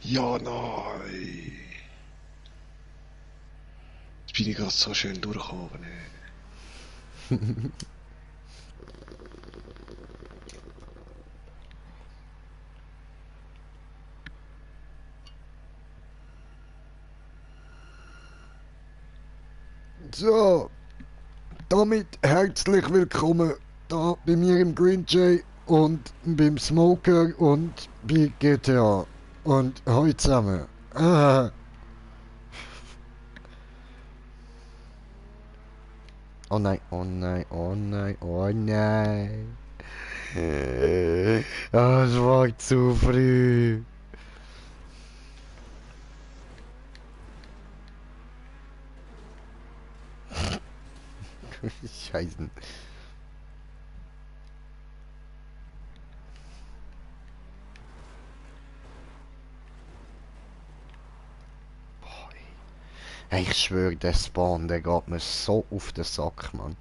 Ja, nein. Jetzt bin ich gerade so schön durchgekommen. Ey. So, damit herzlich willkommen da bei mir im Green Jay und beim Smoker und bei GTA. Und heute zusammen. Ah. Oh nein, oh nein, oh nein, oh nein. Es war zu früh. Scheiße. Hey, ich schwöre, der Spawn, der geht mir so auf den Sack, Mann.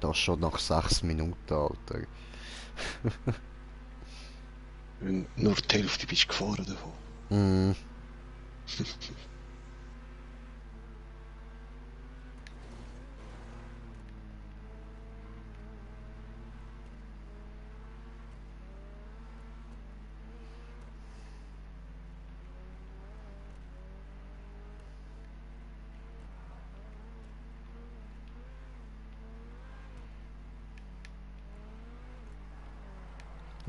Das schon nach 6 Minuten, Alter. Nur die Hälfte bist du gefahren davon. Mm.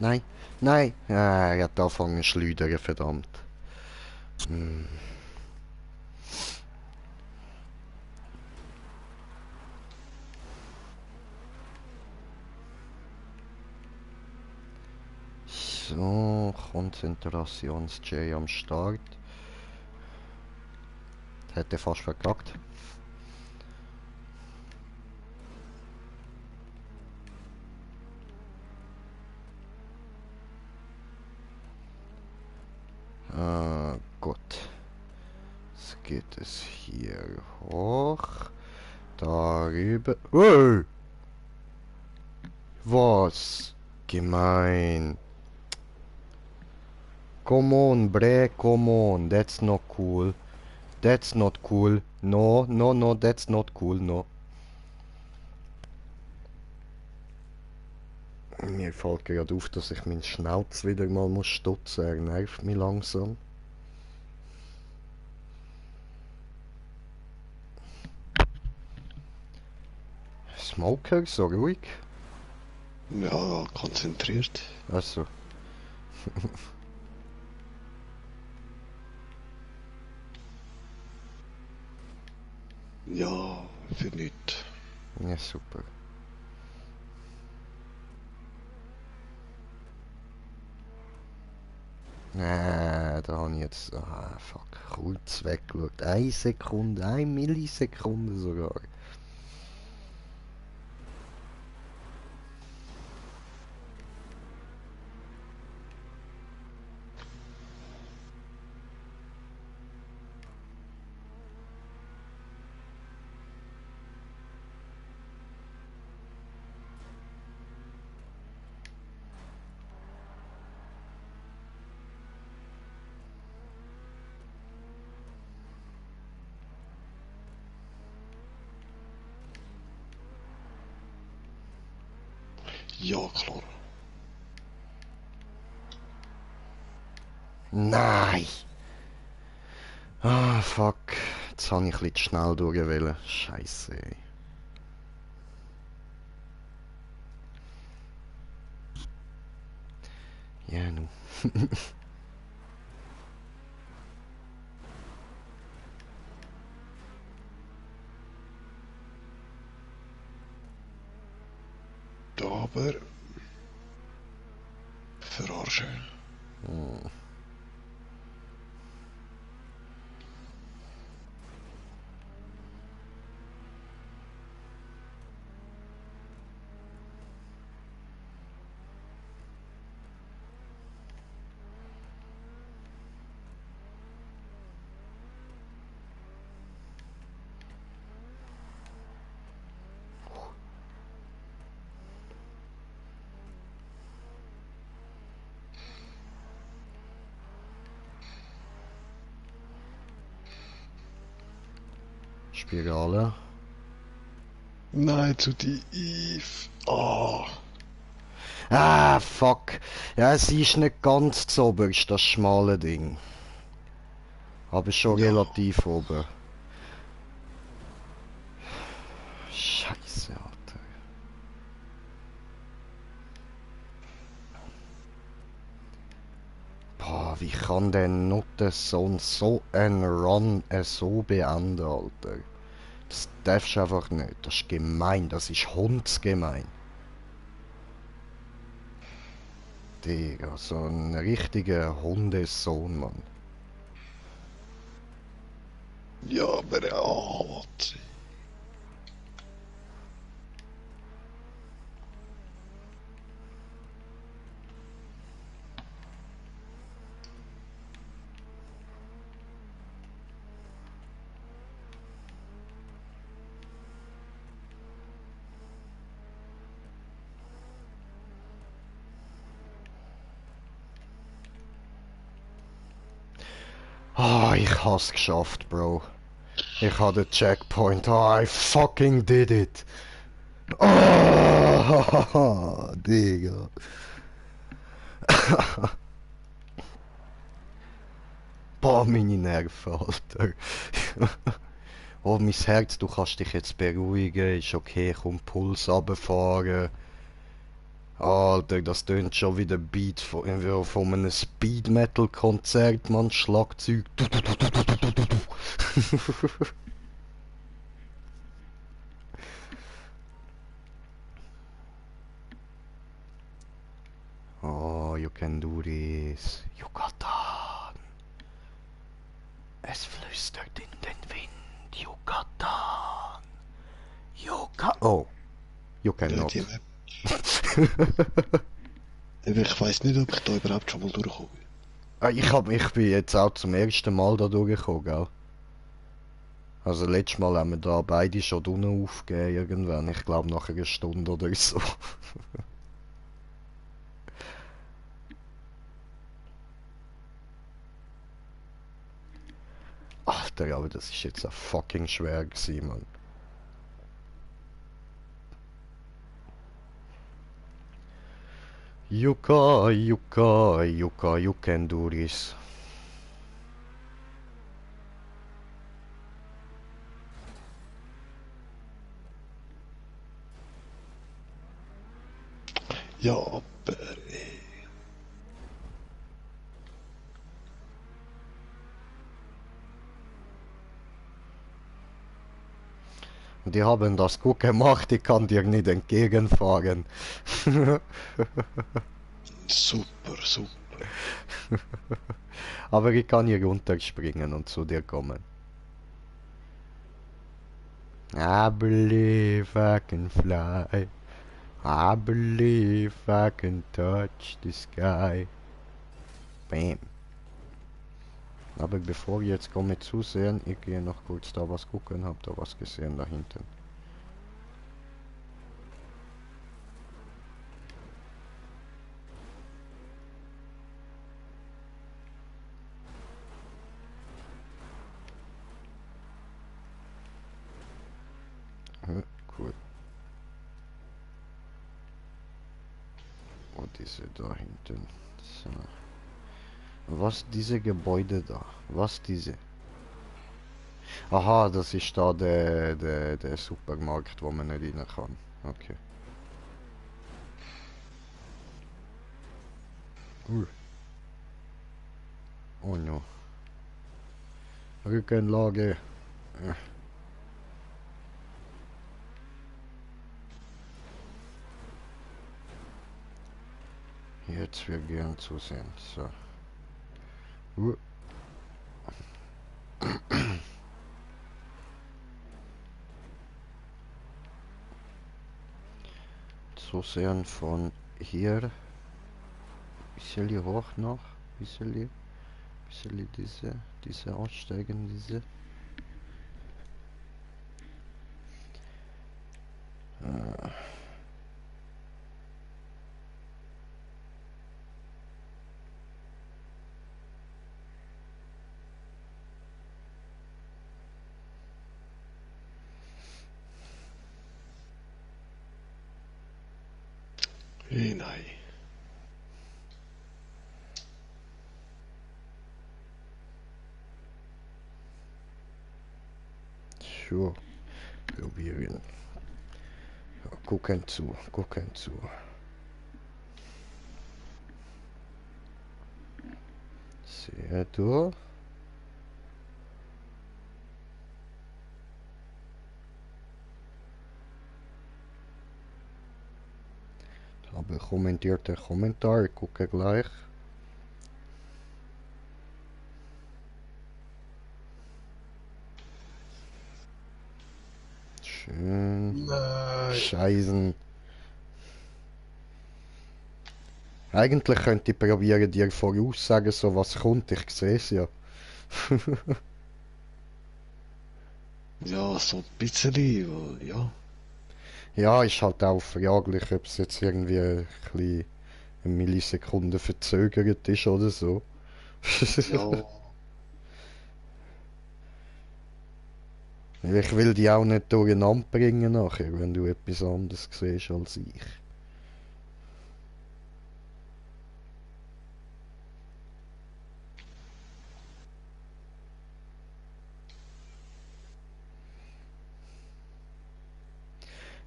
Nein, nein. Ah, er hat angefangen zu schleudern, verdammt. Hm. So, Konzentrations-J am Start. Hätte fast verkackt. Gut. Jetzt geht es hier hoch. Darüber. Hey! Was? Gemein. Come on, bre, come on. That's not cool. That's not cool. No, no, no, that's not cool, no. Mir fällt gerade auf, dass ich meinen Schnauz wieder mal muss stutzen. Er nervt mich langsam. Smoker, so ruhig. Ja, konzentriert. Also. Ja, für nichts. Ja, super. Da habe ich jetzt. Ah, fuck. Kurz weggeschaut. 1 Sekunde, 1 Millisekunde sogar. Ja, klar. Nein! Ah, fuck. Jetzt habe ich ein bisschen zu schnell durchgewählt. Scheiße, ey. Ja, nu. Aber verarschen. Hm. Spirale. Nein, zu tief. Ah, Ah, fuck. Ja, es ist nicht ganz zu oberst, das schmale Ding. Aber schon ja. relativ oben. Scheiße, Alter. Boah, wie kann der Nuttensohn so einen Run so beenden, Alter? Das darfst du einfach nicht. Das ist gemein, das ist hundsgemein. Digga, so ein richtiger Hundesohn, Mann. Ja, aber warte. Ah, ich hab's geschafft, Bro. Ich hatte den Checkpoint. I fucking did it. Oh, Digga. Boah, meine Nerven, Alter. Oh, mein Herz, du kannst dich jetzt beruhigen. Ist okay, komm, Puls runterfahren. Alter, das tönt schon wie der Beat von einem Speed-Metal-Konzert, Mann. Schlagzeug. Oh, you can do this. Yucatan. Es flüstert in den Wind. Yucatan. Oh, you Ja, die cannot. Map. Ich weiss nicht, ob ich da überhaupt schon mal durchkomme. Ich bin jetzt auch zum ersten Mal da durchgekommen, gell? Also letztes Mal haben wir da beide schon unten aufgegeben irgendwann. Ich glaube nach einer Stunde oder so. Alter, aber das ist jetzt auch fucking schwer gewesen, Mann. Yuka, Yuka, Yuka, you can do this. Ja, aber Die haben das gut gemacht, ich kann dir nicht entgegenfahren. super, super. Aber ich kann hier runterspringen und zu dir kommen. I believe I can fly. I believe I can touch the sky. Bam. Aber bevor ich jetzt komme zusehen, ich gehe noch kurz da was gucken, hab da was gesehen da hinten. Cool. Und diese da hinten. So. Was diese Gebäude da? Was diese? Aha, das ist da der Supermarkt, wo man nicht rein kann. Okay. Oh no. Rückenlage. Jetzt wir gehen zusehen. So. Zusehen von hier. Bisschen hoch noch. Bisschen diese aussteigen, diese. Nein. So, probieren. Ja, gucken zu, gucken zu. Sehr durch. Aber kommentiert der Kommentar, ich gucke gleich. Schön. Nein. Scheißen. Eigentlich könnte ich probieren, dir voraussagen, so was kommt, ich sehe es ja. Ja, so ein bisschen, ja. Ja, ist halt auch fraglich, ob es jetzt irgendwie ein bisschen eine Millisekunde verzögert ist oder so. Ja. Ich will die auch nicht durcheinander bringen nachher, wenn du etwas anderes siehst als ich.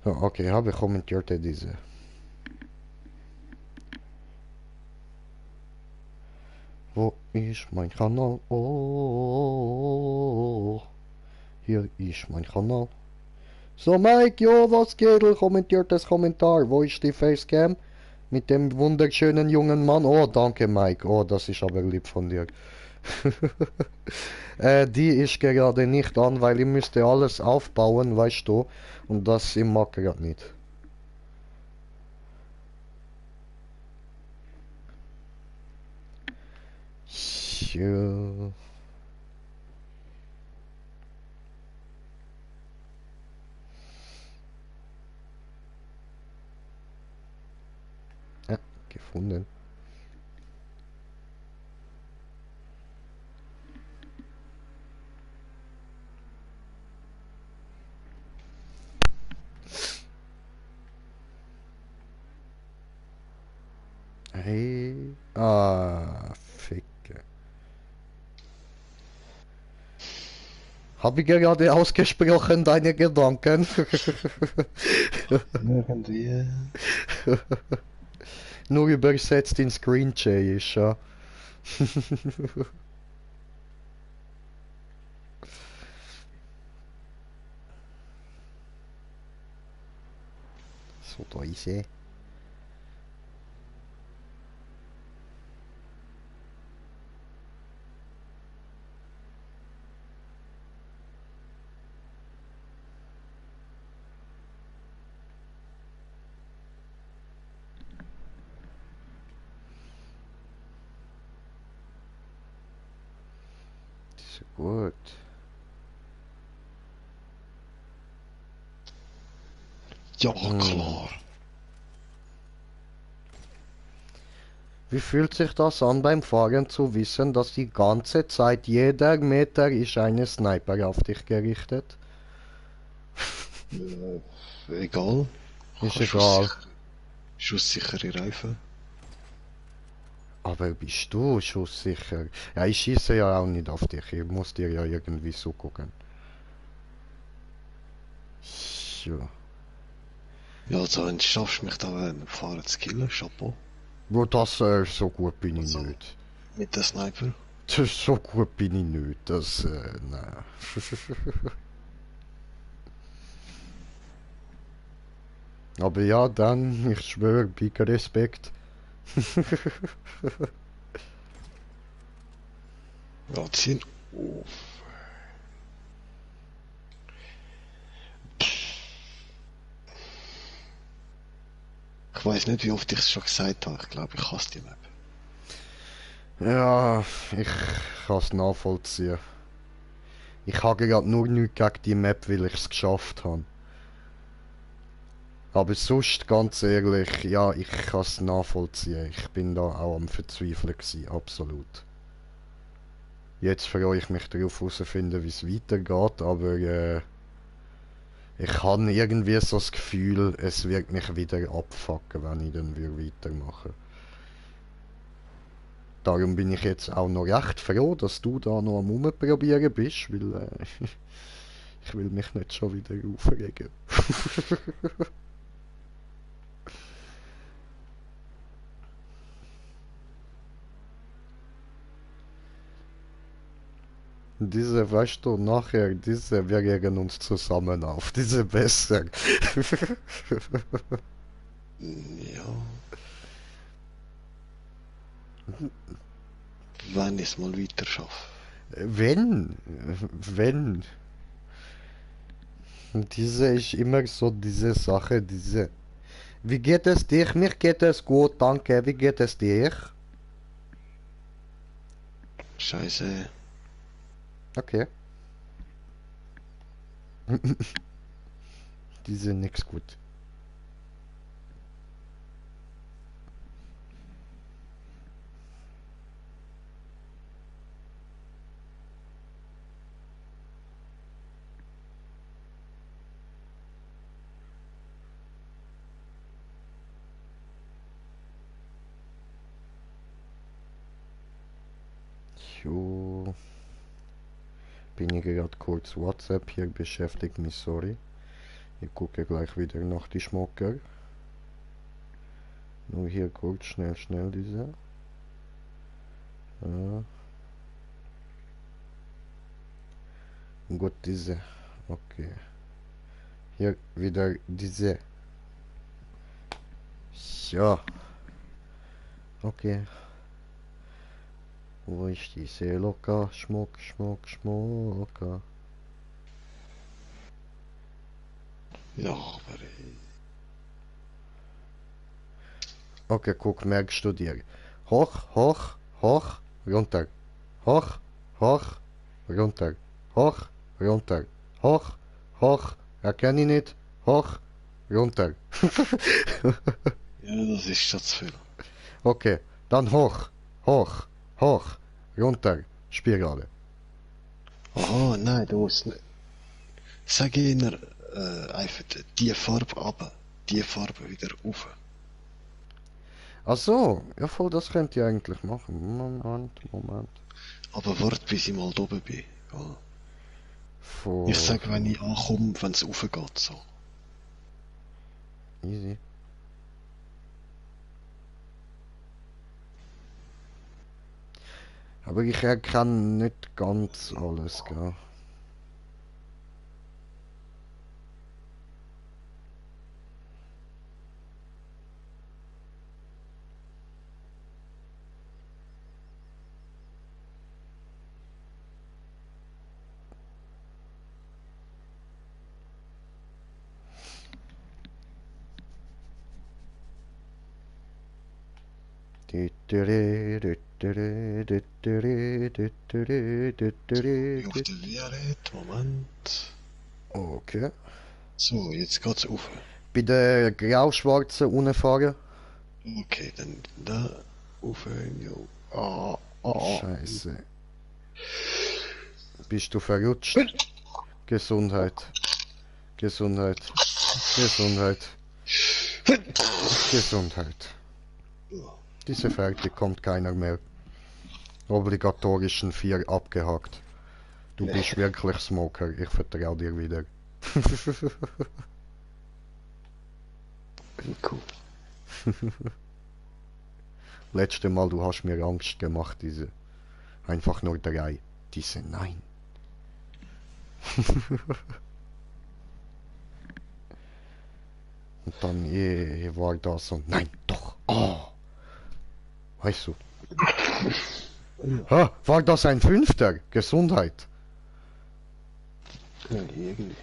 Ja, okay, habe kommentiert diese. Wo ist mein Kanal? Oh, hier ist mein Kanal. So, Mike, jo, was geht? Kommentiert das Kommentar. Wo ist die Facecam? Mit dem wunderschönen jungen Mann. Oh, danke, Mike. Oh, das ist aber lieb von dir. Die ist gerade nicht an, weil ich müsste alles aufbauen, weißt du. Und das ich mag gerade nicht. So. Ja, gefunden. Hey. Ah, Ficke. Habe ich gerade ausgesprochen, deine Gedanken? Irgendwie. Nur übersetzt in Screen Jay ist ja. So, da ist er. So gut. Ja, Hm. klar. Wie fühlt sich das an beim Fahren zu wissen, dass die ganze Zeit jeder Meter ist eine Sniper auf dich gerichtet? Egal. Ich Ist habe egal. schusssichere Reifen. Aber bist du schusssicher? Ja, ich schieße ja auch nicht auf dich. Ich muss dir ja irgendwie zugucken. So. Ja, also wenn du schaffst, mich da beim Fahren zu killen, Chapeau. Bro, das, so gut bin ich Also, nicht. mit der Sniper. So gut bin ich nicht. Das, nein. Aber ja, dann, ich schwöre, big Respekt. Ja, ziehen. Oh. Ich weiß nicht, wie oft ich es schon gesagt habe. Ich glaube, ich hasse die Map. Ja, ich kann es nachvollziehen. Ich habe gerade nur nichts gegen die Map, weil ich es geschafft habe. Aber sonst, ganz ehrlich, ja, ich kann es nachvollziehen. Ich bin da auch am Verzweifeln gewesen, absolut. Jetzt freue ich mich darauf herauszufinden, wie es weitergeht, aber Ich habe irgendwie so das Gefühl, es wird mich wieder abfucken, wenn ich dann wieder weitermache. Darum bin ich jetzt auch noch recht froh, dass du da noch am Rumprobieren bist, weil ich will mich nicht schon wieder aufregen. Diese, weißt du, nachher, diese, wir regen uns zusammen auf, diese besser. Ja, wenn ich es mal weiter schaffe. Wenn, wenn, diese ist immer so diese Sache, diese. Wie geht es dir? Mir geht es gut, danke. Wie geht es dir? Scheiße. Okay. Diese nix gut. Jo. Bin ich gerade kurz WhatsApp hier beschäftigt mich, sorry. Ich gucke gleich wieder nach die Schmucker. Nur hier kurz schnell diese. Ja. Gut, diese. Okay. Hier wieder diese. So. Okay. Wo ist diese locker? Schmucker. Ja, aber Okay, guck, merkst du dir. Hoch, runter. Hoch, runter. Hoch, runter. Hoch, erkenne ich nicht. Hoch, runter. ja, das ist schon zu viel. Okay, dann hoch, runter. Spirale. Aha, nein, du musst nicht. Sag ihnen einfach die Farbe ab, die Farbe wieder auf. Ach so, ja voll, das könnt ihr eigentlich machen. Moment. Aber warte, bis ich mal da oben bin. Ja. Ich Vor, sag, wenn ich ankomme, wenn es aufgeht, so. easy. Aber ich erkenne nicht ganz alles, gell. Ich auf der Violett, Moment. Okay. So, jetzt geht's auf. Bei der grau-schwarzen unten fahren. Okay, dann da auf, jo. Ah. Scheiße. Bist du verrutscht? Gesundheit. Gesundheit. Gesundheit. Gesundheit. Diese fertig kommt keiner mehr. Obligatorischen 4 abgehakt. Du Nee, bist wirklich Smoker. Ich vertraue dir wieder. cool. Letzte Mal, du hast mir Angst gemacht, diese. Einfach nur 3. Diese, nein. Und dann war das und nein, doch. Oh. Weißt du. Ha, war das ein 5. Gesundheit. Ja, irgendwie.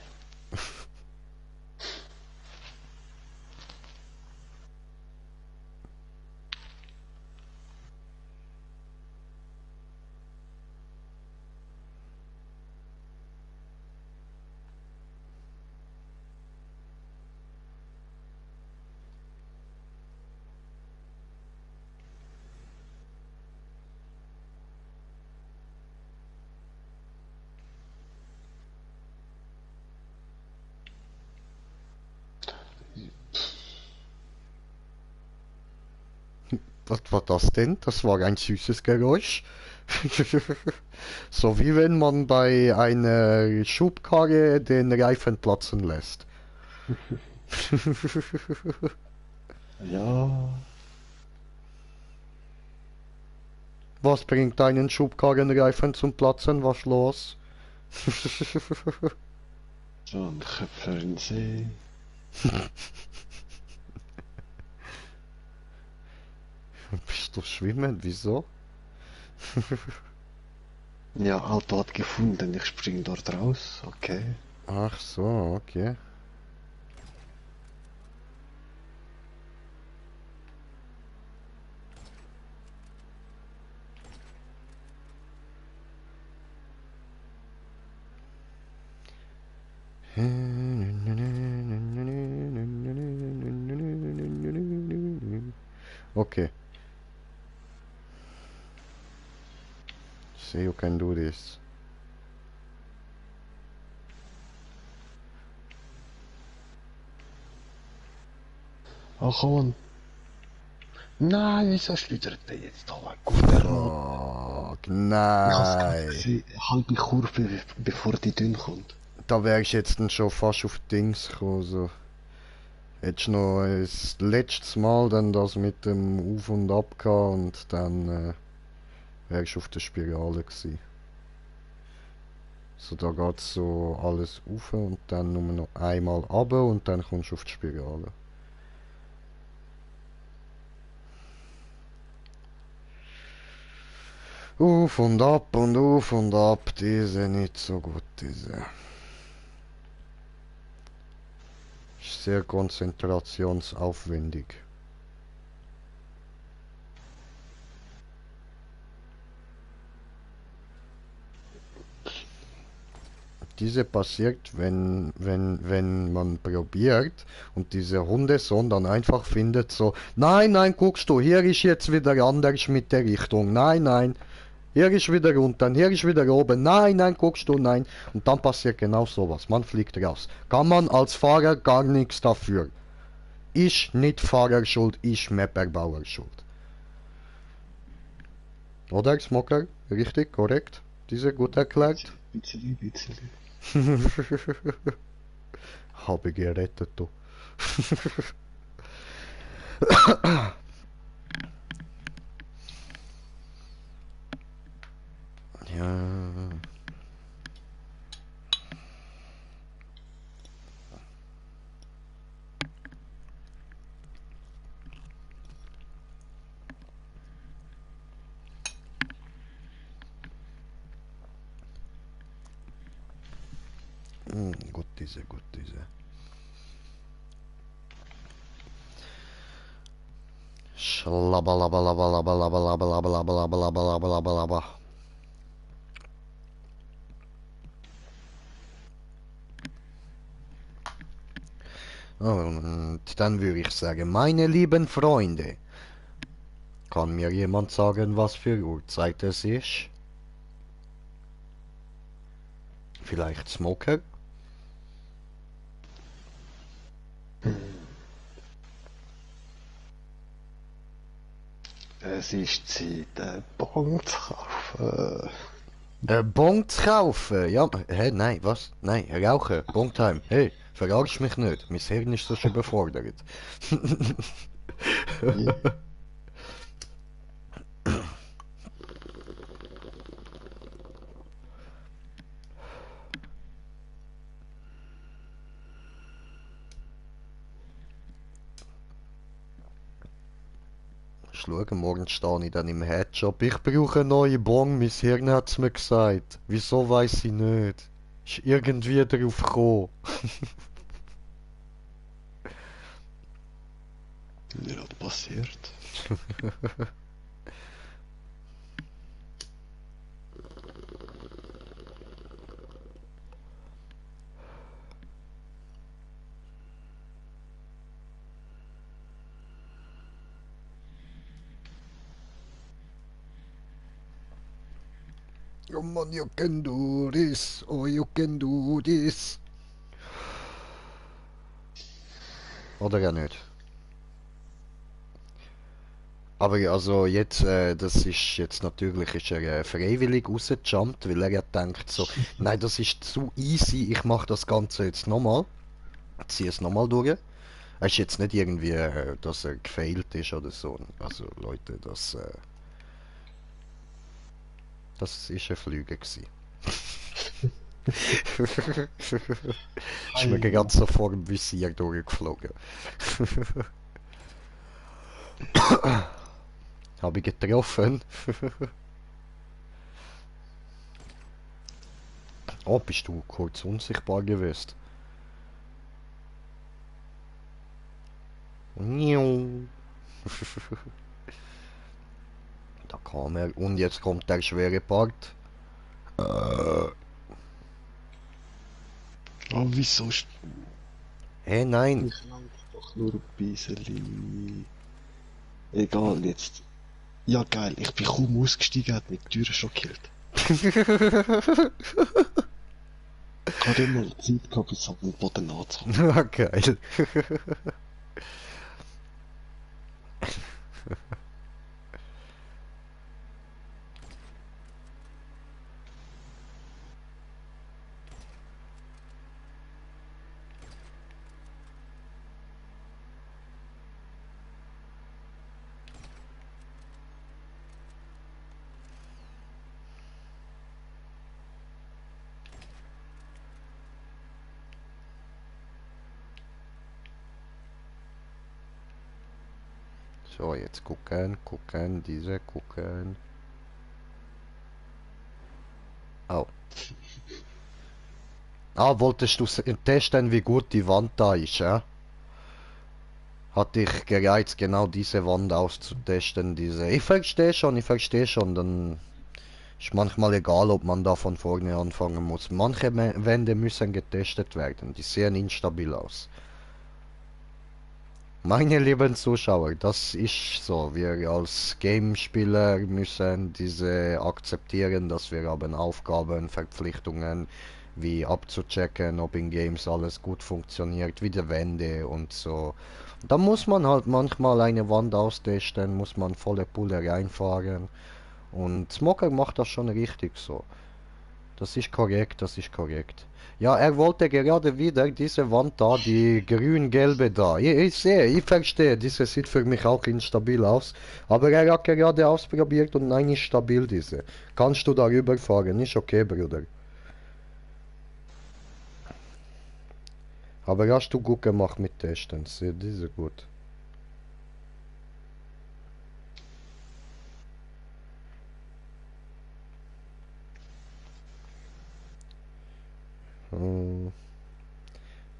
Was war das denn? Das war ein süßes Geräusch. So wie wenn man bei einer Schubkarre den Reifen platzen lässt. Ja, Was bringt einen Schubkarrenreifen zum Platzen? Was los? so ein Köpfler in den See. Bist du schwimmen? Wieso? Ja, halt dort gefunden, ich spring dort raus, okay. Ach so, okay. Okay, see you can do this. Oh, komm. Nein, wieso schlittert der jetzt da weg? Guter Mann. Fuck, Ich hab's gerade nein. gesehen, halbe Kurve, bevor die dünn kommt. Da wär ich jetzt dann schon fast auf Dings gekommen. So. Hättest noch das letztes Mal dann das mit dem Auf und Ab gehabt und dann wärst du auf der Spirale gewesen. So, da geht's so alles auf und dann nur noch einmal runter und dann kommst du auf die Spirale. Auf und ab, diese nicht so gut, diese. Ist sehr konzentrationsaufwendig. Diese passiert, wenn man probiert und diese Hundesohn dann einfach findet so, nein, nein, guckst du, hier ist jetzt wieder anders mit der Richtung, nein, nein, hier ist wieder unten, hier ist wieder oben, nein, nein, guckst du, nein. Und dann passiert genau sowas, man fliegt raus. Kann man als Fahrer gar nichts dafür. Ist nicht Fahrer schuld, ist Mapperbauer schuld. Oder, Smoker? Richtig, korrekt? Diese gut erklärt? Bisschen. Habe gerettet, du. Ja. Gut, diese, gut, diese. Schlabalabalabalabalabalabalabalabalabalabalabalabalabalaba. Und dann würde ich sagen, meine lieben Freunde, kann mir jemand sagen, was für Uhrzeit es ist? Vielleicht Smoker? Es ist Zeit, Bon zu kaufen. Bon zu kaufen? Ja, hä, nein, was? Nein, rauchen, Bongtime. Hey, verarsch mich nicht, mein Hirn ist so schon überfordert. Ja. Schau, morgen stehe ich dann im Headshop. Ich brauche eine neue Bon, mein Hirn hat's mir gesagt. Wieso weiß ich nicht? Ist irgendwie drauf gekommen. Mir hat passiert. Come on, you can do this. Oh, you can do this. Oder ja nicht. Aber also jetzt, das ist jetzt natürlich ist er freiwillig rausgejumpt, weil er ja denkt so, nein, das ist zu easy, ich mache das Ganze jetzt nochmal, ziehe es nochmal durch. Es ist jetzt nicht irgendwie, dass er gefailt ist oder so. Also Leute, das ist ein Flüge gewesen. Ist mir gerade Ei. so vor dem Visier durchgeflogen. Habe ich getroffen? Oh, bist du kurz unsichtbar gewesen? Niu. Da kam er. Und jetzt kommt der schwere Part. Oh, wieso? Hey, nein. Mich langt's doch nur ein bisschen. Egal, jetzt. Ja, geil. Ich bin kaum ausgestiegen, hat mich die Türe schon gekillt. Ich habe immer Zeit gehabt, bis auf den Boden anzukommen. Ah, geil. So, jetzt gucken, gucken, diese gucken. Oh. Ah, wolltest du testen, wie gut die Wand da ist, ja? Hat dich gereizt, genau diese Wand auszutesten, diese. Ich verstehe schon, dann ist manchmal egal, ob man da von vorne anfangen muss. Manche Wände müssen getestet werden, die sehen instabil aus. Meine lieben Zuschauer, das ist so. Wir als Gamespieler müssen diese akzeptieren, dass wir haben Aufgaben, Verpflichtungen, wie abzuchecken, ob in Games alles gut funktioniert, wie die Wände und so. Da muss man halt manchmal eine Wand austesten, muss man volle Pulle reinfahren. Und Smoker macht das schon richtig so. Das ist korrekt, das ist korrekt. Ja, er wollte gerade wieder diese Wand da, die grün-gelbe da. Ich sehe, ich verstehe, diese sieht für mich auch instabil aus. Aber er hat gerade ausprobiert und nein, ist stabil diese. Kannst du darüber fahren? Ist okay, Bruder. Aber hast du gut gemacht mit Testen, diese gut. Hm.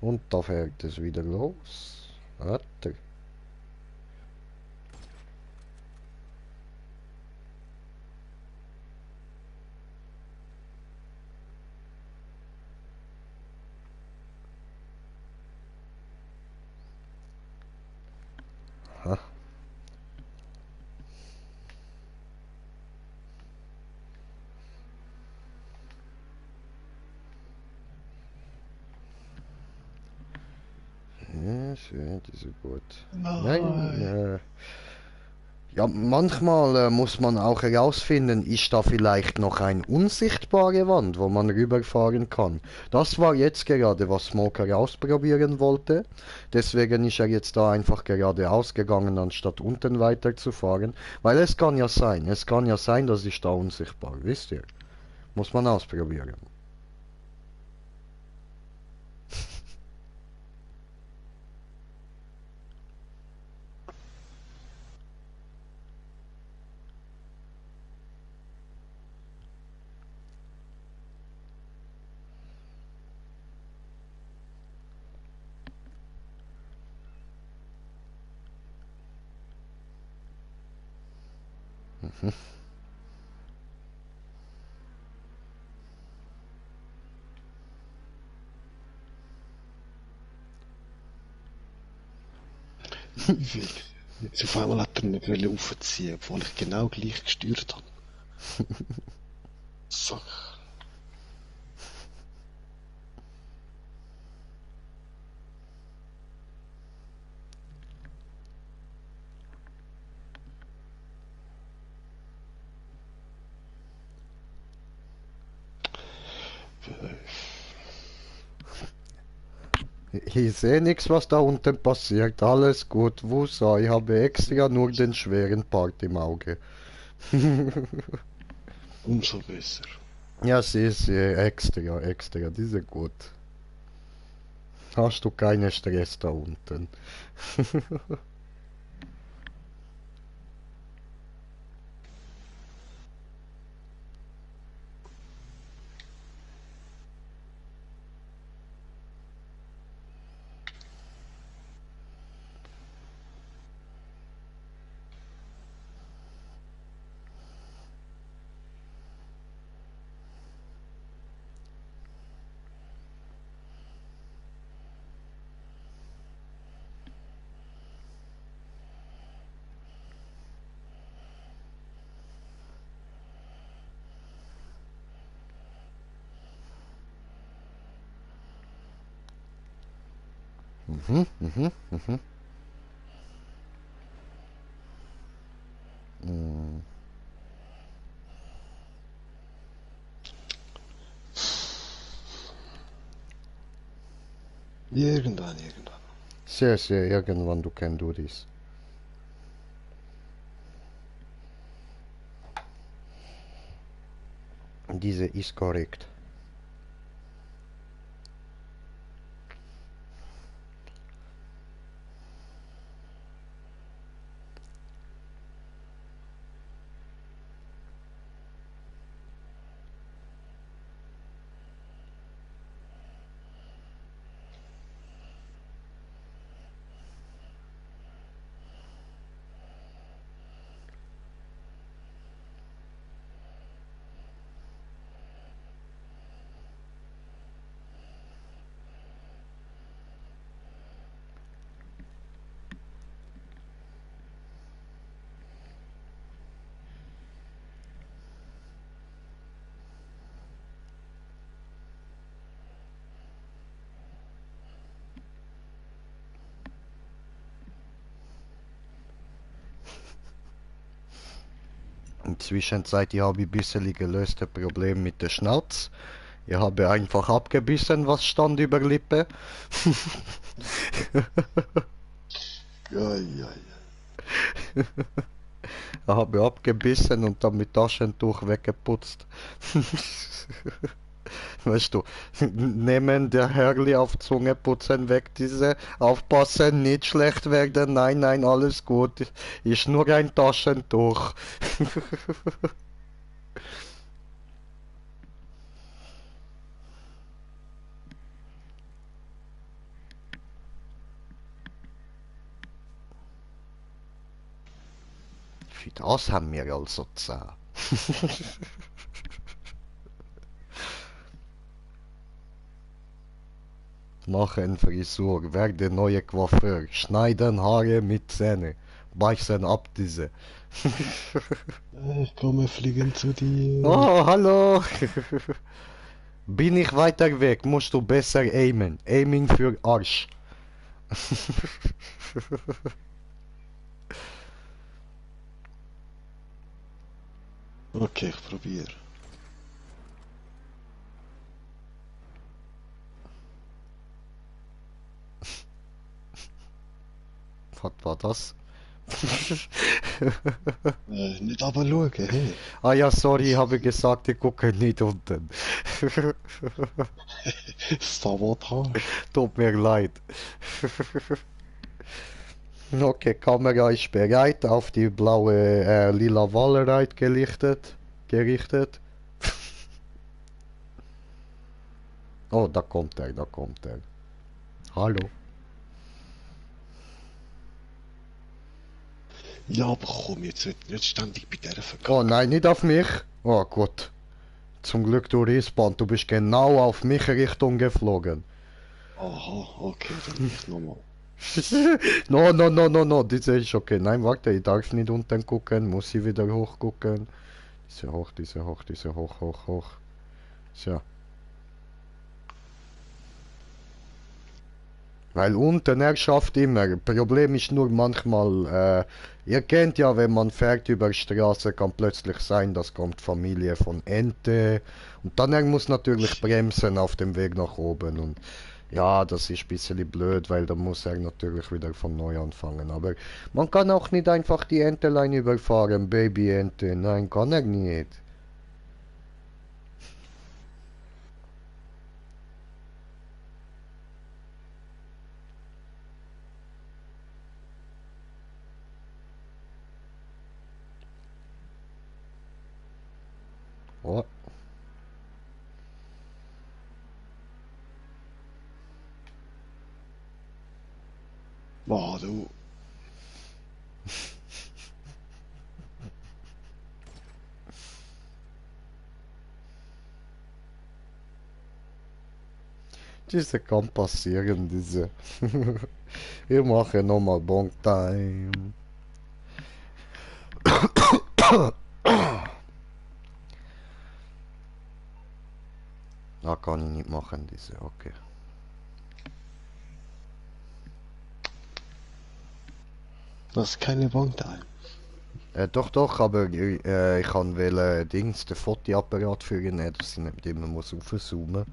Und da fährt es wieder los. Warte. Ha. Ja, schön, diese gut. Nein, Nein. ja, manchmal muss man auch herausfinden, ist da vielleicht noch eine unsichtbare Wand, wo man rüberfahren kann. Das war jetzt gerade, was Smoker ausprobieren wollte. Deswegen ist er jetzt da einfach geradeaus gegangen, anstatt unten weiterzufahren. Weil es kann ja sein, dass ich da unsichtbar, wisst ihr? Muss man ausprobieren. Jetzt auf einmal hat er nicht aufziehen, obwohl ich genau gleich gesteuert habe. So. Ich sehe nichts, was da unten passiert. Alles gut, Wusa. Ich habe extra nur den schweren Part im Auge. Umso besser. Ja, sie, extra. Die sind gut. Hast du keinen Stress da unten? Mhm, mhm, mhm. Mm. Irgendwann. Sehr, irgendwann du can do this. Diese ist korrekt. Inzwischen ich habe ein bisschen gelöste Problem mit der Schnauz. Ich habe einfach abgebissen, was stand über Lippe. Ja. Ich habe abgebissen und dann mit Taschentuch weggeputzt. Weißt du, nehmen der Hörli auf Zunge, putzen weg diese, aufpassen, nicht schlecht werden, nein, alles gut, ist nur ein Taschentuch. Für das haben wir also 10. Machen Frisur, werde neue Coiffeur, schneiden Haare mit Zähne, beißen ab diese. Ich komme fliegen zu dir. Oh, hallo! Bin ich weiter weg, musst du besser aimen. Aiming für Arsch. Okay, ich probiere. Was war das? Nicht aber schauen, hey. Ah ja, sorry, ich habe gesagt, ich gucke nicht unten. Sabotage. Tut mir leid. Okay, Kamera ist bereit, auf die blaue, lila Wallereit gerichtet. Oh, da kommt er. Hallo. Ja, aber komm, jetzt ständig bei dieser Oh Verkack. nein, nicht auf mich. Oh Gott. Zum Glück du Respawn, du bist genau auf mich Richtung geflogen. Aha, okay, dann ich nochmal. No, das ist okay. Nein, warte, ich darf nicht unten gucken, muss ich wieder hoch gucken. Diese hoch. So. Weil unten er schafft immer. Problem ist nur manchmal, ihr kennt ja, wenn man fährt über die Straße, kann plötzlich sein, das kommt Familie von Ente. Und dann er muss natürlich bremsen auf dem Weg nach oben. Und Ja, das ist ein bisschen blöd, weil da muss er natürlich wieder von neu anfangen. Aber man kann auch nicht einfach die Entelein überfahren, Babyente. Nein, kann er nicht. Oh. Boah, du. Diese kann passieren, diese. Wir machen nochmal Bonk Time. Ah, kann ich nicht machen, diese, okay. Das ist keine Bongtime. Doch, doch, aber ich kann Dings, den Fotoapparat für ihn nehmen, dass ich nicht immer muss aufzoomen.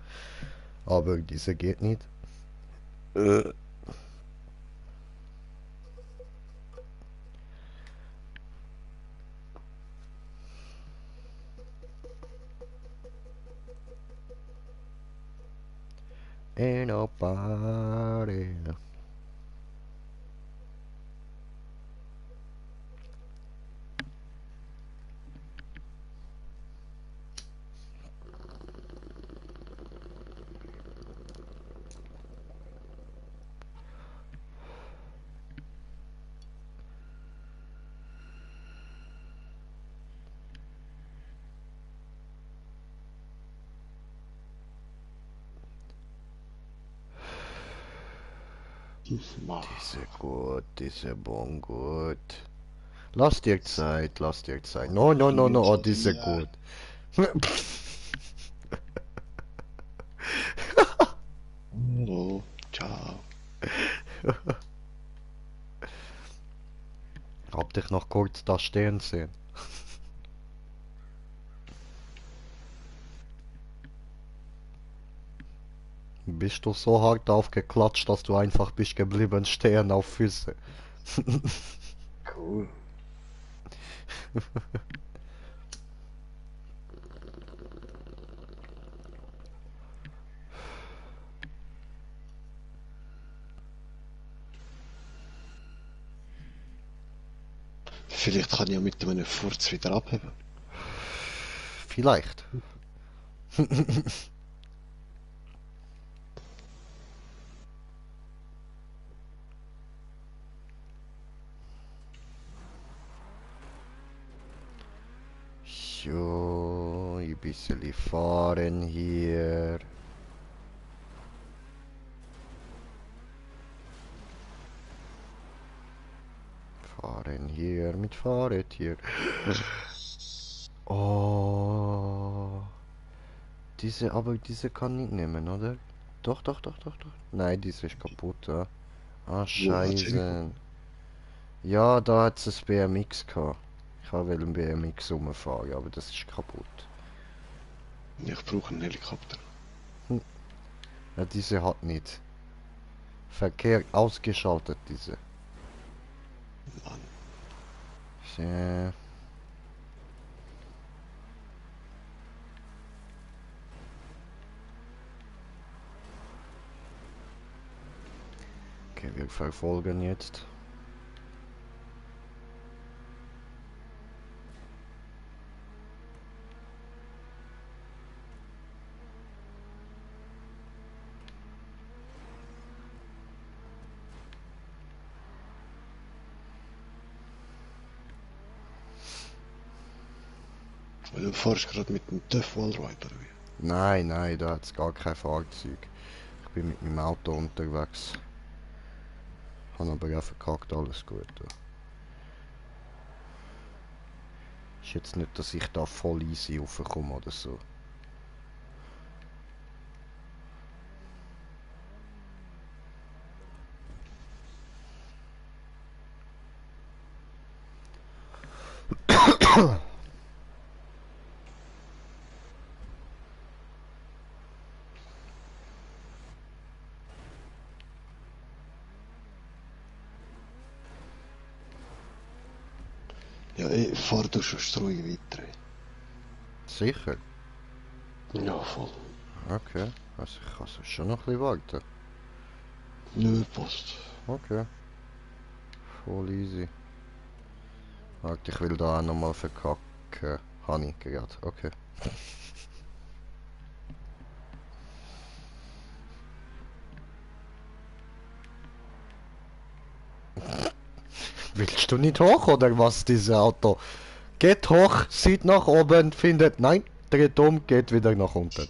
Aber diese geht nicht. Äh. Ain't nobody. Diese gut, diese bon gut. Lass dir Zeit, lass dir Zeit. No, no, no, no, oh, diese Ja. gut. Hallo. Ciao. Hab dich noch kurz da stehen sehen. Bist du so hart aufgeklatscht, dass du einfach bist geblieben stehen auf Füße? Cool. Vielleicht kann ich ja mit einem Furz wieder abheben. Vielleicht. So, ein bisschen fahren hier. Fahren hier mit Fahrrad hier. Oh. Aber diese kann ich nehmen, oder? Doch, doch, doch, doch, doch. Nein, diese ist kaputt, ja. Ah, Wo hat sie hingekommen? scheiße. Ja, da hat es ein BMX gehabt. Ich wollte ein BMX rumfahren, aber das ist kaputt. Ich brauche einen Helikopter. Hm. Ja, diese hat nicht. Verkehr ausgeschaltet, diese. Mann. So. Okay, wir verfolgen jetzt. Weil du fährst gerade mit dem TÜV Wallride oder wie? Nein, nein, da hat es gar kein Fahrzeug. Ich bin mit meinem Auto unterwegs. Habe aber auch verkackt, alles gut. Ja. Ist jetzt nicht, dass ich da voll easy raufkomme oder so. fahr du schon ruhig weiter. Sicher? Ja, voll. Okay. Also ich kann sonst schon noch ein bisschen warten. Nö, passt. Okay. Voll easy. Warte, ich will da auch nochmal verkacken. Habe ich gerade. Okay. Willst du nicht hoch oder was, dieses Auto? Geht hoch, sieht nach oben, findet, nein, dreht um, geht wieder nach unten.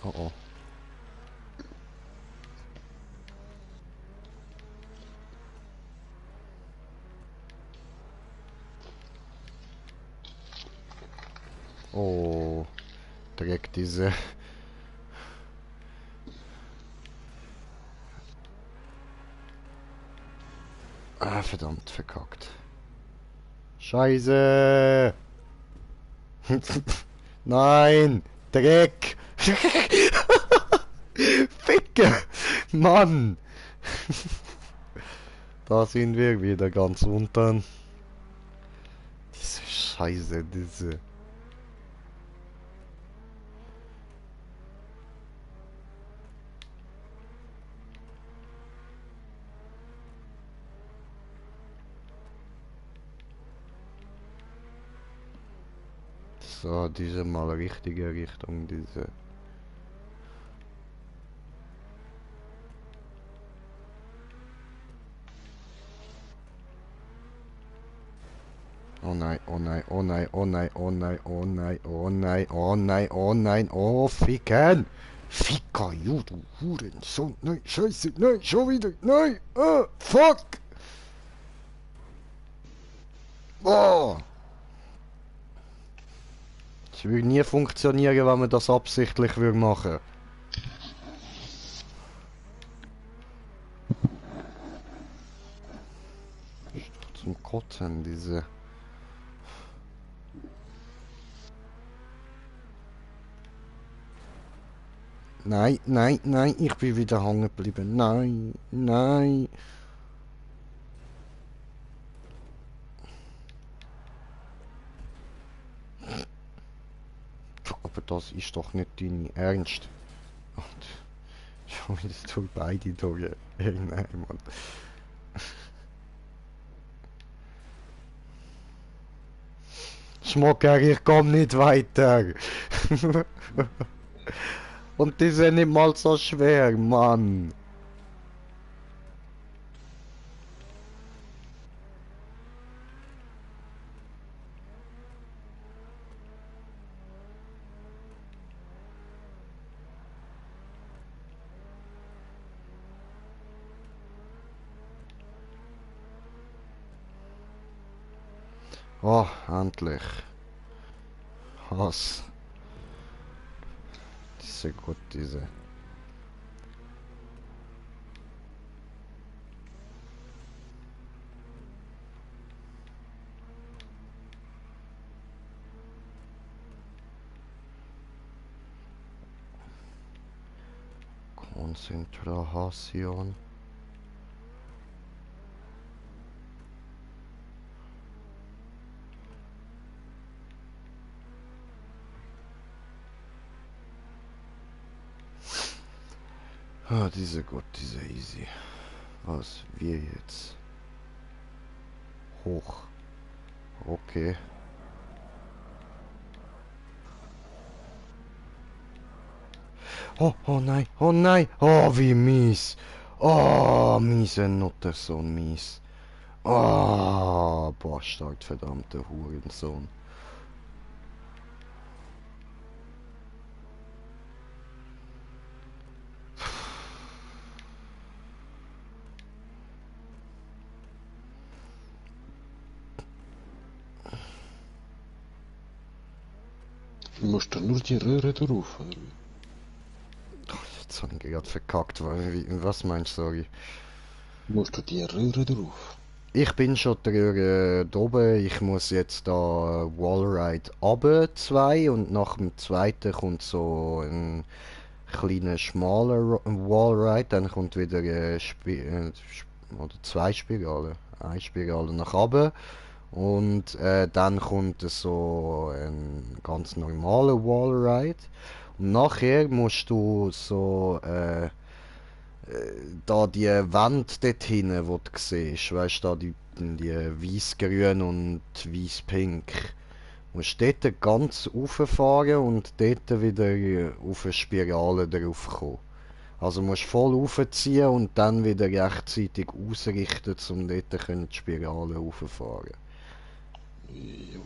Oh oh. Oh, direkt diese. Ah, verdammt, verkackt. Scheiße! Nein! Dreck! Ficke! Mann! Da sind wir wieder ganz unten. Diese Scheiße, diese. So, diese mal richtige Richtung, diese. Oh nein, oh nein, oh nein, oh nein, oh nein, oh nein, oh nein, oh nein, oh nein, oh ficken! Ficker, du Hurensohn, nein, scheiße, nein, schon wieder, nein, fuck! Oh! Es würde nie funktionieren, wenn man das absichtlich würde machen. Ist doch zum Kotzen, diese. Nein, nein, nein, ich bin wieder hängen geblieben. Nein, nein. Aber das ist doch nicht dein Ernst. Und schon wieder durch beide durch. Nein, Mann. Schmucker, ich komm nicht weiter. Und die sind nicht mal so schwer, Mann. Oh, endlich. Hass. Diese gut, diese. Konzentration. Ah, diese gut, diese easy. Was? Wir jetzt? Hoch. Okay. Oh, oh nein, oh nein. Oh, wie mies. Oh, miese Nuttersohn, mies. Oh, Bastard, verdammter Hurensohn. Du musst dann nur die Röhre drauf, oder? Jetzt habe ich gerade verkackt. Was meinst du, sorry? Musst du die Röhre drauf? Ich bin schon da oben. Ich muss jetzt da Wallride runter 2 und nach dem zweiten kommt so ein kleiner schmaler Wallride. Dann kommt wieder oder zwei Spiralen. Eine Spirale nach oben. Und dann kommt so ein ganz normaler Wallride. Und nachher musst du so da die Wand dort hinten, wo du siehst, weißt du, da die weiß-grün und weiß-pink. Du musst dort ganz rauffahren und dort wieder auf eine Spirale drauf kommen. Also musst voll raufziehen und dann wieder rechtzeitig ausrichten, um dort die Spirale rauffahren. Jo.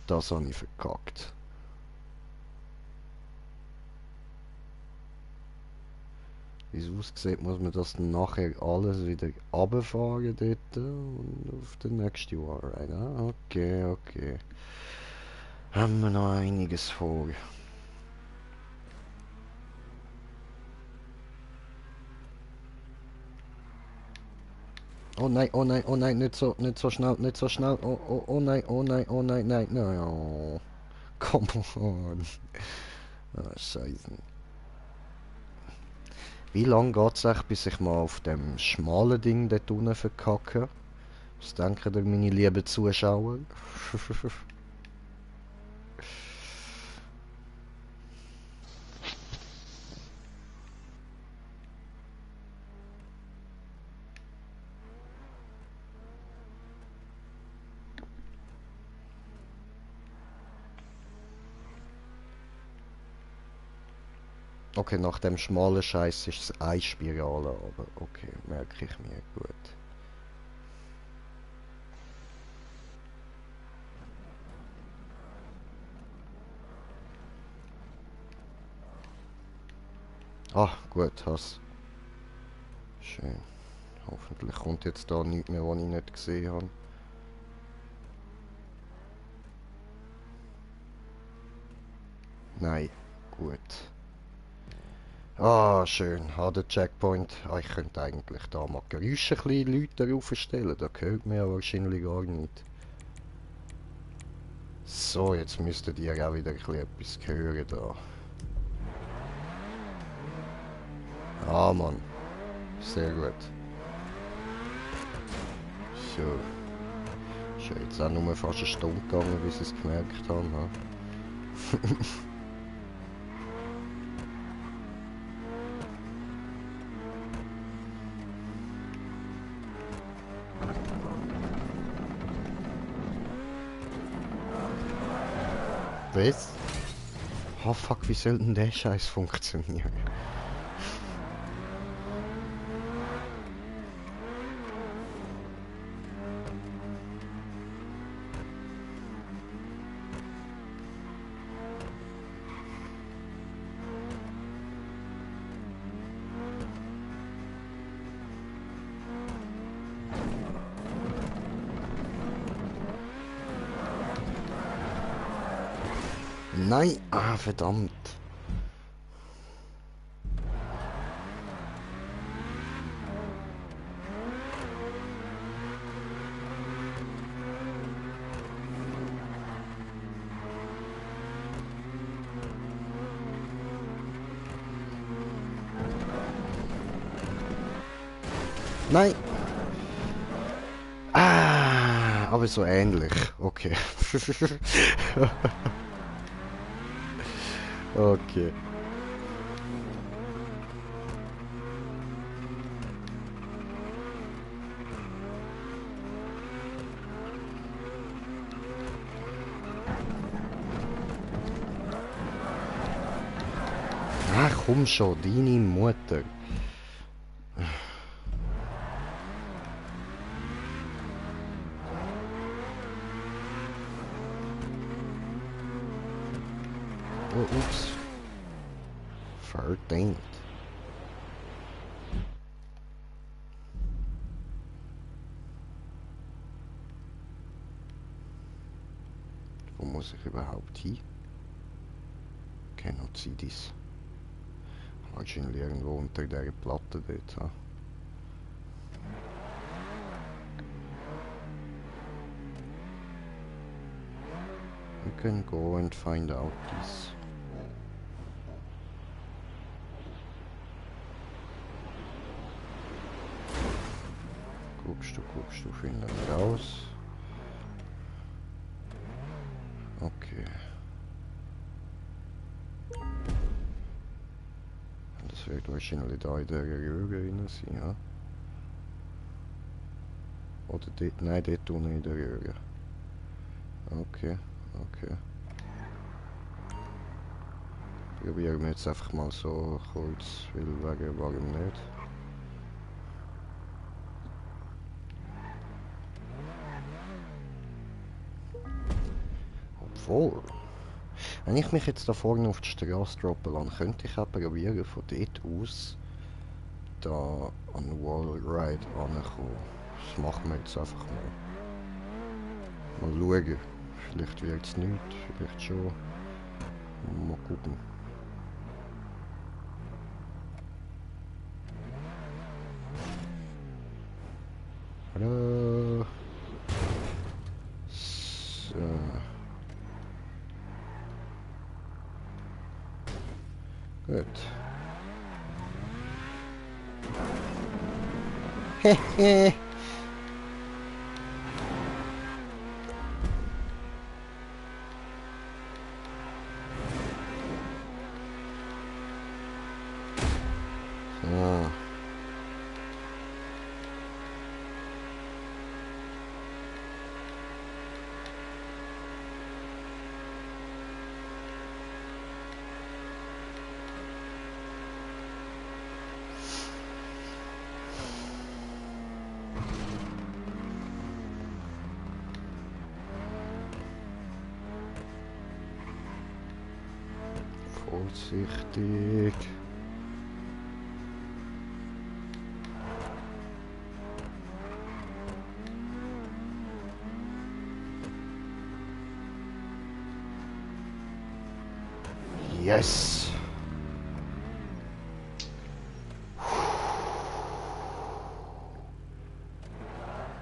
Das habe ich verkackt. Wie es aussieht, muss man das dann nachher alles wieder runterfahren dort und auf den nächsten Wallride. Ah, okay, okay. Haben wir noch einiges vor. Oh nein, oh nein, oh nein, nicht so schnell, nicht so schnell. Oh, oh, oh nein, oh nein, oh nein, nein, nein. Oh, come on. Ah, Scheiße. Wie lange geht es echt, bis ich mal auf dem schmalen Ding dort unten verkacke? Was denken denn meine lieben Zuschauer? Okay, nach dem schmalen Scheiß ist es eine Spirale, aber okay, merke ich mir gut. Ah, gut, hast. Schön. Hoffentlich kommt jetzt da nichts mehr, was ich nicht gesehen habe. Nein, gut. Ah, schön. Ah, der Checkpoint. Ah, ich könnte eigentlich da mal Geräusche ein bisschen lauter aufstellen. Da hört man ja wahrscheinlich gar nicht. So, jetzt müsstet ihr auch wieder ein bisschen etwas hören da. Ah, Mann. Sehr gut. So. Ist ja jetzt auch nur fast eine Stunde gegangen, bis ich es gemerkt habe. Ha? Was? Oh fuck, wie soll denn der Scheiß funktionieren? Nein! Ah, verdammt! Nein! Ah, aber so ähnlich. Okay. Okay. Ach komm schon, deine Mutter. Oh, ups. Verdammt. Wo muss ich überhaupt hin? Genozidis. Wahrscheinlich irgendwo unter der Platte dort. Ha? We can go and find out this. Guckst du, finden wir raus. Okay. Das wird wahrscheinlich da in der Röhre rein sein, ja? Oder dort, nein, dort unten in der Röhre. Okay, okay. Probieren wir jetzt einfach mal so kurz, weil warum nicht? Obwohl, wenn ich mich jetzt da vorne auf die Straße droppen lasse, könnte ich auch probieren, von dort aus da an den Wallride anzukommen. Das machen wir jetzt einfach mal. Mal schauen. Vielleicht wird es nicht, vielleicht schon. Mal gucken. Hallo. So. Gut. Hehe. So. Vorsichtig. Yes.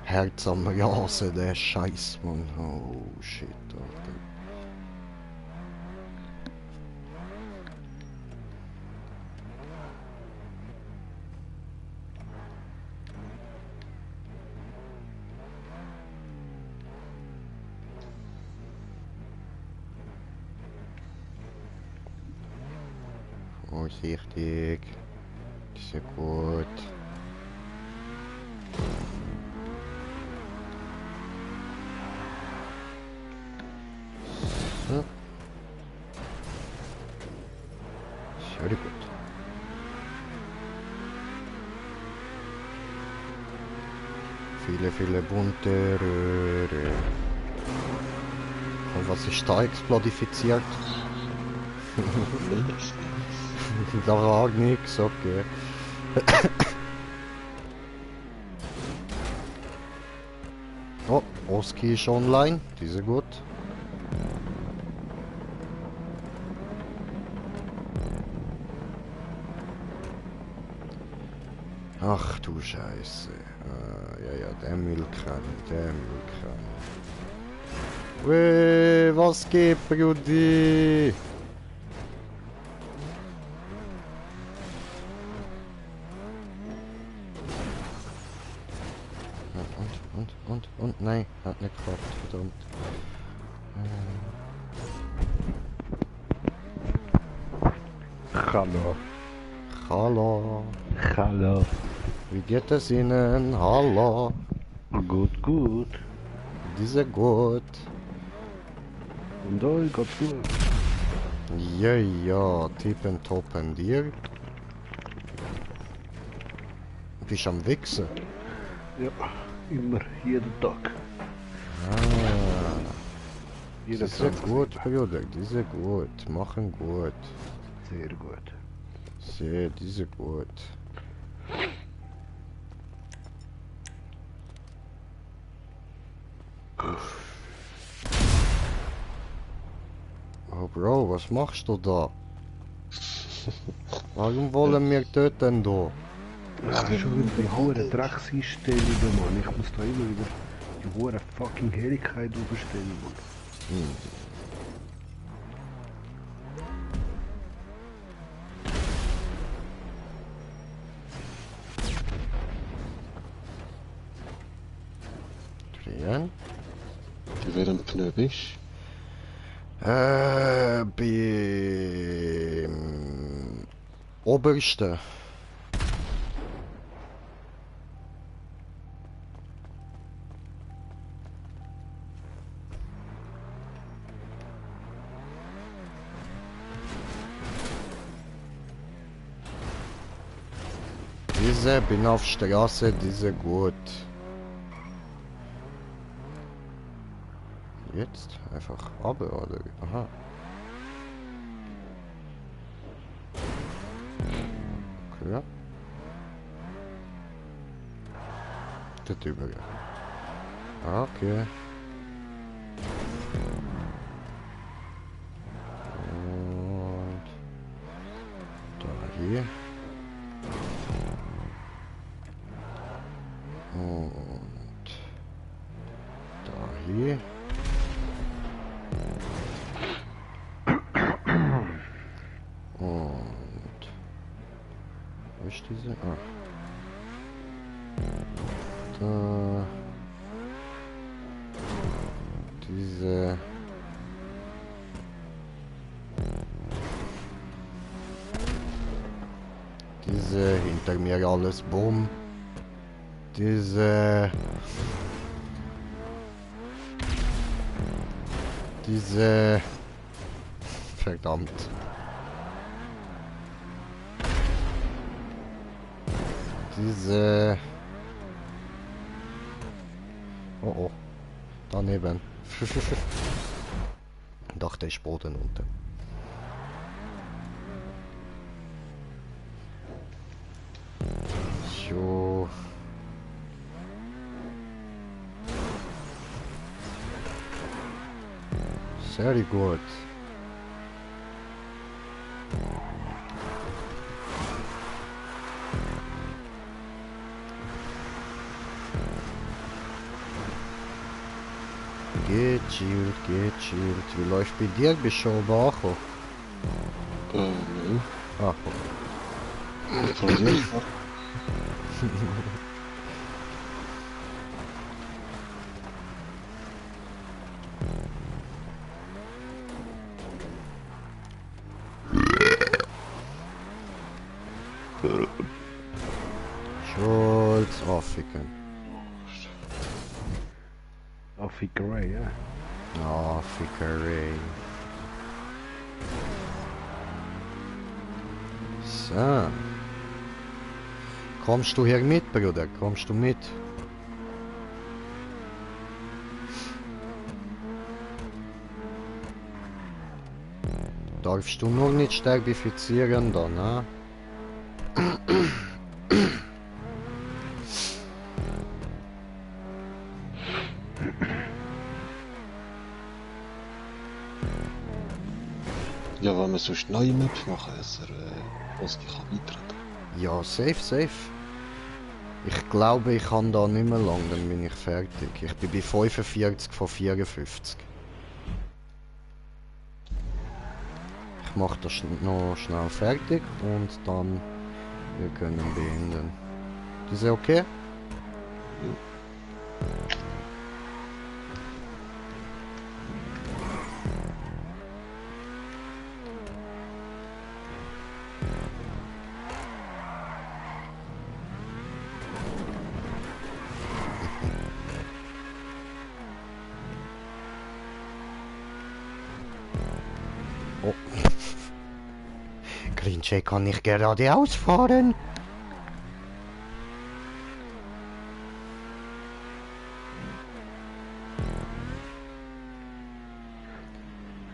Herz am Rasen, der Scheiß, Mann. Oh shit, Alter. Vorsichtig. Ist ja gut. So. Sehr gut. Viele bunte Röhre. Und was ist da explodifiziert? Da war nix, okay. Oh, Oski ist online, diese gut. Ach du Scheiße. Ja, der Müllkran, der Müllkran. Weh, was geht, Brudi? Und, nein, hat nicht geklappt, verdammt. Hallo. Hallo. Hallo. Wie geht es Ihnen? Hallo. Gut, gut. Diese gut. Und euch geht's gut. Ja, tippentop und dir? Bist am Wichsen? Ja, immer, jeden Tag. Die sind gut, Bruder, die sind gut. Machen gut. Sehr gut. Sehr, die sind gut. Uff. Oh Bro, was machst du da? Warum wollen wir töten da? Das ist schon wieder die hohe Dreckseinstellungen, Mann. Ich muss da immer wieder die hohe fucking Helligkeit aufstellen, Mann. Wo bist Beim Obersten. Diese, bin auf Straße, diese gut. Jetzt? Einfach runter, oder? Aha. Okay. Das drüber. Okay. Und da hier. Und da hier. Und wo ist diese? Ah. Da. Diese. Diese hinter mir alles Bumm. Diese. Verdammt. Diese. Oh oh. Daneben. Dachte ich Boden unten. So. Sehr gut. Gechillt, gechillt. Wie läuft bei dir? Bist du schon wach? Nö. Ah, Von dir? Schulz, Afrika. Afrika Ray, ja. Afrika Ray. So. Kommst du hier mit, Bruder? Kommst du mit? Darfst du nur nicht sterbifizieren dann, ne? Ja, wenn wir sonst neue Maps machen, dass Oski kann beitreten. Ja, safe, safe. Ich glaube, ich kann da nicht mehr lang, dann bin ich fertig. Ich bin bei 45 von 54. Ich mache das noch schnell fertig und dann wir können beenden. Ist das okay? Oh. Green Jay kann nicht geradeaus fahren.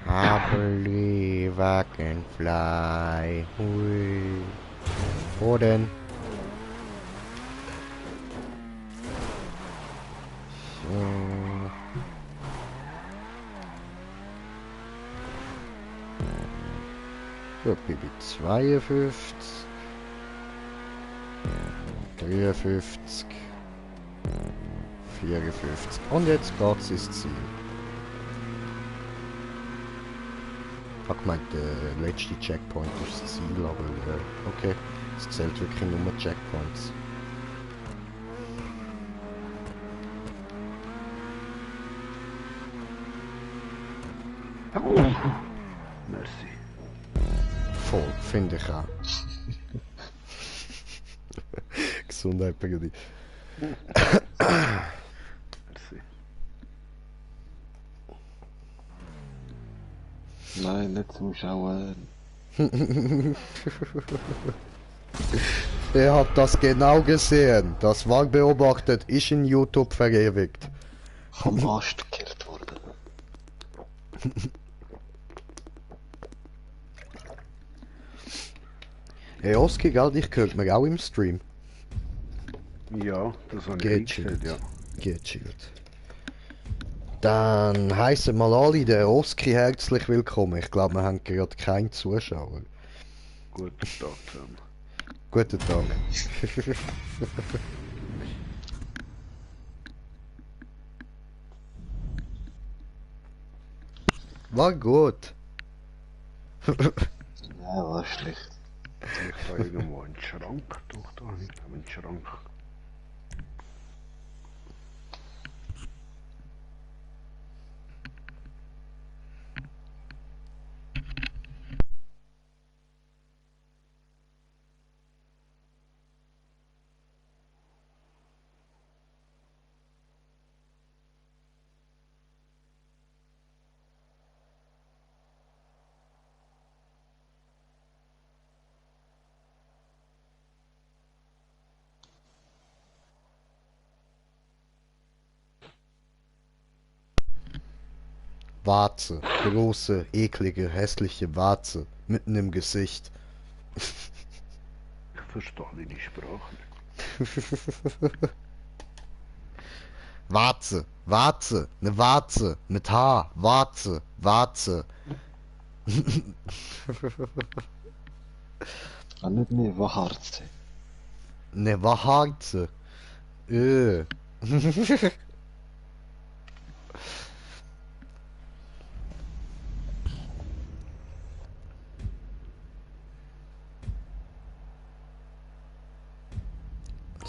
I believe I can fly. Hui. Wo denn? So. So, Bibi 52. 53. 54. Und jetzt geht's ins Ziel. Ich habe gemeint, der letzte Checkpoint ist das Ziel, aber okay, es zählt wirklich nur Checkpoints. Merci. Voll, finde ich auch. Gesundheit, Peggy. Merci. Nein, nicht zuschauen. Er hat das genau gesehen. Das war beobachtet, ist in YouTube verewigt. Vom Ast gekillt worden. Hey Oski, gell, ich hört mir auch im Stream. Ja, das habe ich Gechillt. eingestellt, ja. Gechillt. Dann heißen mal alle den Oski herzlich willkommen. Ich glaube, wir haben gerade keinen Zuschauer. Guten Tag zusammen. Guten Tag. War gut. Ja, war schlecht. Ich habe irgendwo einen Schrank. Doch, da habe ich einen Schrank. Warze. Große, eklige, hässliche Warze. Mitten im Gesicht. Ich verstehe deine Sprache nicht. Warze. Warze. Ne Warze. Mit H. Warze. Warze. Kann nicht mehr Wahrheit. Ne Warze.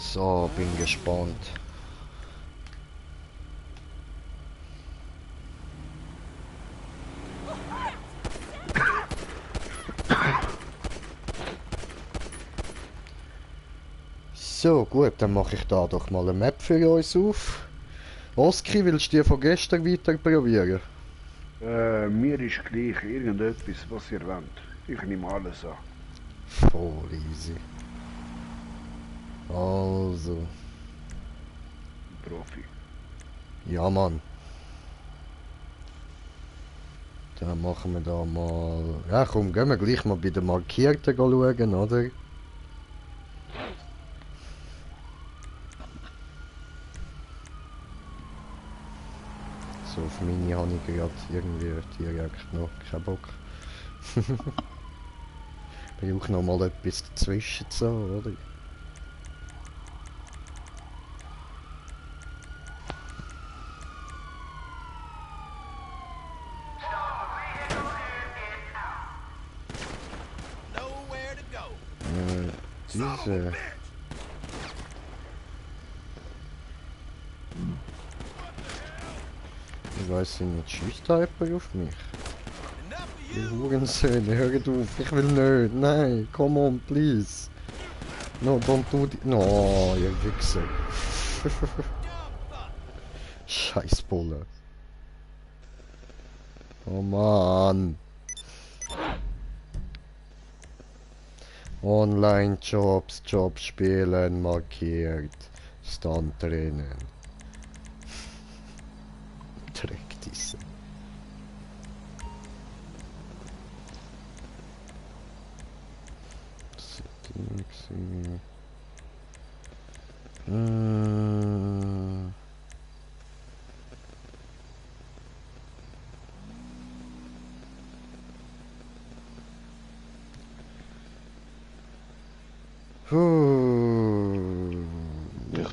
So, bin gespannt. So, gut, dann mache ich da doch mal eine Map für uns auf. Oski, willst du die von gestern weiter probieren? Mir ist gleich irgendetwas, was ihr wollt. Ich nehme alles an. Voll easy. Also, Profi. ja Mann. Dann machen wir da mal... Ja komm, gehen wir gleich mal bei den Markierten schauen, oder? So, auf meine habe ich gerade irgendwie direkt noch keinen Bock. Brauche noch mal etwas dazwischen so, oder? Diese... Ich weiß nicht, schießt da jemand auf mich? Die Hurensöhne, hört auf, ich will nicht, nein, come on, please. No, don't do it. No, ihr Wichser. Scheiß Bulle. Oh Mann. Online-Jobs, Jobs spielen, markiert. Stunt-Rennen. Dreck diese. Settings.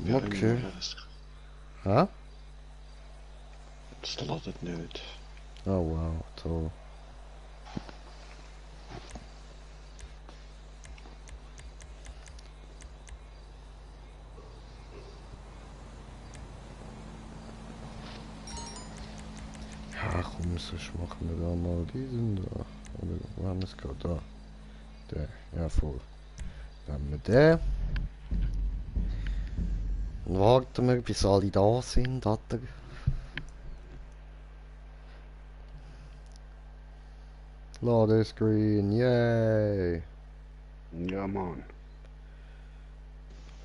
Okay. Hä? Das ladet nicht. Oh wow, toll. Ja, komm, Sonst machen wir da mal diesen da. Oder wo haben wir es gerade? Da. Der. Ja, voll. Dann haben wir den. Und warten wir, bis alle da sind, oder? Ladescreen, yay! Ja, Mann.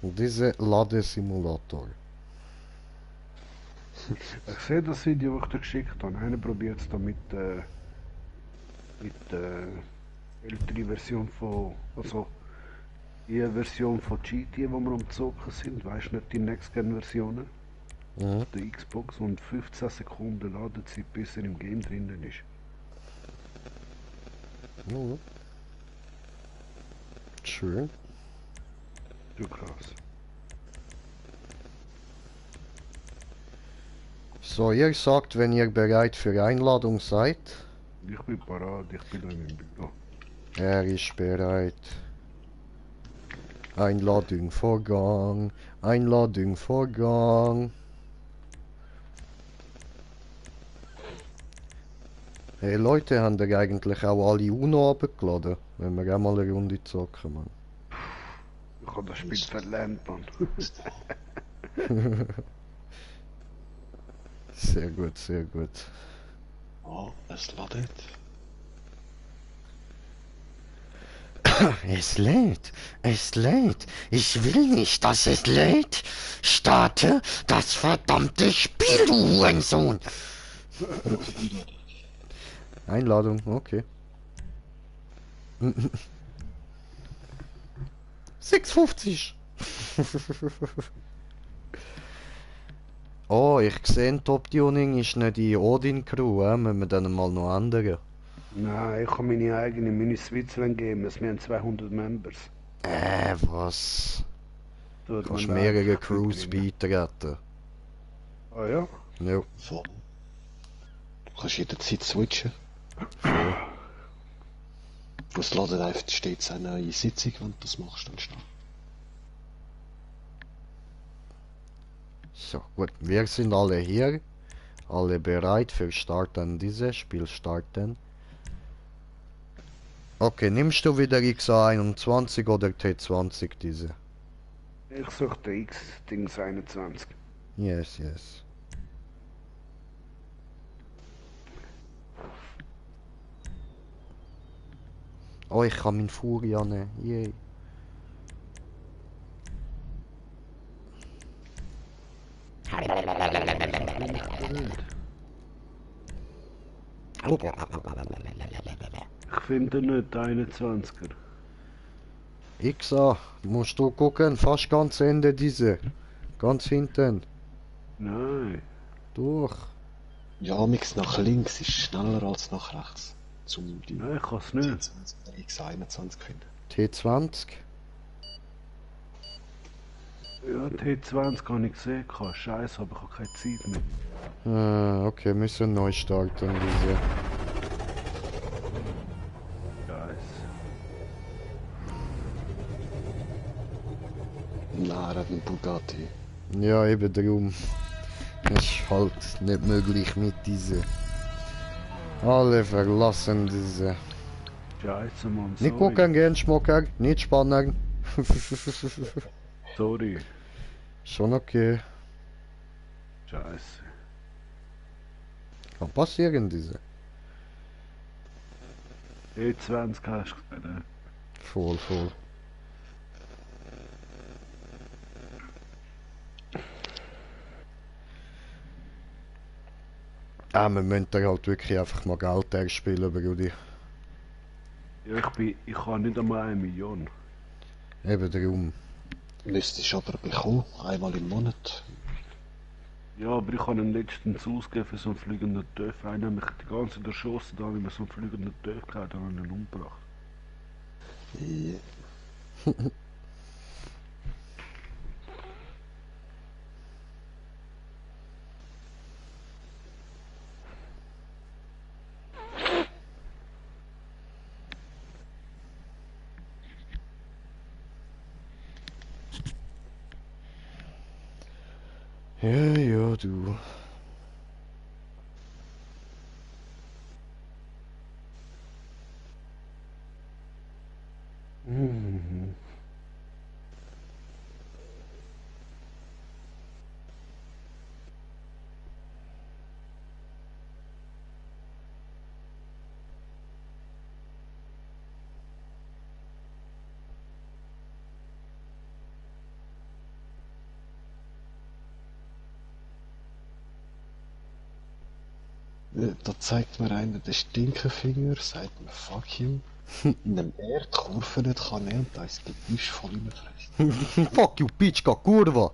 Und diese Ladesimulator. Ich sehe das Video, das ich dir geschickt habe. Einer probiert es da mit ältere Version von, also die Version von GTA, wo wir am Zocken sind, weißt du nicht, die Next-Gen-Versionen Mhm. der Xbox und 15 Sekunden Ladezeit, bis er im Game drinnen ist. Mhm. Schön. So krass. So, ihr sagt, wenn ihr bereit für Einladung seid. Ich bin parat, ich bin da in meinem Büro. Er ist bereit. Einladung Vorgang. Einladung Vorgang. Hey Leute, haben ihr eigentlich auch alle UNO abgeladen? Wenn wir auch mal eine Runde zocken, Mann. Ich habe das Spiel verlernt, Mann. Sehr gut, sehr gut. Oh, es ladet. Es lädt, es lädt. Ich will nicht, dass es lädt. Starte das verdammte Spiel, du Hurensohn. Einladung, okay. 6,50. Oh, ich sehe, Top-Tuning ist nicht die Odin-Crew, müssen wir dann mal noch ändern. Nein, ich habe meine eigene Mini-Switzerland-Games, wir haben 200 Members. Was? Tut Kannst mir leid, mehrere ich bin Crews drin. beitreten. Ah ja? Ja, Voll. Du kannst jederzeit switchen. voll. Es ladet einfach stets eine neue Sitzung, wenn du das machst, dann schnell. So, gut. Wir sind alle hier. Alle bereit für Starten dieses Spiel starten. Okay, nimmst du wieder XA21 oder T20 diese? Ich suche den X-Dings 21. Yes, yes. Oh, ich kann meinen Furia nehmen. Yay. Ich finde nicht den 21er. XA, musst du gucken, fast ganz Ende diese. Ganz hinten. Nein. Durch. Ja, mix nach links ist schneller als nach rechts. Zum die Nein, ich kann es nicht. T20 oder X21 finden. T20. Ja, T20 habe ich gesehen. Scheiße, aber ich habe keine Zeit mehr. Ah, okay, müssen neu starten diese. Scheiße. Nein, er hat einen Bugatti. Ja, eben darum. Ist halt nicht möglich mit diese. Alle verlassen diese. Scheiße, Mann. Nicht gucken gehen, Schmucker. Nicht spannen. Sorry. Schon okay. Scheiße. Kann passieren diese. T20 hast du gesagt, ne? Voll, voll. Wir müssen da halt wirklich einfach mal Geld herspielen, Brudi. Ja, ich habe nicht einmal 1 Million. Eben darum. Müsstest aber bekommen, einmal im Monat. Ja, aber ich habe ihn letztens ausgegeben für so einen fliegenden Töff. Einer hat mich die ganze Zeit erschossen, da habe ich mir so einen fliegenden Töff gehabt und habe ihn umgebracht. Ja. Ja, ja, du. Da zeigt mir einer den Stinkefinger, sagt mir fuck him. In dem er die Kurve nicht kann nehmen und da ist Gebüsch voll reinfressen. Fuck you, bitch, kurwa!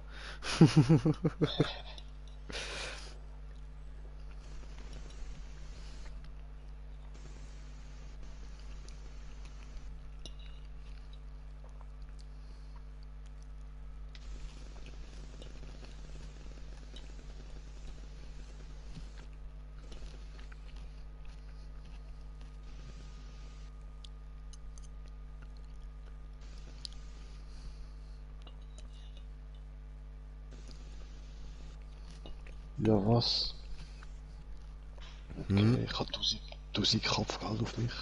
Ja, was? Okay, ich habe 1000 Kopfgeld auf mich.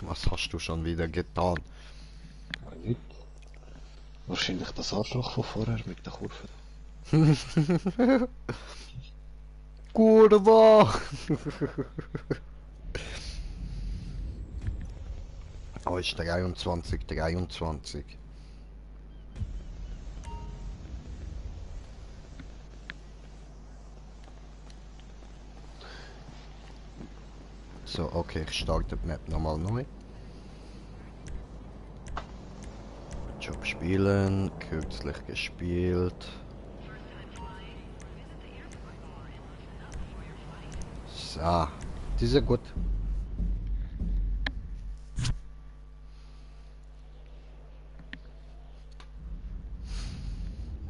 Was hast du schon wieder getan? Ja, nicht. Wahrscheinlich das Arschloch von vorher mit der Kurve. Kurwa! Oh, ist 23, 23. So, okay, ich starte die Map nochmal neu. Job spielen, kürzlich gespielt. So, die sind gut.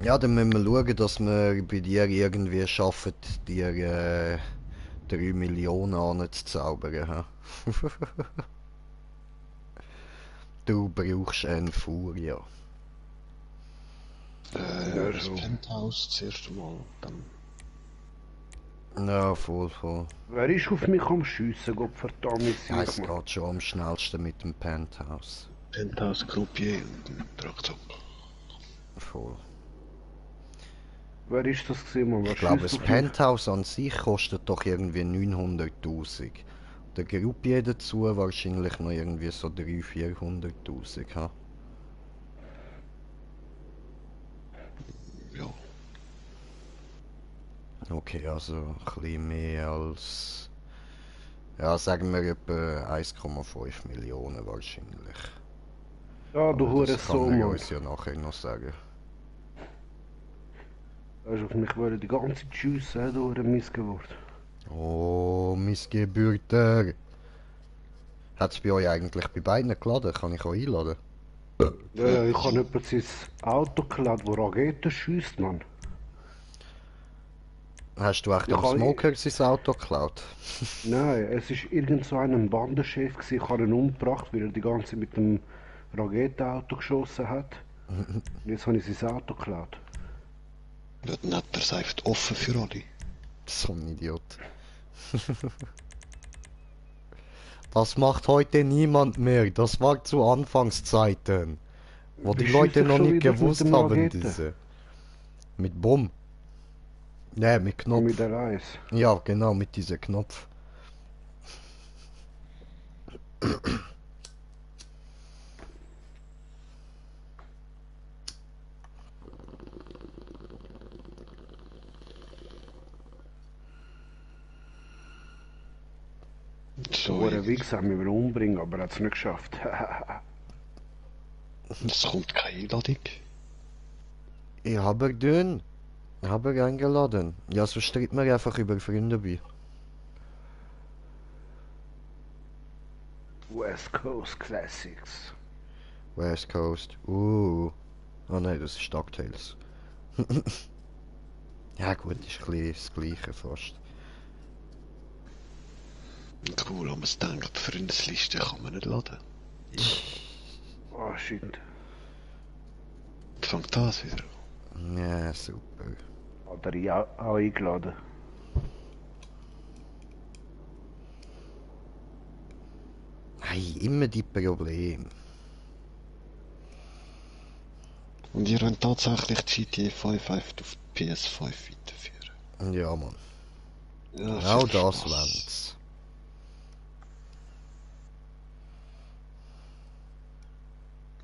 Ja, dann müssen wir schauen, dass wir bei dir irgendwie schaffen, dir 3 Millionen anzuzaubern. Hä? Du brauchst einen Furia. Ja, Das schon. Penthouse das erste Mal. Dann Ja, voll, voll. Wer ist auf mich am Schiessen, Gott verdammt, Ja, es sieh mal. geht schon am schnellsten mit dem Penthouse. Penthouse Croupier und ein Traktor. Voll. Wer ist das gesehen, Mann? Wer Ich glaube, schießt das auf mich? Penthouse an sich kostet doch irgendwie 900.000. Der Groupier dazu wahrscheinlich noch irgendwie so 300.000-400.000. Ha? Ja. Okay, also ein bisschen mehr als... Ja, sagen wir etwa 1,5 Millionen wahrscheinlich. Ja, du Aber das kann Hurensohn, er Mann. uns ja nachher noch sagen. Hast auf mich wollen die ganze Zeit schiessen, du Missgeburt. Oh, Missgebürter. Hat es bei euch eigentlich bei beiden geladen? Kann ich euch einladen? Ja, ja, ich habe jemand sein Auto geklaut, wo Raketen schiesst, Mann. Hast du echt Ich am habe... Smoker sein Auto geklaut? Nein, es ist irgend so ein Bandenchef gewesen. Ich habe ihn umgebracht, weil er die ganze Zeit mit dem Raketenauto geschossen hat. Und jetzt habe ich sein Auto geklaut. Ja, dann hat er es einfach offen für alle. So ein Idiot. Das macht heute niemand mehr. Das war zu Anfangszeiten. Wo die Wie Leute schiesst ich noch schon nicht wieder mit gewusst dem haben, Raketen? diese. Mit Bumm. Ne, mit Ah, mit Knopf. der Eis. Ja, genau, mit diesem Knopf. So, Der Wichser hat mich wieder umbringen, aber er hat es nicht geschafft. es kommt keine Einladung. Ich habe den. Ich habe eingeladen. Ja, so streiten wir einfach über Freunde bei. West Coast Classics. West Coast. Oh nein, das ist DuckTales. Ja gut, ist ein bisschen das Gleiche fast. Cool, aber es denkt, Freundesliste kann man nicht laden. Oh shit. Jetzt fängt das wieder an. Ja, super. Hat er ihn auch eingeladen? Hey, immer die Probleme. Und ihr wollt tatsächlich GTA 5 einfach auf PS5 weiterführen. Ja, Mann. Ja, Genau viel das Spaß. wollen's.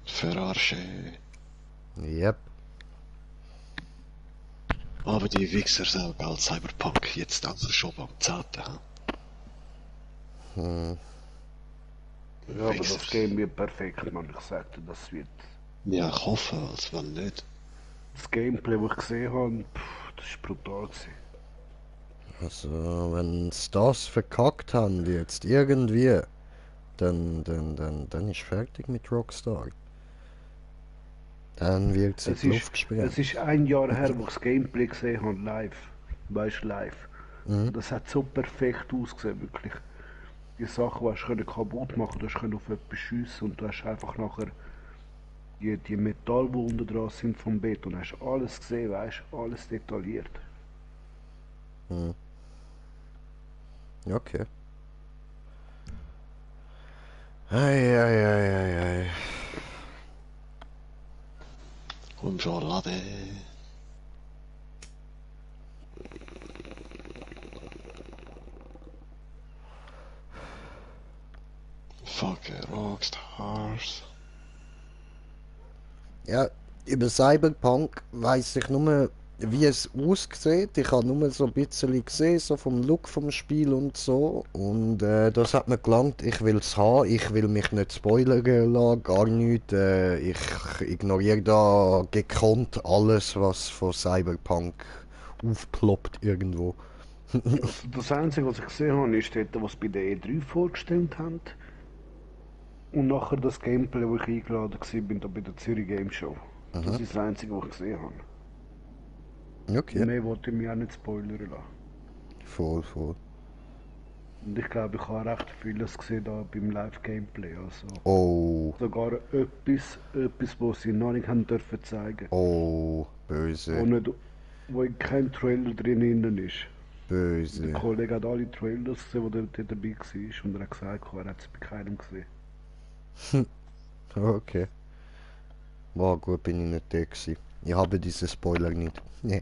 Verarschen. Yep. Aber die Wichser sagen, als Cyberpunk jetzt dann verschoben am 10. Ja, aber das Game wird perfekt, Mann. Ich sagte, das wird. Ja, ich hoffe, als wenn nicht. Das Gameplay, das ich gesehen habe, das ist brutal gewesen. Also, wenn sie das verkackt haben jetzt irgendwie, dann ist fertig mit Rockstar. Dann wird sie in die Luft Es gesprengt. ist ein Jahr her, wo ich das Gameplay gesehen habe, live. Weißt du, live. Das hat so perfekt ausgesehen, wirklich. Die Sachen, die du kaputt machen, du hast auf etwas schiessen und du hast einfach nachher die Metall, die unten dran sind vom Bett und hast alles gesehen, weißt du, alles detailliert. Okay. Ei. Komm schon, lade. Fucking Rockstars. Ja, über Cyberpunk weiss ich nur, wie es aussieht. Ich habe nur so ein bisschen gesehen, so vom Look vom Spiel und so. Und das hat mir gelangt. Ich will es haben. Ich will mich nicht spoilern lassen, gar nichts. Ich ignoriere da gekonnt alles, was von Cyberpunk aufploppt irgendwo. Also das Einzige, was ich gesehen habe, ist dort, was sie bei der E3 vorgestellt haben. Und nachher das Gameplay, wo ich eingeladen war, da bei der Zürich Game Show. Das ist das Einzige, was ich gesehen habe. Okay, Mehr wollte ich mich auch nicht spoilern lassen. voll. Und ich glaube, ich habe recht vieles gesehen da beim Live-Gameplay. Also Oh, sogar etwas, was sie noch nicht haben dürfen zeigen. oh, böse, Wo in keinem Trailer drin ist. böse. Der Kollege hat alle Trailers gesehen, die dort dabei war. Und er hat gesagt, er hat es bei keinem gesehen. Okay. War gut, bin ich nicht da gewesen. Ich habe diese Spoiler nicht. Nee.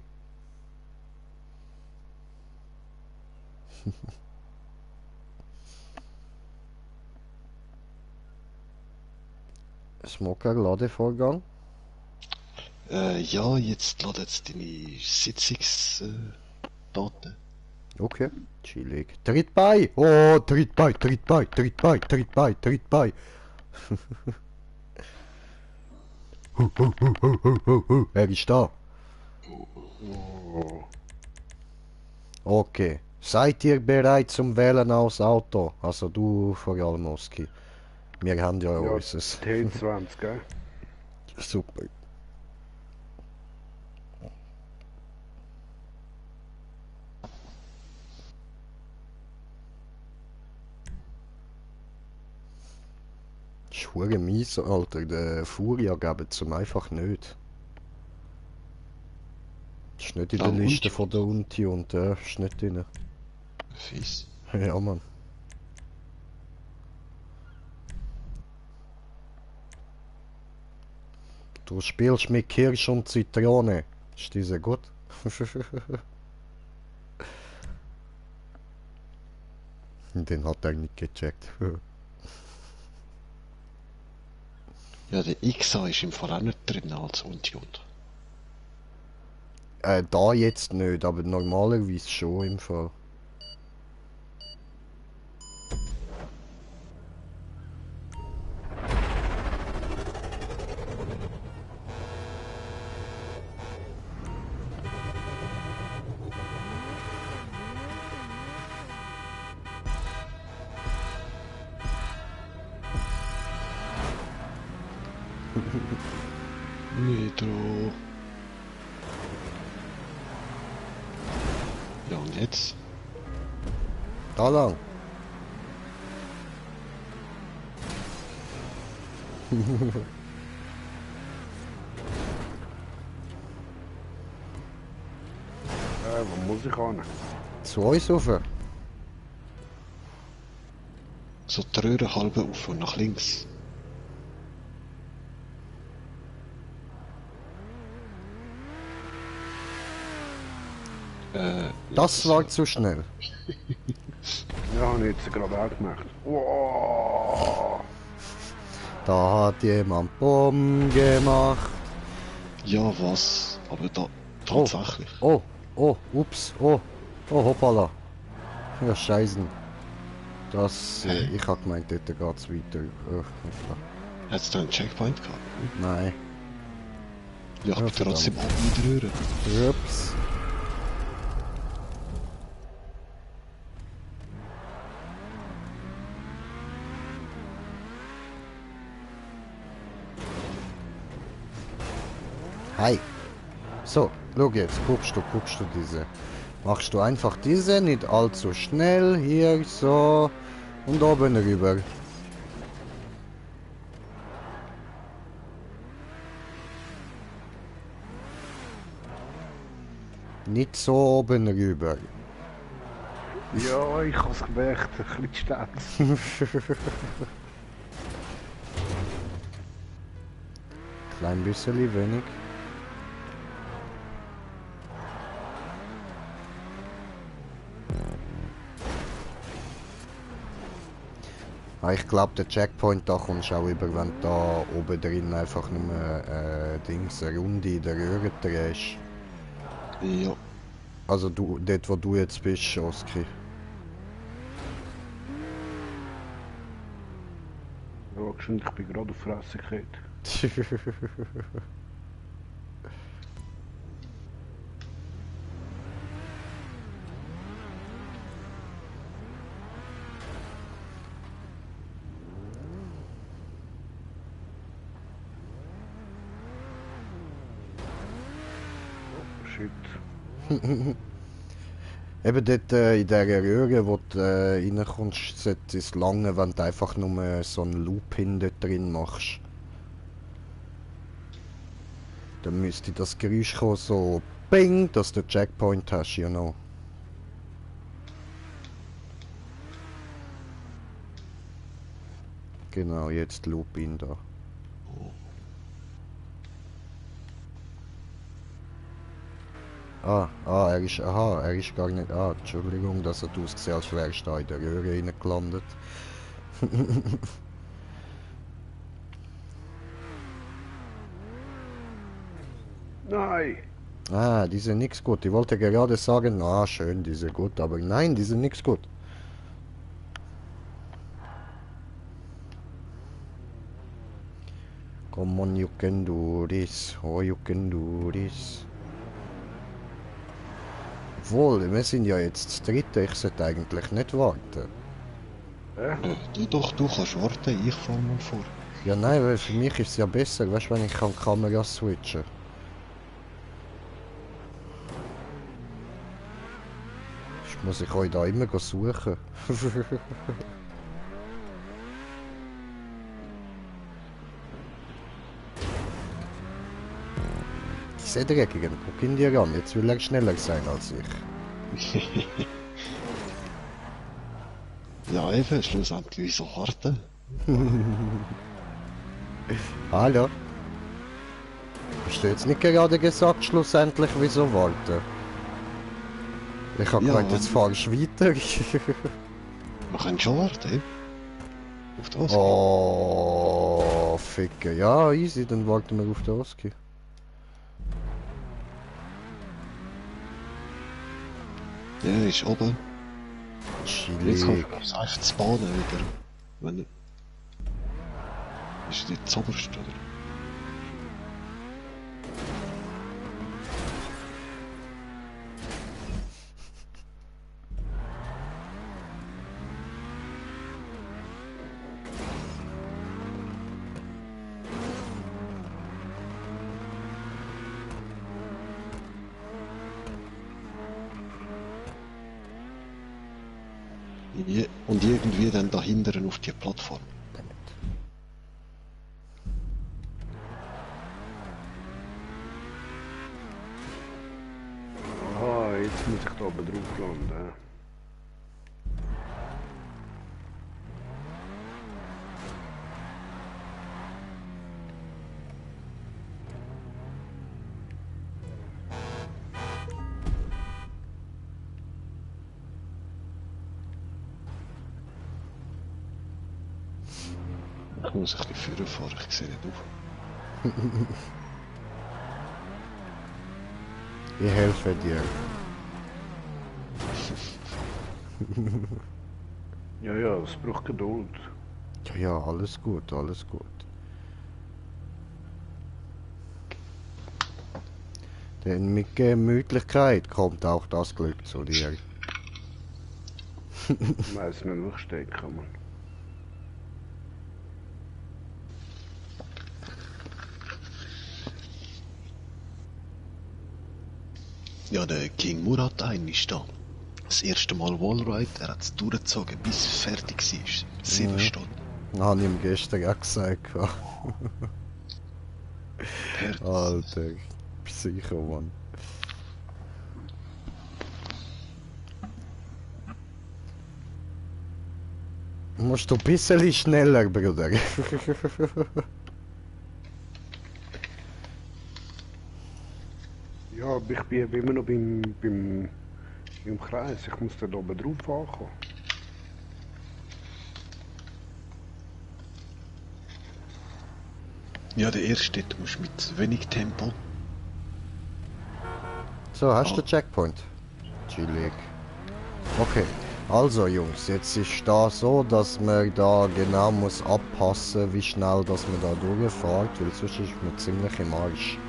Smoker, Ladevorgang. Ja, jetzt ladet es deine Sitzungsdaten. Okay, chillig. Tritt bei! Oh, tritt bei. Wer ist da? Okay. Seid ihr bereit zum Wählen aus Auto? Also du vor allem, Oski. Wir haben ja, Ja, unseres. T20, gell? Super. Das ist verdammt mies, Alter. Der Furia geben zum einfach nicht. Das ist nicht in der Ah, Liste Unti. von der Unti und ist nicht drin. Fies. Ja, Mann. Du spielst mit Kirsch und Zitrone. Ist diese gut? Den hat er nicht gecheckt. Ja, der XA ist im Fall auch nicht drin als Union. Da jetzt nicht, aber normalerweise schon im Fall. Metro. Ja, und jetzt? Da lang. Wo muss ich hin? Zu uns rauf. So die Röhre halb auf und nach links. Das war zu schnell. Ja, habe ich jetzt gerade auch gemacht. Wow. Da hat jemand Bumm gemacht. Ja, was? Aber da tatsächlich. Oh, Oh, ups, oh, oh, hoppala. Ja, scheißen. Das, ich hab gemeint, dort geht's weiter. Hoppla. Hat's da einen Checkpoint gehabt? Nein. Ja, aber verdammt. trotzdem oben wieder rühren. Ups. Hi. So, schau jetzt, guckst du diese. Machst du einfach diese, nicht allzu schnell, hier, so, und oben rüber. Nicht so oben rüber. Ja, ich hab's gemerkt, ein bisschen stets. Klein bisschen wenig. Ich glaube, der Checkpoint da kommst du auch über, wenn du da oben drin einfach nur Dings, eine Runde in der Röhre drehst. Ja. Also du, dort wo du jetzt bist, Oski. Ja, geschwind, ich bin gerade auf Fresse gefallen. Oh, shit. Eben dort in dieser Röhre, wo du reinkommst, sollte es lange, wenn du einfach nur so einen Loop hinten drin machst. Dann müsste das Geräusch kommen, so Bing, dass du den Checkpoint hast, you know. Genau, jetzt Loop in da. Er ist gar nicht, Entschuldigung, dass er ausgesehen, als wärst du da in der Röhre reingelandet. Nein! Die sind nix gut. Ich wollte gerade sagen, schön, die sind gut, aber nein, die sind nix gut. Come on, you can do this. Oh, you can do this. Obwohl, wir sind ja jetzt das dritte, ich sollte eigentlich nicht warten. Du kannst warten, ich fahr mal vor. Ja, nein, weil für mich ist es ja besser, weißt du, wenn ich kann die Kamera switchen. Sonst muss ich euch da immer suchen. Diese Dreckigen, guck ihn dir an, jetzt will er schneller sein als ich. Ja, eben, schlussendlich, wieso warten? Hallo? Hast du jetzt nicht gerade gesagt, schlussendlich, wieso warten? Ich hab Ja, gemeint, jetzt fahrst du weiter. Wir können schon warten, eben. Auf das. Oh, Ficke. Ja, easy, dann warten wir auf den Oski. Ja, ist oben. Jetzt Chillig. kannst du einfach zu Bahnen wieder. Wenn... Ist die zoberst, oder? Und irgendwie dann dahinter auf die Plattform. Aha, jetzt muss ich da oben drauf landen. Ich muss ein bisschen führen fahren, ich sehe nicht auf. Ich helfe dir. Ja, ja, es braucht Geduld. Ja, ja, alles gut, alles gut. Denn mit Gemütlichkeit kommt auch das Glück zu dir. Ich weiß nicht, wo ich stecken, Mann. Ja, der King Murat ein ist da. Das erste Mal Wallride, er hat es durchgezogen, bis es fertig war. 7 Stunden. Habe ich ihm gestern auch gesagt. Herz. Alter, Psycho, Mann. Musst du ein bisschen schneller, Bruder. Ja, aber ich bin immer noch beim Kreis. Ich muss da oben drauf ankommen. Ja, der erste, du musst mit wenig Tempo. So, hast du Oh. den Checkpoint? Chillig. Okay, also Jungs, jetzt ist da so, dass man da genau muss abpassen, wie schnell dass man da durchfährt, weil sonst ist man ziemlich im Arsch.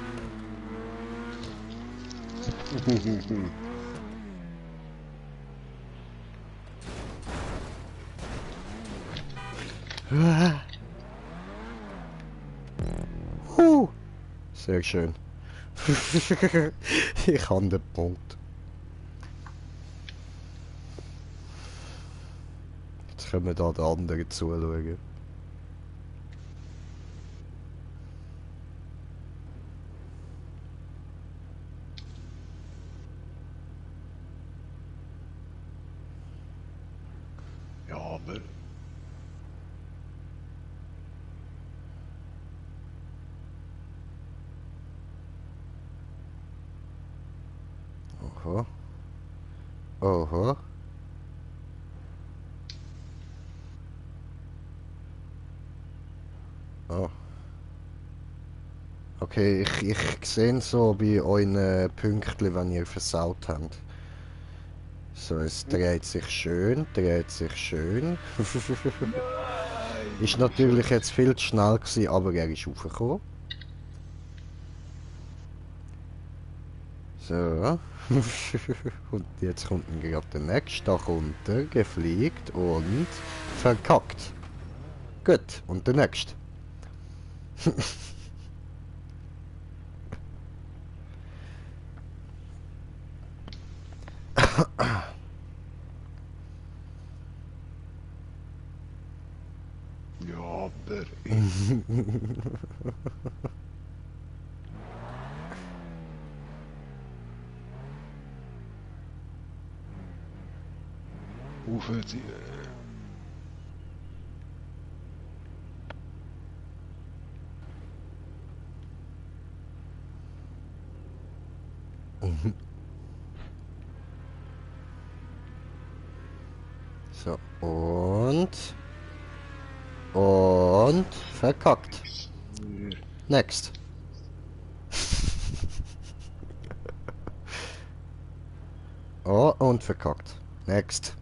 Sehr schön. Ich habe den Punkt. Jetzt können wir da den anderen zuschauen. Ja, aber... Aha. Aha. Oh. Okay, ich sehe so bei euren Pünktchen, wenn ihr versaut habt. So, es dreht sich schön, dreht sich schön. Ist natürlich jetzt viel zu schnell gewesen, aber er ist raufgekommen. So. Und jetzt kommt gerade der nächste da runter, gefliegt und verkackt. Gut, und der nächste. Ja, aber... Aufhören Sie... So, und verkackt. Next. Oh, und verkackt. Next.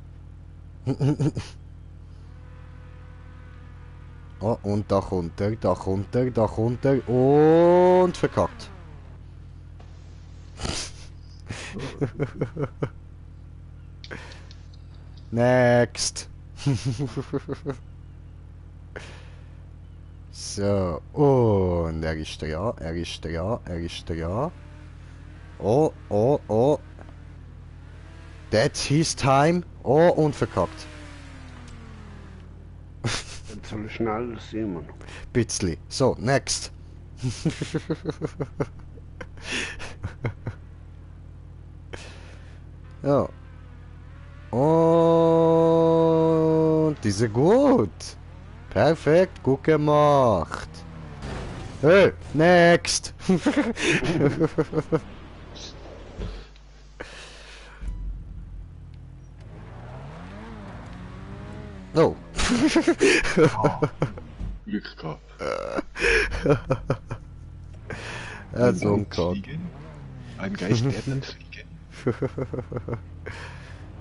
Oh, und da kommt er, da kommt er, da kommt er und verkackt. Next. So, und er ist da, er ist da, er ist da. Oh, oh, oh. That's his time. Oh, und verkackt. Jetzt soll ich schneller sein, Mann. Bitzli. So, next. Ja. Und diese gut. Perfekt, gut gemacht. Hey, next. Oh. Glück gehabt. So ein Kack. Ein Geist lernen fliegen.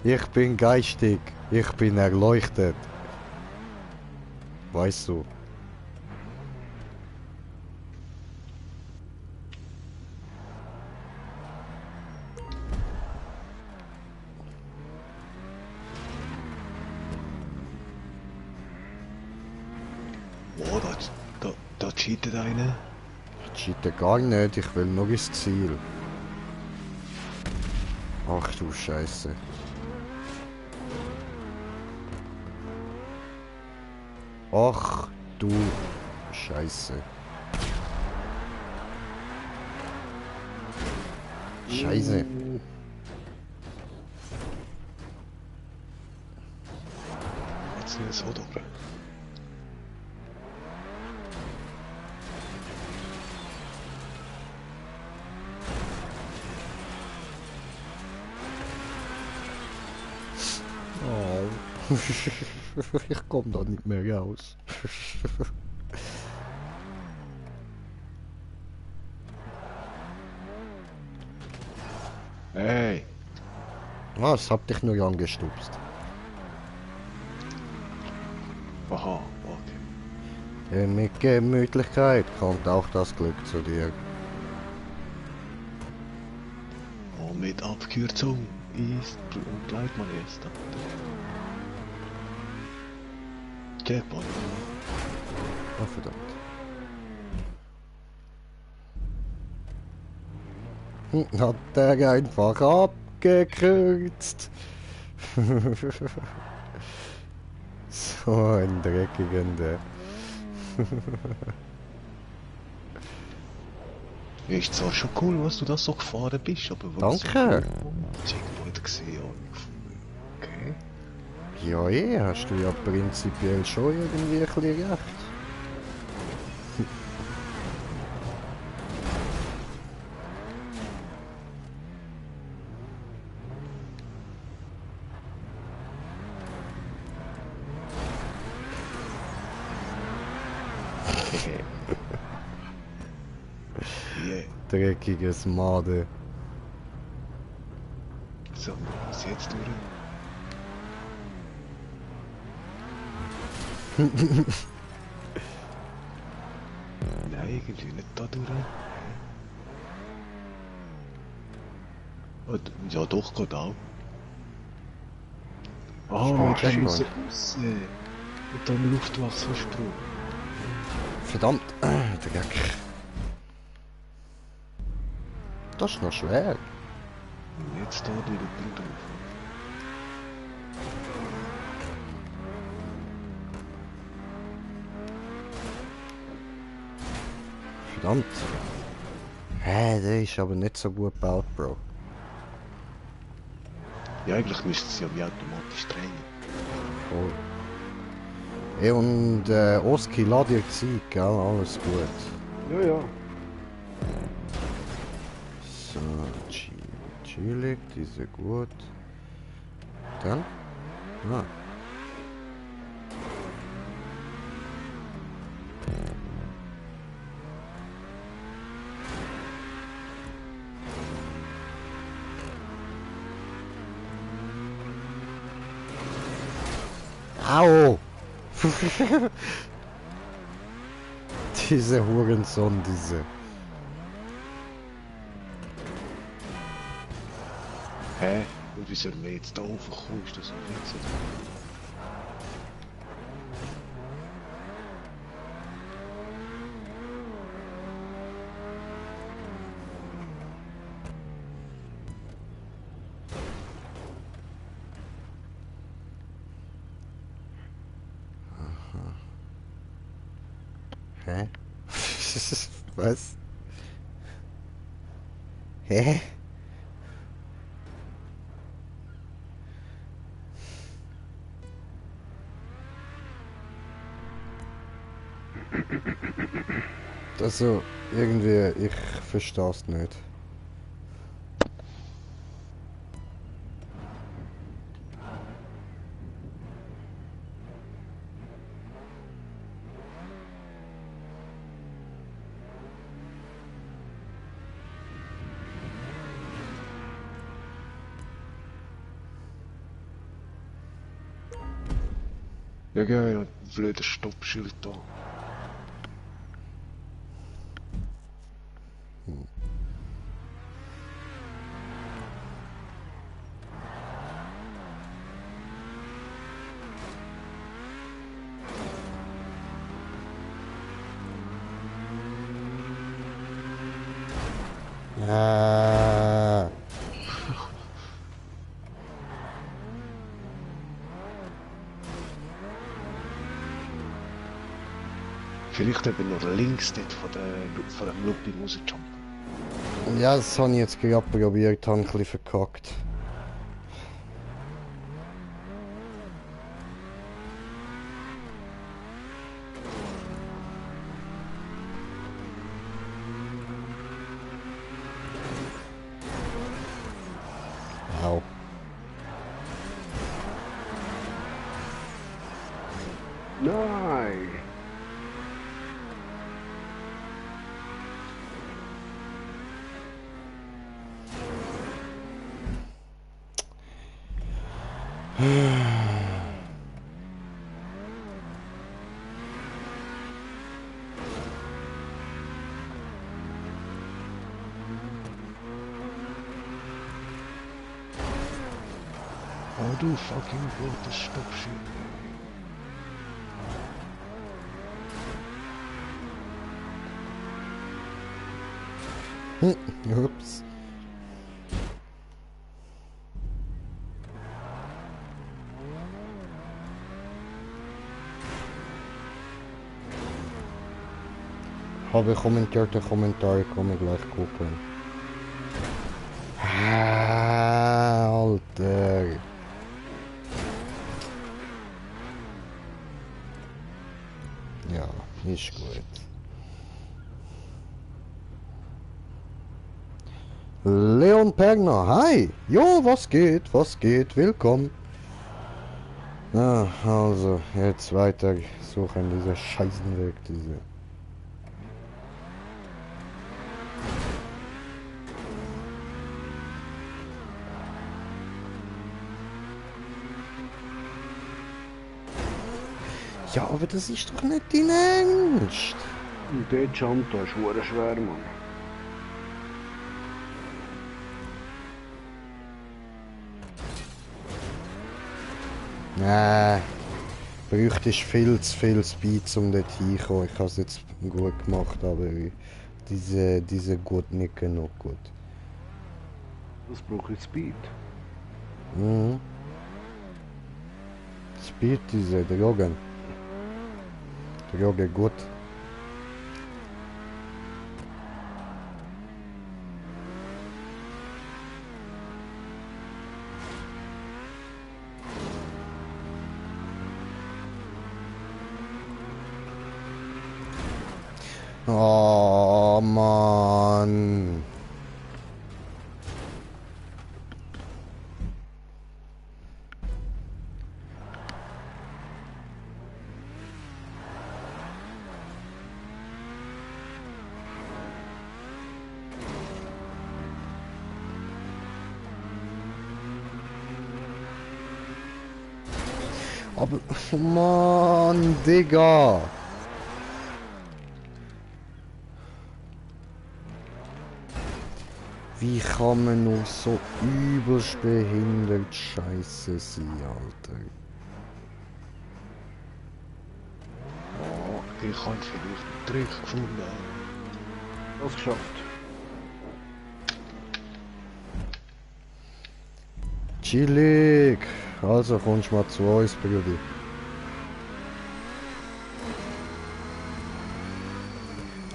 Ich bin geistig. Ich bin erleuchtet. Weißt du? Oh, da cheatet einer. Ich cheate gar nicht, ich will nur ins Ziel. Ach du Scheiße. Ach du Scheiße. Scheiße. Jetzt nicht so durch. Oh. Ich komme da nicht mehr raus. Hey! Was? Hab dich nur angestupst. Aha, okay. Mit Gemütlichkeit kommt auch das Glück zu dir. Und mit Abkürzung ist und bleibt man erst. Japan. Oh verdammt. Hat der einfach abgekürzt. So ein dreckiger der. Ist zwar schon cool, was du da so gefahren bist, aber Danke. Ich irgendwo nicht gesehen und gefunden. Okay. Ja, hast du ja prinzipiell schon irgendwie ein bisschen recht. Yeah. Dreckiges Made. So, was jetzt durch? Nein, irgendwie nicht da durch. Ja, doch, geht auch. Oh, Schon wir checken. schiessen raus. Und dann Luftwachsversprung. Verdammt, Dreck. Das ist noch schwer. Und jetzt da durch den drauf. Verdammt. Hä, der ist aber nicht so gut gebaut, Bro. Ja, eigentlich müsste es ja wie automatisch drehen. Voll. Ey, und Oski, lad dir Zeit, gell? Alles gut. Ja, ja. So, chillig, diese gut. Dann? Ah. Au! Diese Hurensohn, diese. Hä? Und wie sollen wir jetzt da raufkommen? Ist das ein Witz? Hä? Was? Hä? Also, irgendwie, ich verstehe es nicht. Ja, gell, ja, ein blödes Stoppschild da. Ah. Vielleicht eben noch links dort von dem Looping rausjumpen. Ja, das habe ich jetzt gerade probiert, habe ein bisschen verkackt. Au. Nein! Oh du fucking blödes Stoppschild. Ups. Habe kommentierte Kommentare, komme gleich gucken. Ah, Alter. Ja, ist gut. Leon Pergner, hi! Jo, was geht? Was geht? Willkommen. Ja, also, jetzt weiter suchen diese Scheißenweg, diese. Ja, aber das ist doch nicht dein Ernst. Und dort jumpt, da ist verdammt schwer, Mann. Nee, bräuchtest viel zu viel Speed, um dort hinzukommen. Ich habe es jetzt gut gemacht, aber diese gut nicht genug gut. Das brauche ich Speed. Mhm. Speed, diese Drogen. Drogen gut. Oh Mann. Aber Mann, Digga. Wie kann man nur so übelst behindert scheiße sein, Alter? Oh, ich habe vielleicht einen Trick gefunden. Das geschafft. Chillig. Also kommst du mal zu uns, Brudi.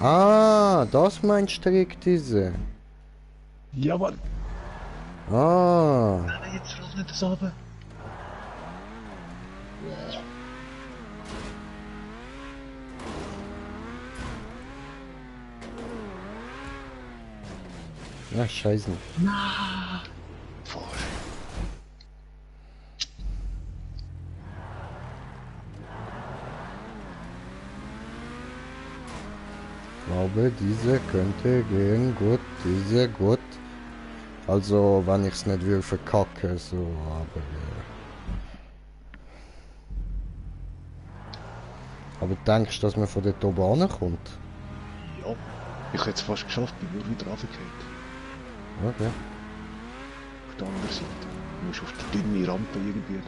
Ah, das meinst du direkt diese? Ja, Mann! Ah. Nein, jetzt roll nicht das runter! Ja, scheiße. Voll. Ich glaube, diese könnte gehen gut, diese gut. Also, wenn ich es nicht will verkacke, so, aber... Aber denkst du, dass man von dort oben ankommt? Ja. Ich hätte es fast geschafft, bin nur wieder runtergefallen. Okay. Auf der anderen Seite. Du musst auf die dünne Rampe irgendwie.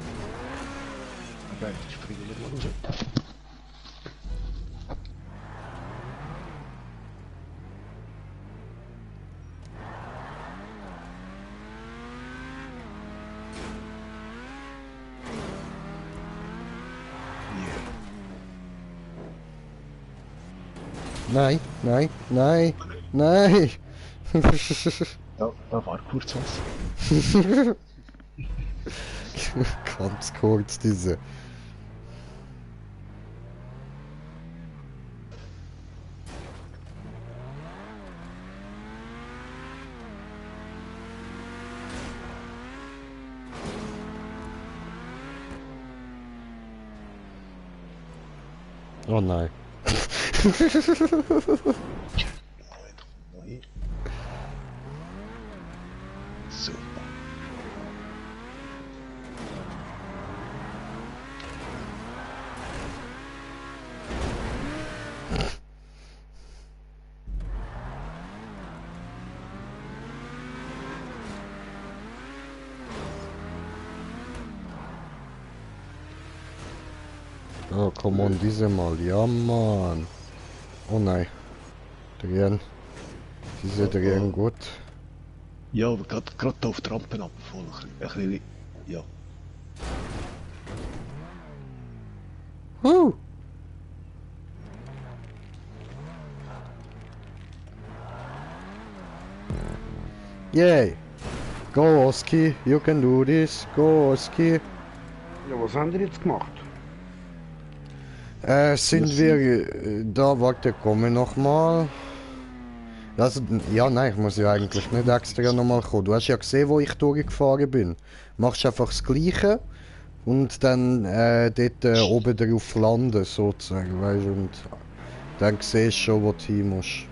Aber ich springe nicht mal raus. Nein, nein, nein, nein! Ja, da war kurz was. Ganz kurz diese. Oh nein. Neu. Super. Oh, komm on, diese Mal. Ja, Mann. Oh nein. Drehen. Diese drehen gut. Ja, aber gerade da auf die Rampen ab, voll ein bisschen, ja. Woo! Yay! Go, Oski. You can do this. Go, Oski. Ja, was haben die jetzt gemacht? Sind wir da? Warte, komme noch mal. Also, ja, nein, ich muss ja eigentlich nicht extra nochmal kommen. Du hast ja gesehen, wo ich durchgefahren bin. Machst einfach das Gleiche und dann dort oben drauf landen, sozusagen, weißt du, und dann siehst du schon, wo du hin musst.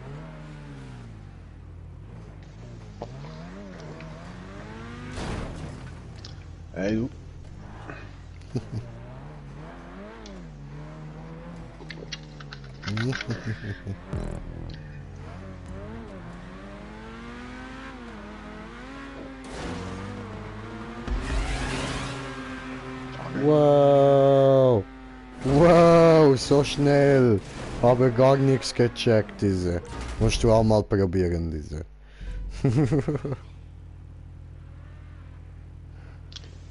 Hey, du. Wow! Wow, so schnell! Habe gar nichts gecheckt, diese. Musst du auch mal probieren, diese.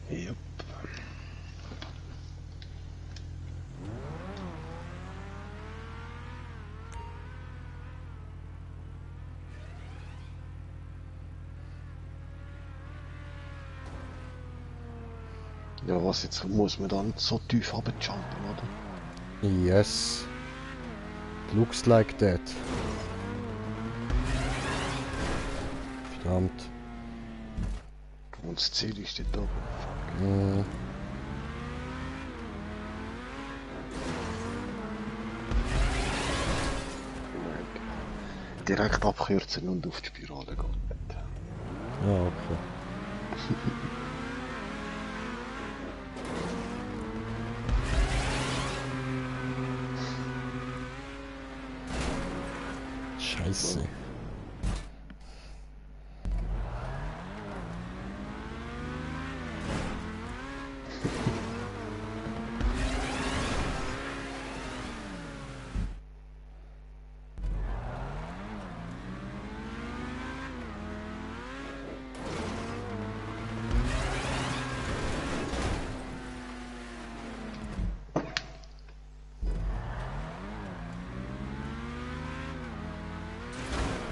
Jupp. Ja, was jetzt muss man dann so tief runterjumpen, oder? Yes. Looks like that. Verdammt. Und das Ziel ist dort oben. Mm. Direkt abkürzen und auf die Spirale gehen. Ja, okay. Scheiße.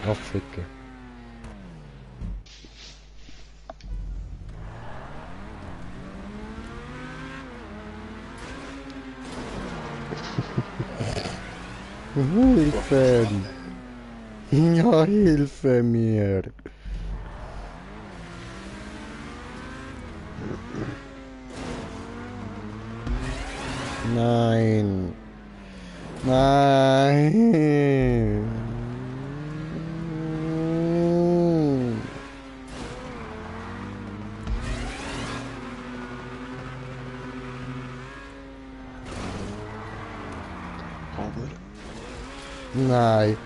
Afrika. Hilfe! Ja, hilfe mir! Nein! Nein! oder? Nein.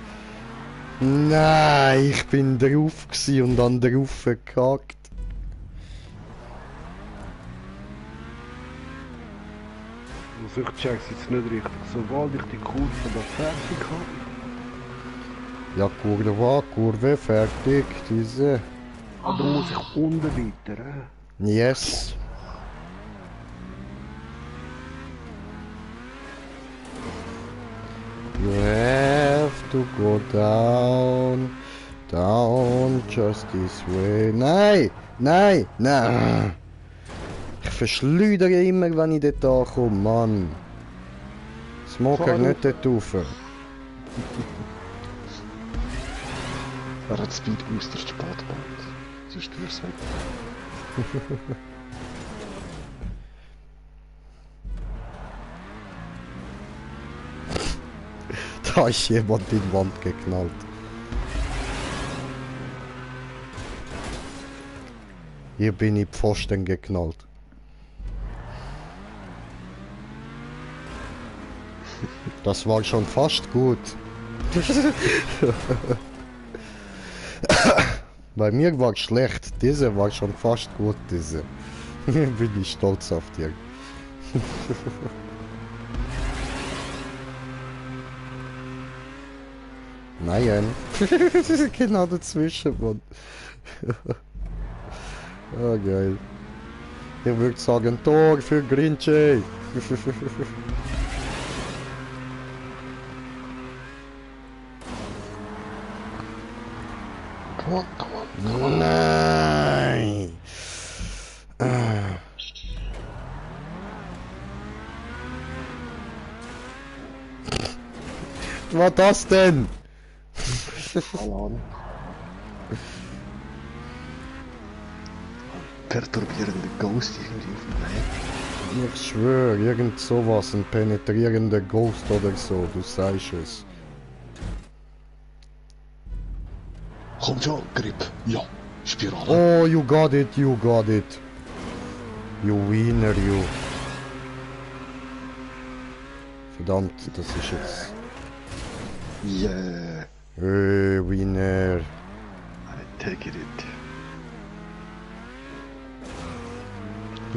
Nein, ich bin drauf gsi und dann drauf gekackt. Also ich check's jetzt nicht richtig. Sobald ich die Kurve da fertig habe, Ja, Kurve, fertig, diese. aber muss ich unten weiter, Yes. You have to go down, down, just this way. Nein, nein, nein. Ich verschleudere immer, wenn ich dort ankomme, Mann. Smoker nicht dort rauf. Er hat Speed Booster spät gebaut. Sonst wär's weg. Da ist jemand in die Wand geknallt. Hier bin ich Pfosten geknallt. Das war schon fast gut. Bei mir war schlecht. Diese war schon fast gut, diese. Bin ich stolz auf dir. Nein. Genau dazwischen, Mann. Ah, geil. Ich würde sagen, Tor für Grinche. Come on. Nein. Was war das denn? Keine Ahnung. Perturbierende Ghost irgendwie auf dem Weg. Ich schwöre, irgend sowas, ein penetrierender Ghost oder so, du sagst es. Komm schon, Grip. Ja, Spirale. Oh, you got it, you got it. You winner, you. Verdammt, das ist jetzt... Yeah. Winner. I take it.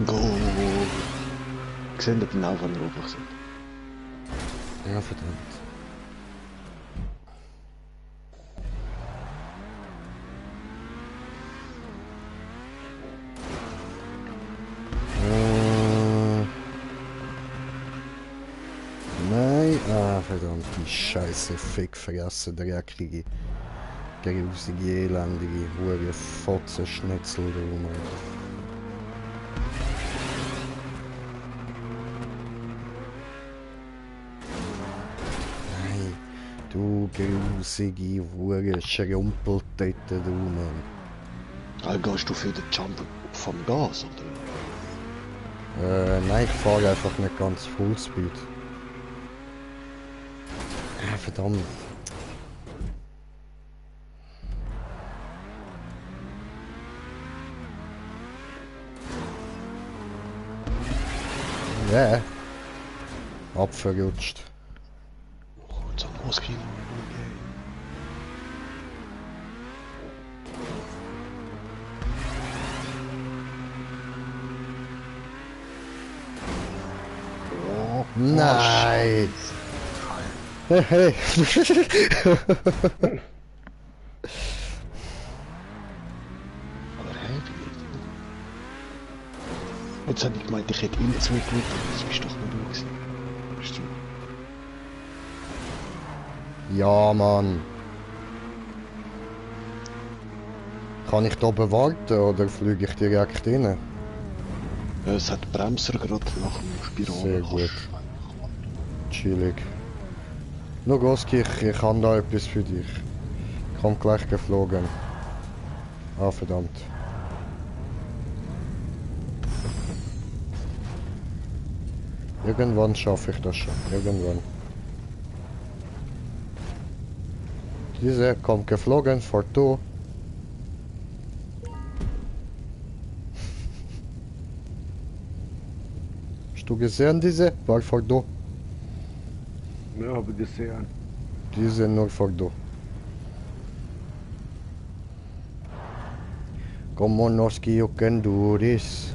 Go. Ich sehe genau, wann wir oben sind. Ja, verdammt. Nein, verdammt, die Scheiße, Fickfresse, dreckige, grusige, elendige, hure Fotzenschnitzel rum. Nein, du grusige, hure Schrumpeltette, du Mann. Gehst du für den Jump vom Gas, oder? Nein, ich fahre einfach nicht ganz Fullspeed. Verdammt. Ja. Abverrutscht. Oh, jetzt haben wir losgehen. Oh, Nein! Hey, hey! aber hey, jetzt habe ich gemeint, ich hätte ihn zugeschaut, aber das bist doch nicht du gewesen. Bist du? Ja, Mann. Kann ich da oben warten oder fliege ich direkt rein? Es hat Bremser gerade nach dem Spirale. Sehr gut. Chillig. Nogoski, ich habe da etwas für dich. Komm gleich geflogen. Ah, verdammt. Irgendwann schaffe ich das schon. Irgendwann. Diese kommt geflogen, vor du. Hast du gesehen, diese? War vor du. Ja, habe ich gesehen. Die sind nur vor da. Como nos que you can do this?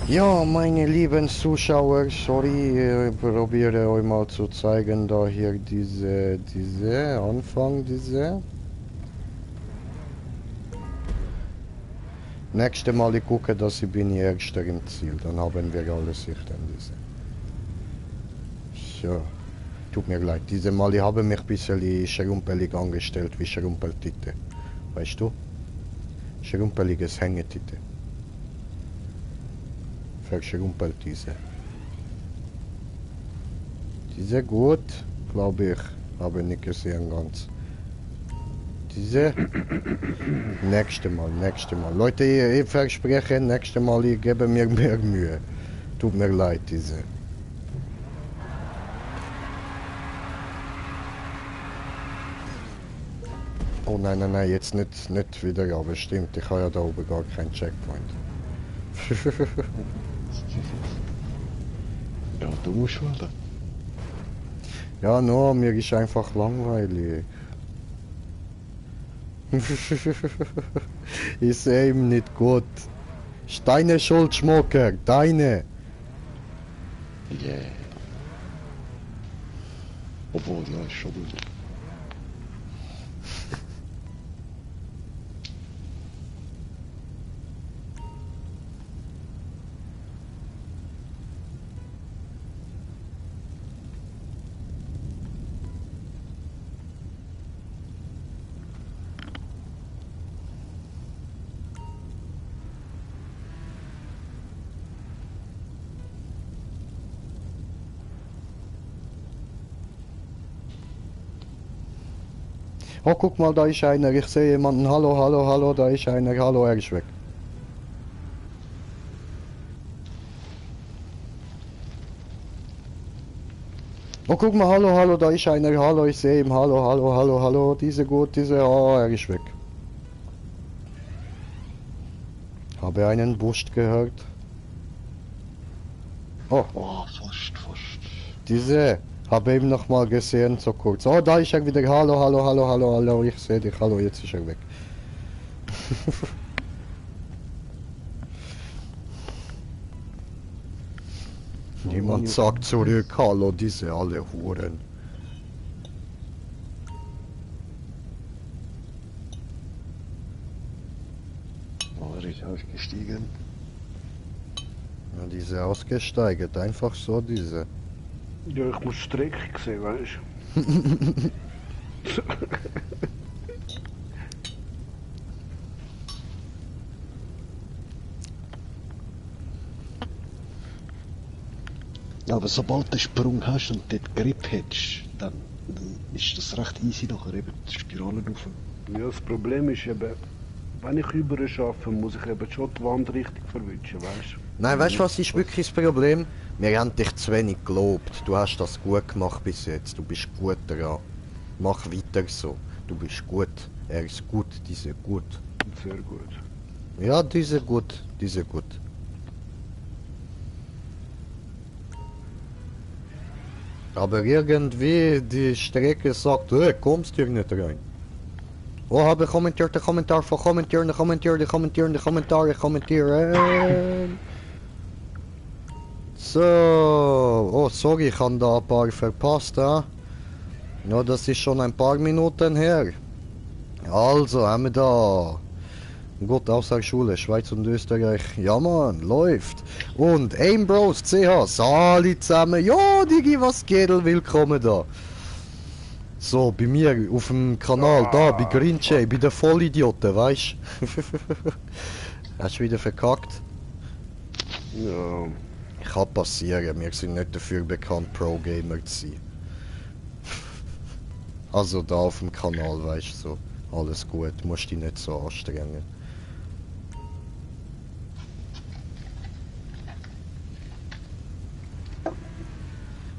Ja, meine lieben Zuschauer, sorry, ich probiere euch mal zu zeigen, da hier diese Anfang, diese. Nächste Mal ich gucke, dass ich bin Erster im Ziel, dann haben wir alle Sicht an diese. So, tut mir leid, diese Mal ich habe mich ein bisschen schrumpelig angestellt, wie Schrumpeltitte. Weißt du? Schrumpeliges Hängetitte. Verschrumpelt diese. Diese gut, glaube ich, habe nicht gesehen ganz. Diese. Nächste Mal. Leute, ich verspreche, nächste Mal, ich gebe mir mehr Mühe. Tut mir leid, diese. Oh nein, jetzt nicht wieder, aber stimmt, ich habe ja da oben gar keinen Checkpoint. Ja, du musst wollen. Ja, no, mir ist einfach langweilig. Ich sehe ihm nicht gut. Deine Schuld, Schmucker, deine. Yeah. Obwohl, ja, ist schon gut. Oh, guck mal, da ist einer. Ich sehe jemanden. Hallo, da ist einer. Hallo, er ist weg. Oh, guck mal, hallo, da ist einer. Hallo, ich sehe ihn. Hallo. Diese gut, diese. Oh, er ist weg. Habe einen Burst gehört. Oh, Oh, fast. diese. Habe ihn noch mal gesehen, so kurz. Oh, da ist er wieder. Hallo. Ich sehe dich. Hallo, jetzt ist er weg. Niemand sagt zurück. Hallo, diese alle Huren. Oh, er ist ausgestiegen. Ja, diese ausgesteigert. Einfach so, diese. Ja, ich muss Strecke sehen, weißt du? Aber sobald du den Sprung hast und dort Grip hättest, dann ist das recht easy nachher eben die Spiralen rauf. Ja, das Problem ist eben, wenn ich über schaffe, muss ich eben schon die Wand richtig verwischen, weißt du? Nein, weißt du, was ist wirklich das Problem? Wir haben dich zu wenig gelobt. Du hast das gut gemacht bis jetzt. Du bist gut daran. Mach weiter so. Du bist gut. Er ist gut, diese gut. Sehr gut. Ja, diese gut. Aber irgendwie die Strecke sagt, hey, kommst hier nicht rein. Oh, habe kommentiert, ich kommentiere. So, oh sorry, ich habe da ein paar verpasst, ja. Ja, das ist schon ein paar Minuten her. Also, haben wir da. Gut, außer Schule, Schweiz und Österreich. Ja man, läuft. Und Aimbros CH, Sali zusammen. Ja, Digi, was geht? Willkommen da. So, bei mir auf dem Kanal, da, bei Green Jay, bei den Vollidioten, weißt du? Hast du wieder verkackt? Ja, Kann passieren, wir sind nicht dafür bekannt, Pro-Gamer zu sein. Also da auf dem Kanal, weißt du, so. Alles gut, musst dich nicht so anstrengen.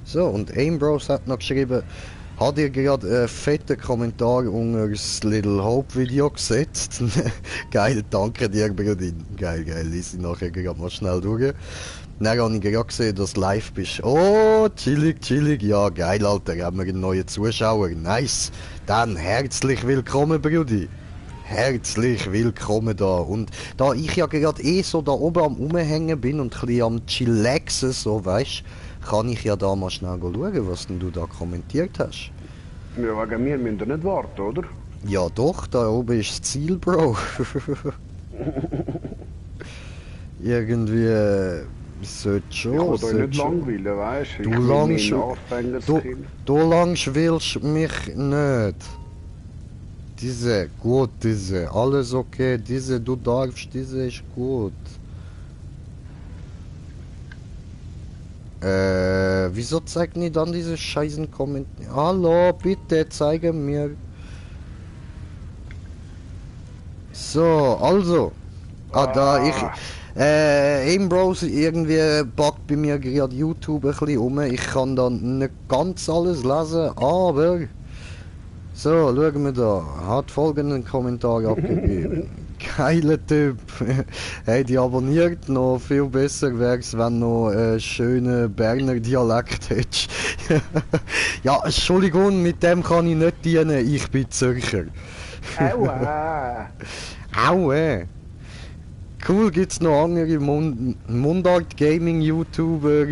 So, und Aimbros hat noch geschrieben, Hat ihr gerade einen fetten Kommentar unter das Little Hope Video gesetzt? Geil, danke dir, Brodin. Geil, geil, lies ich nachher gerade mal schnell durch. Dann habe ich gerade gesehen, dass du live bist. Oh, chillig, chillig. Ja, geil, Alter. Haben wir einen neuen Zuschauer. Nice. Dann herzlich willkommen, Brudi. Herzlich willkommen da. Und da ich ja gerade so da oben am Umhängen bin und ein bisschen am chillaxen, so weißt, kann ich ja da mal schnell schauen, was denn du da kommentiert hast. Ja, wegen mir müsst ihr nicht warten, oder? Ja doch, da oben ist das Ziel, Bro. Irgendwie sollte schon. Ich kann euch nicht schon. langweilen, weißt du? Du Ich bin langst- ein Anfängerskind. Du langst willst mich nicht. Diese, gut, diese, alles okay, diese, du darfst, diese ist gut. Wieso zeigt nie dann diese scheißen Kommentare? Hallo, bitte zeige mir. So, also. Da, im Browser irgendwie backt bei mir gerade YouTube ein bisschen um. Ich kann da nicht ganz alles lesen, aber... So, schauen wir da. Hat folgenden Kommentar abgegeben. Geiler Typ. Hey, die abonniert noch. Viel besser wär's, wenn noch schönen Berner Dialekt hättest. Ja, Entschuldigung, mit dem kann ich nicht dienen. Ich bin Zürcher. Aua! Aue. Cool, gibt's noch andere Mundart Gaming YouTuber.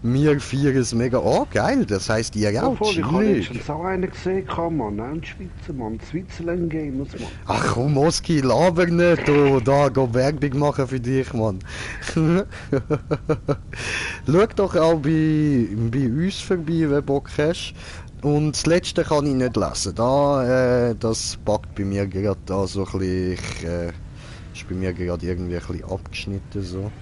Wir feiern es mega. Oh, geil, das heisst ihr auch. Obwohl, ich habe chillig. letztens auch einen gesehen, Mann. Ein Schweizer Mann. Switzerland Gamers, Mann. Ach komm, Oski, laber nicht, du. Da, go Werbung machen für dich, Mann. Schau doch auch bei uns vorbei, wenn du Bock hast. Und das letzte kann ich nicht lesen. Da, das packt bei mir gerade da so ein bisschen... ist bei mir gerade irgendwie ein bisschen abgeschnitten, so.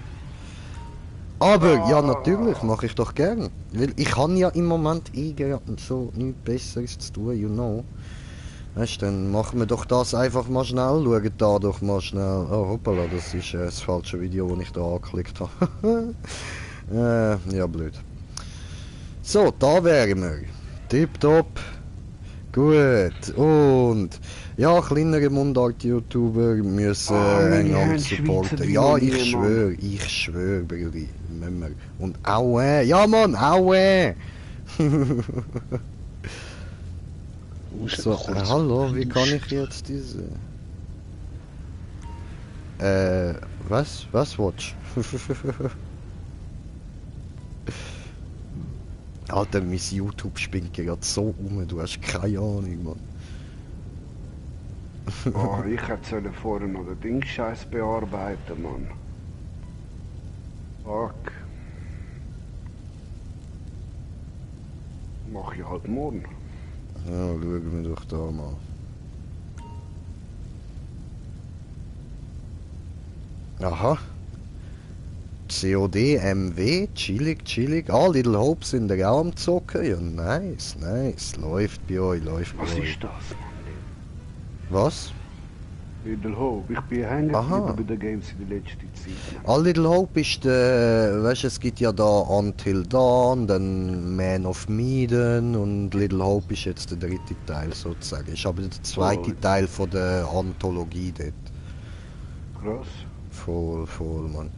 Aber, ja, natürlich, mache ich doch gern. Weil ich habe ja im Moment gerade so nichts Besseres zu tun, you know. Weißt du, dann machen wir doch das einfach mal schnell, schauen da doch mal schnell. Oh, hoppala, das ist das falsche Video, das ich da angeklickt habe. Ja, blöd. So, da wären wir. Tipptopp. Gut. Und ja, kleinere Mundart-YouTuber müssen einander supporten. Ja, ich schwöre, Brudi. Und aue. Ja, Mann, aue. So, hallo, wie kann ich jetzt diese... was? Was watch? Alter, mein YouTube spinnt gerade so du hast keine Ahnung, Mann. Oh, ich hätte vorher noch den Ding-Scheiß bearbeiten, Mann. Fuck. Mach ich halt morgen. Ja, schauen wir doch da mal. Aha. COD, MW, chillig. Ah, Little Hope sind da auch am Zocken. Ja, nice. Läuft bei euch, Was ist das, Mann? Was? Little Hope. Ich bin hängen geblieben bei den Games in der letzten Zeit. Ah, Little Hope ist der, weißt du, es gibt ja da Until Dawn, dann Man of Medan und Little Hope ist jetzt der dritte Teil sozusagen. Ist aber der zweite Teil von der Anthologie dort. Krass. Voll, Mann.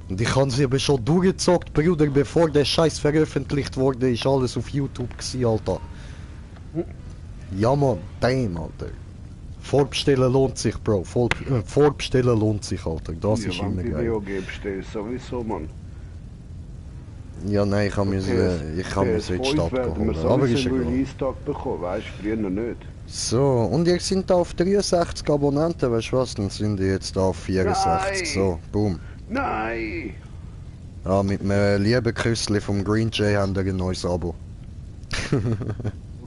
Und ich habe sie aber schon durchgezockt, Bruder, bevor der Scheiß veröffentlicht wurde, ist alles auf YouTube gewesen, Alter. Ja, Mann, damn, Alter. Vorbestellen lohnt sich, Bro. Vorbestellen lohnt sich, Alter. Das ist immer geil. Video bestellst, sowieso, Mann. Ja, nein, ich habe mir jetzt die Stadt geholt. Aber ist ja einen egal. Release-Tag bekommen, weißt du, früher noch nicht. So, und ihr seid da auf 63 Abonnenten, weißt du was? Dann sind die jetzt da auf 64. Nein. So, boom. Nein! Ja, mit einem lieben Küssli vom Green Jay haben wir ein neues Abo.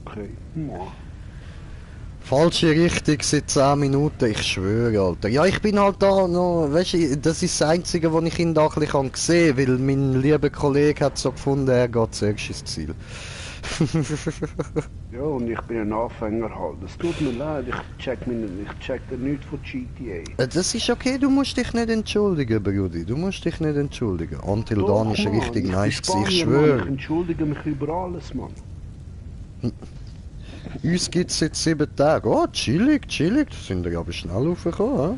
Okay. Ja. Falsche Richtung seit 10 Minuten, ich schwöre, Alter. Ja, ich bin halt da noch, weißt du, das ist das Einzige, was ich ihn da ein bisschen sehen kann, weil mein lieber Kollege hat so gefunden, er geht zuerst ins Ziel. Ja, und ich bin ein Anfänger halt. Es tut mir leid, ich check da nichts von GTA. Das ist okay, du musst dich nicht entschuldigen, Brudi. Du musst dich nicht entschuldigen. Until Dawn ist Mann, richtig ich nice, bin Spanier, ich schwöre. Mann, ich entschuldige mich über alles, Mann. Uns gibt es jetzt 7 Tage. Oh, chillig, chillig. Da sind wir aber schnell raufgekommen.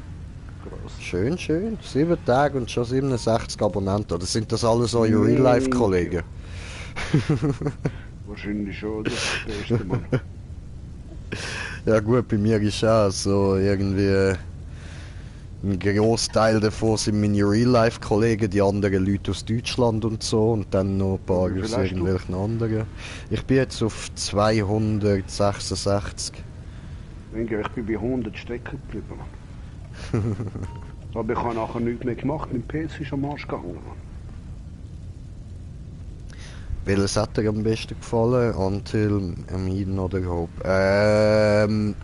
Krass. Schön, schön. 7 Tage und schon 67 Abonnenten. Oder sind das alles eure Real-Life-Kollegen? Wahrscheinlich schon, das ist das Beste, Mann. Ja gut, bei mir ist auch so irgendwie... Ein Großteil davon sind meine Real-Life-Kollegen, die anderen Leute aus Deutschland und so. Und dann noch ein paar Wie viel aus hast du? irgendwelchen anderen. Ich bin jetzt auf 266. Ich bin bei 100 stecken geblieben, Mann. Aber ich habe nachher nichts mehr gemacht, mein PC ist am Arsch gegangen, Mann. Welches hat dir am besten gefallen? Until, Eden oder Hope?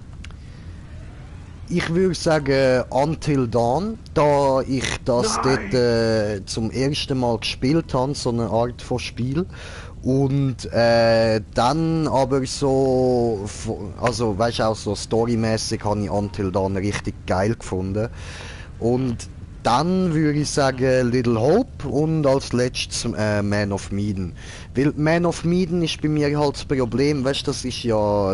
Ich würde sagen Until Dawn, da ich das Nein! dort zum ersten Mal gespielt habe, so eine Art von Spiel. Und dann aber so, also weißt du auch so storymäßig habe ich Until Dawn richtig geil gefunden. Und dann würde ich sagen Little Hope und als letztes Man of Medan. Weil Man of Medan ist bei mir halt das Problem, weißt du,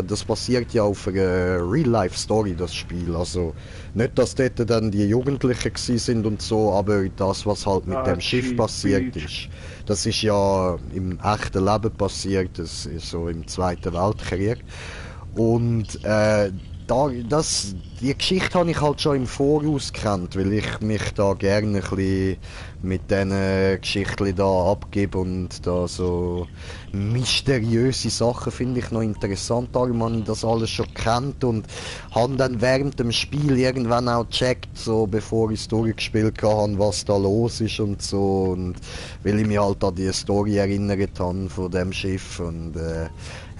das basiert ja auf einer Real-Life-Story, das Spiel. Also nicht, dass dort dann die Jugendlichen gsi sind und so, aber das, was halt mit dem Schiff passiert ist, das ist ja im echten Leben passiert, das ist so im Zweiten Weltkrieg. Und die Geschichte habe ich halt schon im Voraus gekannt, weil ich mich da gerne ein bisschen mit diesen Geschichten da abgebe und da so mysteriöse Sachen finde ich noch interessant, darum habe ich das alles schon gekannt und habe dann während dem Spiel irgendwann auch gecheckt, so bevor ich es durchgespielt habe, was da los ist und so, und weil ich mich halt an die Story erinnert habe von dem Schiff und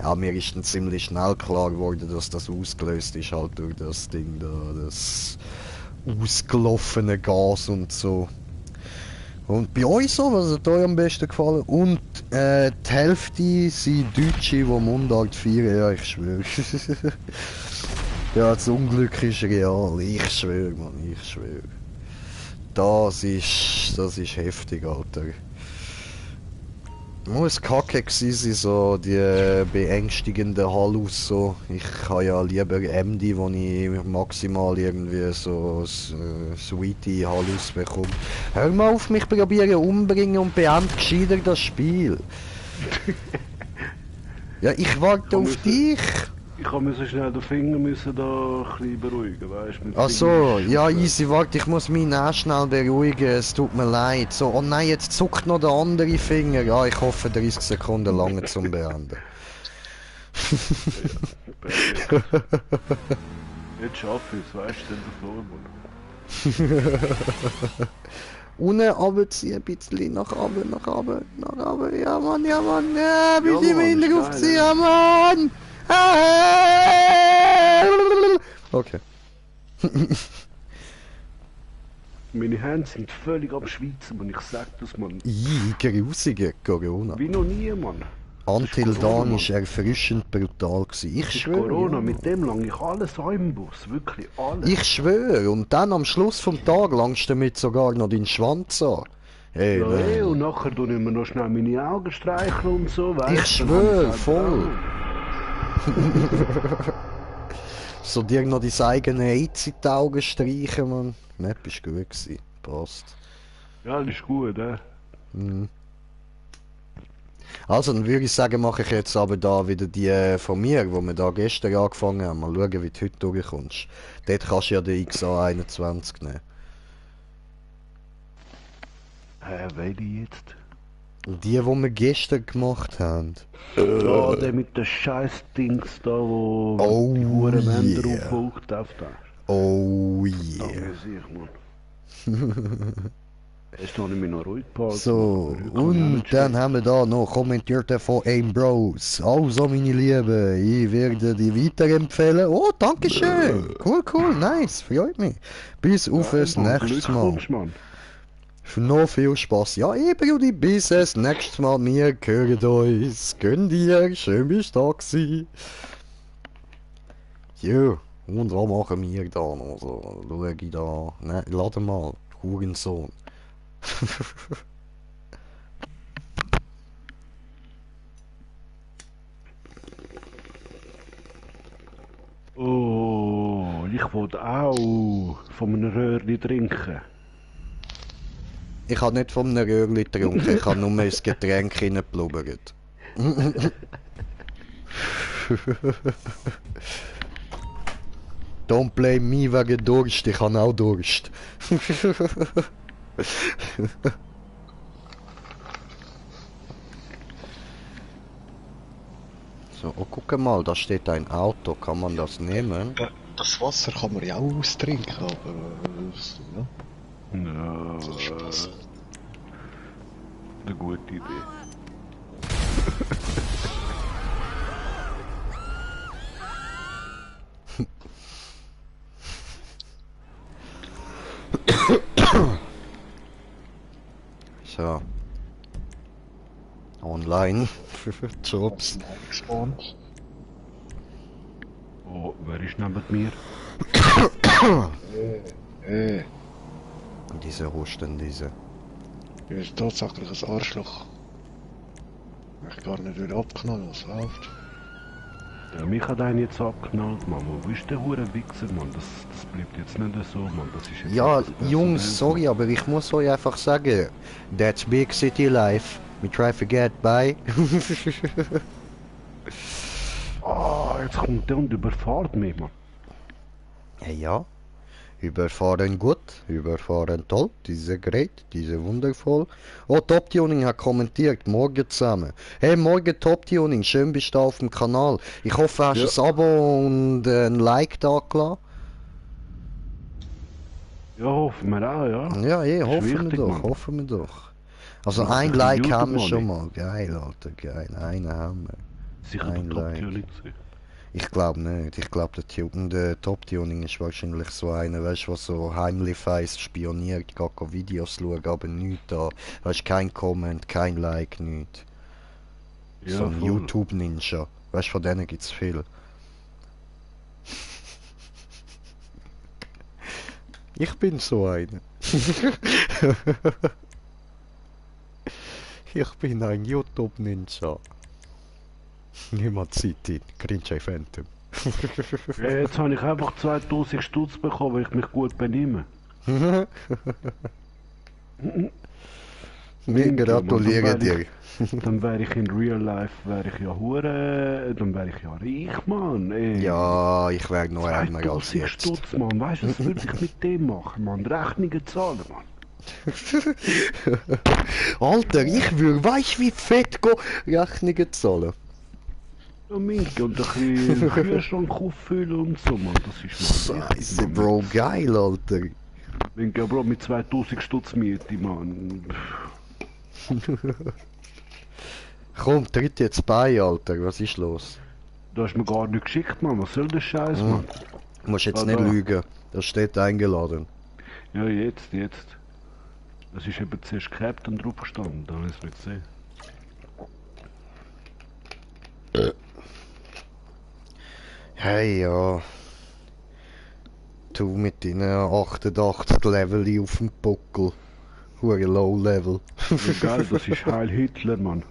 ja, mir ist dann ziemlich schnell klar geworden, dass das ausgelöst ist halt durch das Ding da, das ausgelaufene Gas und so. Und bei euch so, was hat euch am besten gefallen? Und die Hälfte sind Deutsche, die Mundart feiern, ja, ich schwöre. Ja, das Unglück ist real, ich schwöre, Mann, ich schwöre. Das ist heftig, Alter. Muss kacke gewesen sein, so die beängstigenden Hallus, so. Ich habe ja lieber MD, wo ich maximal irgendwie so sweetie Hallus bekomme. Hör mal auf, mich probieren umbringen und beend gescheiter das Spiel. Ja, ich warte auf dich. Ich musste schnell den Finger da ein bisschen beruhigen, weißt du? Ach so, ja easy, warte, ich muss mich auch schnell beruhigen, es tut mir leid. So, oh nein, jetzt zuckt noch der andere Finger. Ja, ich hoffe 30 Sekunden lange zum Beenden. Jetzt schaffe ich es, weißt du, stell dir vor, Mann. Unten runterziehen, ein bisschen nach oben, nach oben, nach oben. Ja Mann, ja Mann, ja, ein bisschen Mann, mehr ist draufziehen, geil, ja Mann! Okay. Meine Hände sind völlig am Schweizen, und ich sag das, Mann. Grusige Corona. Wie noch nie, Mann. Until Corona, Dawn Mann. ist erfrischend brutal gewesen. Ich Das ist schwöre. Corona, Ja. mit dem lang ich alles an im Bus, wirklich alles. Ich schwöre. Und dann am Schluss vom Tag langst du damit sogar noch deinen Schwanz an. Hey, Ja, nein. und nachher tue ich mir noch schnell meine Augen streicheln und so, weißt Ich schwöre, voll. Auch. So dir noch deine eigenen Aids in die Augen streichen, Mann. Map ist gut gewesen. Passt. Ja, das ist gut, Also, dann würde ich sagen, mache ich jetzt aber da wieder die von mir, wo wir da gestern angefangen haben. Mal schauen, wie du heute durchkommst. Dort kannst du ja den XA21 nehmen. Welche jetzt? Die wir gestern gemacht haben. Ja, der mit den Scheiß-Dings da, wo Oh, die Hurenwände yeah. aufgeholt hat. Oh Da yeah. weiß ich, Mann. Jetzt habe ich mich noch ruhig behalten. So, aber ich kann auch und nicht dann schlecht. haben wir da noch kommentiert von Aim Bros. Also, meine Lieben, ich werde die weiterempfehlen. Oh, dankeschön. Cool, cool, nice, freut mich. Bis auf das Mann, nächste Mal. Glückwunsch, Mann. Noch viel Spaß. Ja, Brudi, bis das nächste Mal. Wir hören uns. Gönn dir, schön bist du da gewesen. Jo, und was machen wir da noch? So, schau ich da. Ne, lade mal. Hurensohn. ich wollte auch von einem Röhrli trinken. Ich habe nicht von einem Röhrli getrunken, ich habe nur ins Getränk reingeplubbert. Don't blame me wegen Durst, ich habe auch Durst. So, oh guck mal, da steht ein Auto, kann man das nehmen? Ja, das Wasser kann man ja auch austrinken, aber... ja, Ja, so Spaß. eine gute Idee. So. Online. Jobs. Gespawnt. Oh, wer ist neben mir? Diese Husten, diese. Ich bin tatsächlich ein Arschloch. Ich gar nicht wieder abknallen, was läuft. Ja, mich hat einen jetzt abgeknallt, Mann. Wo ist der hure Wichser, Mann? Das bleibt jetzt nicht so, Mann. Das ist jetzt Ja, etwas Jungs, Personelles, sorry, aber ich muss euch einfach sagen, that's big city life. We try to get by. Ah, jetzt kommt der und überfahrt mich, Mann. Ja, überfahren gut, überfahren toll, diese great, diese wundervoll. Oh, Top Tuning hat kommentiert, morgen zusammen. Hey, morgen Top Tuning, schön bist du auf dem Kanal. Ich hoffe, hast du Ja. ein Abo und ein Like da gelassen. Ja, hoffen wir auch, ja. Ja, Ist hoffen wir wichtig, doch, Mann. hoffen wir doch. Also Macht ein ein Like bisschen haben wir YouTube schon mal. Geil, Alter, geil. Einen haben wir. Sicher Ein der Top Like. Tuning gewesen. Ich glaube nicht. Ich glaube, der Top-Tuning ist wahrscheinlich so einer, weißt du, was so heimlich feist spioniert, gar keine Videos schaut, aber nichts da. Weißt du, kein Comment, kein Like, nichts. Ja, So ein voll. YouTube-Ninja. Weißt du, von denen gibt's viel. Ich bin so einer. Ich bin ein YouTube-Ninja. Niemand sieht ihn. Cringe Phantom. Ja, jetzt habe ich einfach 2000 Stutz bekommen, weil ich mich gut benehme. Wir gratulieren dann wär dir. Dann wäre ich in Real Life, wäre ich ja hure, dann wäre ich ja reich, Mann. Ey. Ja, ich wäre noch ärmer als 2000 jetzt. Stutz, Mann. Weißt du, was würde ich mit dem machen, Mann? Rechnungen zahlen, Mann. Alter, ich würde, weißt wie fett go Rechnungen zahlen. Ja, Minke, und ein bisschen Kühlschrank auffüllen und so, Mann. Das ist mal wichtig, Scheiße, Mann. Bro, geil, Alter. Minke, Bro, mit 2000 Stutz Miete, Mann. Komm, tritt jetzt bei, Alter, was ist los? Du hast mir gar nicht geschickt, Mann. Was soll der Scheiß, Mann? Du musst jetzt Ah, nicht da. lügen, das steht eingeladen. Ja, jetzt. Das ist eben zuerst Captain drauf gestanden, da habe ich es nicht gesehen. Hey, ja. Du mit deinen 88 Level auf dem Buckel. Hure Low Level. Ja, geil, das ist Heil Hitler, Mann.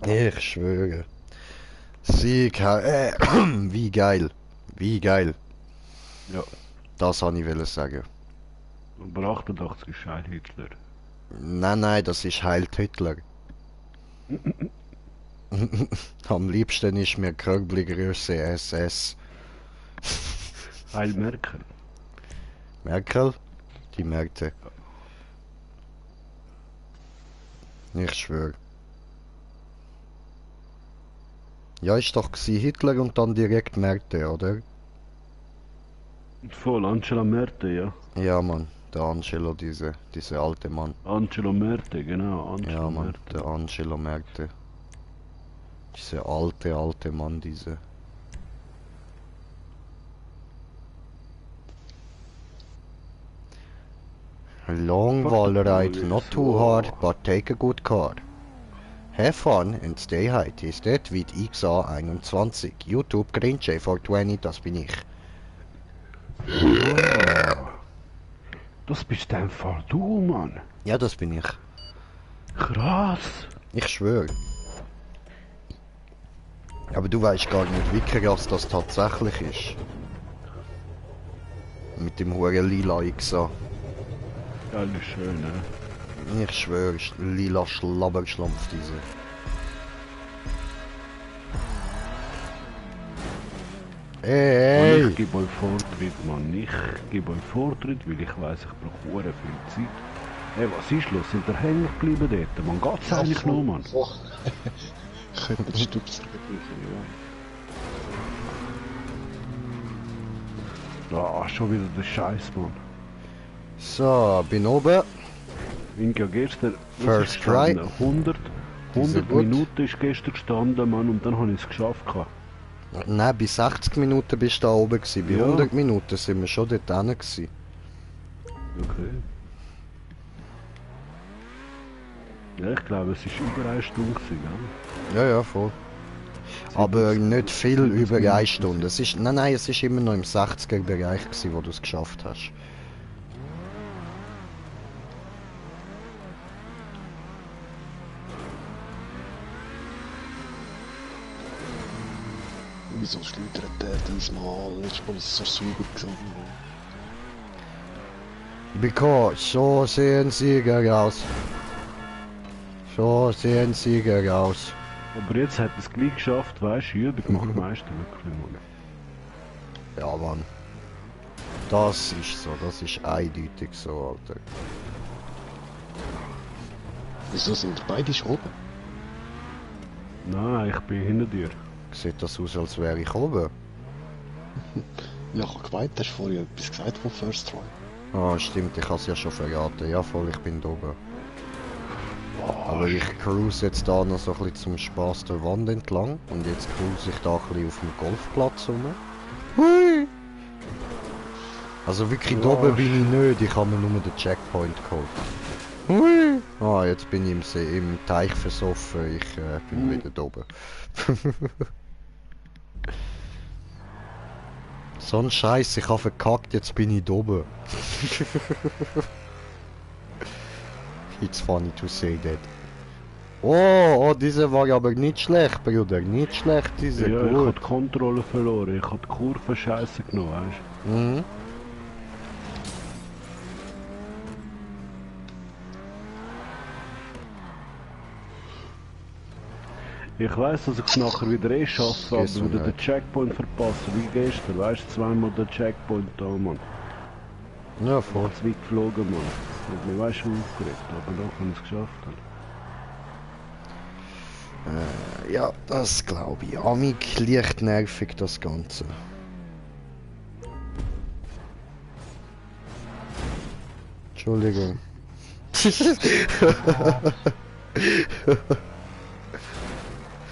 Ich schwöre. Sieg, wie geil. Wie geil. Ja, Das wollte ich sagen. aber 88 ist Heil Hitler. Nein, das ist Heilt Hitler. Am liebsten ist mir Körbli-Größe SS. Heil Merkel. Merkel? Die Märkte. Ich schwöre. Ja, ist doch gsi Hitler und dann direkt Märkte, oder? Voll, Angela Merte, ja. Ja, Mann. Der Angelo, diese alte Mann. Angelo Merte, genau, Angelo Ja, Mann. Merte. Der Angelo Märkte. Diese alte Mann, diese. A long wall ride, not too hard, but take a good car. Have fun and stay hydrated with XA21. YouTube Cringe 420, das bin ich. Das bist einfach du, Mann. Ja, das bin ich. Krass. Ich schwöre. Aber du weißt gar nicht, wie krass das tatsächlich ist. Mit dem hohen lila XA. Alles schön, ne? Ich schwöre, ist lila Schlabberschlampf diese. Und Ey! ich gebe euch Vortritt, Mann. Ich gebe euch Vortritt, weil ich weiss, ich brauche sehr viel Zeit. Ey, was ist los? Sind ihr hängen geblieben dort? Man geht's eigentlich noch, Mann? Oh. Ich könnte den Stupser gebrauchen, ja. Ah, schon wieder der Scheiß, Mann. So, bin oben. Inga gestern, First try. 100 Diese gut. Minuten ist gestern gestanden, Mann, und dann habe ich es geschafft. Nein, bei 60 Minuten bist du da oben gewesen. Bei Ja. 100 Minuten sind wir schon dort hinten gewesen. Okay. Ja, ich glaube, es ist über 1 Stunde gewesen, gell? Ja, ja, voll. Aber nicht viel über 1 Stunde. Es ist, nein, es ist immer noch im 60er-Bereich gewesen, wo du es geschafft hast. Wieso schleudert der diesmal? Letztes Mal ist es so sauber gegangen. Because, so sehen Sieger aus. So sehen Sieger aus. Aber jetzt hat es gleich geschafft, weißt du, die Übung macht meistens wirklich, Mann. Ja, Mann. Das ist so, das ist eindeutig so, Alter. Wieso sind wir beide schon oben? Nein, ich bin hinter dir. Sieht das aus, als wäre ich oben? Ja, ich habe gemeint, hast du vorhin etwas gesagt von First Try. Ah, stimmt, ich habe es ja schon verraten. Ja, voll, ich bin da oben. Aber ich cruise jetzt da noch so ein bisschen zum Spaß der Wand entlang. Und jetzt cruise ich da ein bisschen auf dem Golfplatz rum. Hui! Also wirklich da oben bin ich nicht, ich habe mir nur den Checkpoint geholt. Hui! Ah, jetzt bin ich im See, im Teich versoffen, ich bin wieder da oben. So ein Scheiß, ich habe verkackt, jetzt bin ich da oben. It's funny to say that. Oh, diese war aber nicht schlecht, Bruder. Nicht schlecht, diese. Ja, ich habe Gut. die Kontrolle verloren. Ich habe die Kurve scheiße genommen, weißt Mhm. du? Ich weiss, dass ich es nachher wieder schaffe, Gehst aber du wieder den nicht. Checkpoint verpassen, wie gestern. Weißt du, zweimal den Checkpoint da, Mann. Ja, voll. Zu weit geflogen, Mann. Ich hab mich weißt du aufgeregt, aber doch habe ich es geschafft. Ja, das glaube ich. Amig leicht nervig, das Ganze. Entschuldigung.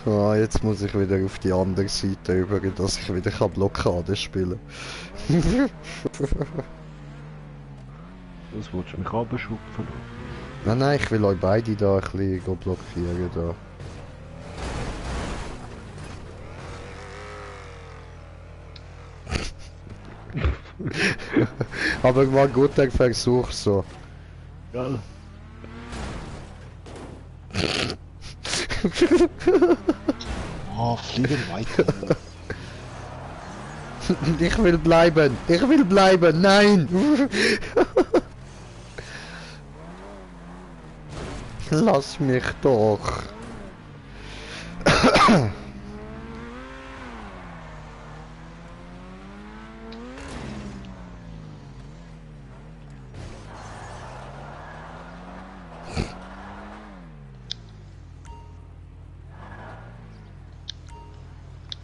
Ah, jetzt muss ich wieder auf die andere Seite über, dass ich wieder Blockade spielen Das willst du mich abschupfen. Nein, nein, ich will euch beide da ein bisschen blockieren. Da. Aber war ein guter Versuch so. Gell? Ah, fliegen weiter. Ich will bleiben! Ich will bleiben! Nein! Lass mich doch!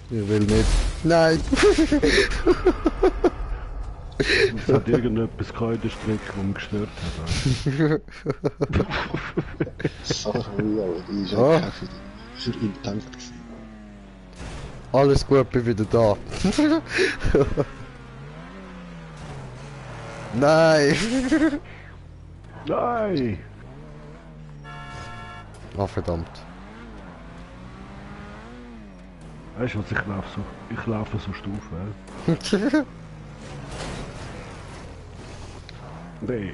Ich will nicht. Nein! Es hat irgendetwas gehabt in der Strecke, das mich gestört hat. Sorry, aber die ist Ja. einfach für ihn gedacht gewesen. Alles gut, bin wieder da. Nein! Nein! Ah, verdammt. Weißt du was, ich laufe so Stufen. Nee.